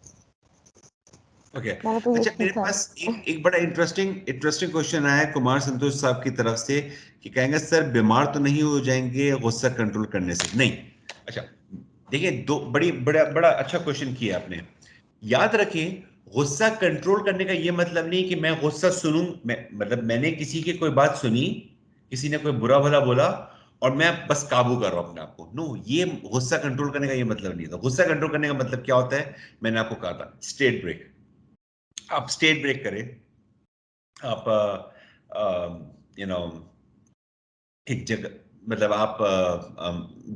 S1: ओके
S8: मैंने तो ये
S1: अच्छा, मेरे
S8: सीखा है।
S1: पास एक बड़ा इंटरेस्टिंग क्वेश्चन आया है कुमार संतोष साहब की तरफ से कि कहेंगे सर बीमार तो नहीं हो जाएंगे गुस्सा कंट्रोल करने से? नहीं। अच्छा देखिए, दो बड़ा बड़ा अच्छा क्वेश्चन किया आपने। याद रखें, गुस्सा कंट्रोल करने का ये मतलब नहीं कि मैं गुस्सा सुनूं, मतलब मैंने किसी की कोई बात सुनी, किसी ने कोई बुरा भला बोला और मैं बस काबू कर रहा हूं अपने आप को। नो, ये गुस्सा कंट्रोल करने का ये मतलब नहीं था। गुस्सा कंट्रोल करने का मतलब क्या होता है, मैंने आपको कहा था स्टेट ब्रेक। आप स्टेट ब्रेक करें, आप यू नो एक जगह, मतलब आप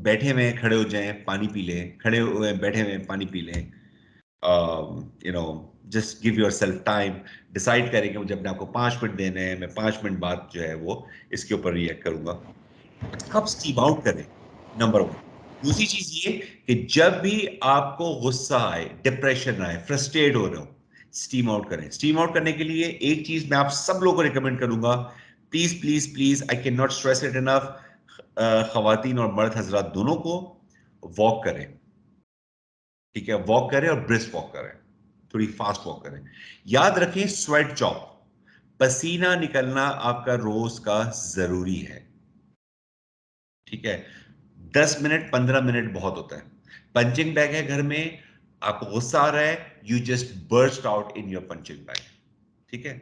S1: बैठे हुए खड़े हो जाएं, पानी पी लें, खड़े हुए बैठे हुए पानी पी लें, you know just give your self time, decide करें कि मुझे अपने आपको 5 मिनट देने हैं, मैं 5 मिनट बाद जो है वो इसके ऊपर रिएक्ट करूंगा। आप स्टीम आउट करें, नंबर 1। दूसरी चीज ये कि जब भी आपको गुस्सा आए, डिप्रेशन आए, फ्रस्ट्रेट हो रहे हो, स्टीम आउट करें। स्टीम आउट करने के लिए एक चीज मैं आप सब लोगों को रिकमेंड करूंगा, please please please, I can not stress it enough, खवातीन और मर्द हजरात दोनों को, वॉक करें। ठीक है, वॉक करें और ब्रिस्क वॉक करें, थोड़ी फास्ट वॉक करें। याद रखें स्वेट जॉब, पसीना निकलना आपका रोज का जरूरी है। ठीक है, 10 मिनट 15 मिनट बहुत होता है। पंचिंग बैग है घर में, आपको गुस्सा आ रहा है, you just burst out in your punching bag. ठीक है,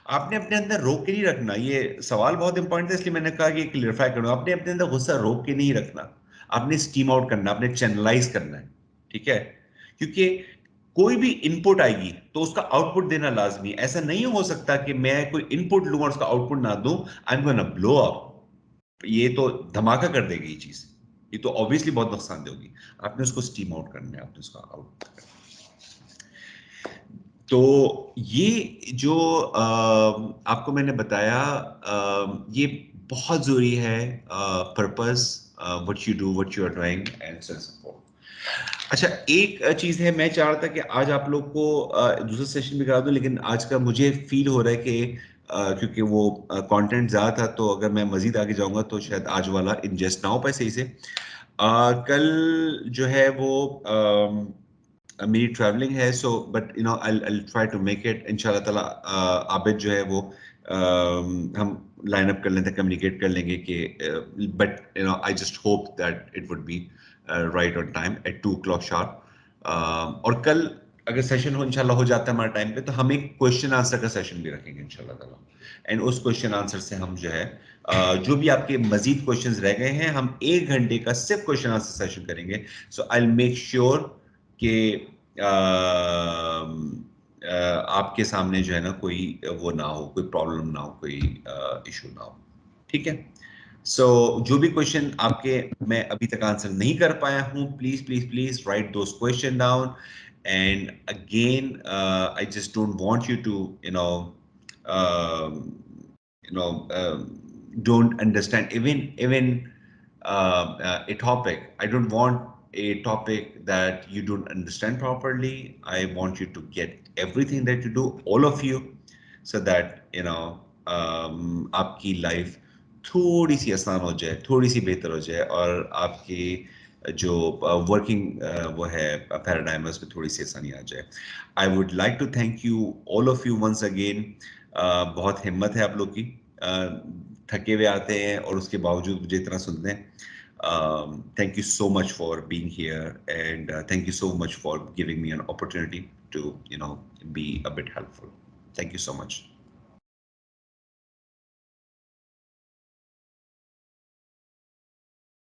S1: आपने अपने अंदर रोक के नहीं रखना। ये सवाल बहुत इंपॉर्टेंट है, इसलिए मैंने कहा कि क्लियरिफाई करूं। आपने अपने अंदर गुस्सा रोक के नहीं रखना, आपने स्टीम आउट करना, आपने चैनलाइज करना है। ठीक है, क्योंकि कोई भी इनपुट आएगी तो उसका आउटपुट देना लाजमी है। ऐसा नहीं हो सकता कि मैं कोई इनपुट लूं और उसका आउटपुट ना दूं, आई एम गोना ब्लो अप, ये तो धमाका कर देगी ये चीज, ये तो ऑब्वियसली बहुत नुकसान देगी। आपने उसको स्टीम आउट करना है, आपने उसका आउट। तो ये जो आपको मैंने बताया, ये बहुत जरूरी है, purpose, what you do, what you are doing and so support. अच्छा, एक चीज है, मैं चाह रहा था कि आज आप लोग को दूसरा सेशन भी करा दूं, लेकिन आज का मुझे फील हो रहा है कि क्योंकि वो कंटेंट ज्यादा था, तो अगर मैं मजीद आगे जाऊंगा तो शायद आज वाला इंजेस्ट ना हो पाए सही से। कल जो है वो मेरी ट्रैवलिंग है, so but you know I try to make it इंशाल्लाह ताला। आबिद जो है वो हम लाइन अप कर लेते हैं, कम्युनिकेट कर लेंगे कि but you know I just hope that it would be right on time at 2 o'clock sharp. और कल अगर सेशन हो इंशाल्लाह हो जाता है हमारे टाइम पे, तो हम एक क्वेश्चन आंसर का सेशन भी रखेंगे इंशाल्लाह ताला। एंड उस क्वेश्चन आंसर से हम जो है जो भी आपके मजीद क्वेश्चंस रह गए हैं, हम 1 घंटे का सिर्फ क्वेश्चन आंसर सेशन करेंगे। सो आई विल मेक श्योर कि आपके सामने जो है ना कोई वो ना हो, कोई प्रॉब्लम ना हो, कोई इशू ना हो। ठीक है, सो जो भी क्वेश्चन आपके मैं अभी तक आंसर नहीं कर पाया हूँ, please please please right those question down. And again, I just don't want you to, um, don't understand even a topic. I don't want a topic that you don't understand properly. I want you to get everything that you do, all of you, so that आपकी लाइफ थोड़ी सी आसान हो जाए, थोड़ी सी बेहतर हो जाए, और आपकी जो वर्किंग वो है पैराडाइम, उस पर थोड़ी सी आसानी आ जाए. I would like to thank you all of you once again. बहुत हिम्मत है आप लोग की. थके हुए आते हैं और उसके बावजूद मुझे इतना सुनते हैं. Thank you so much for being here, and thank you so much for giving me an opportunity to be a bit helpful. Thank you so much.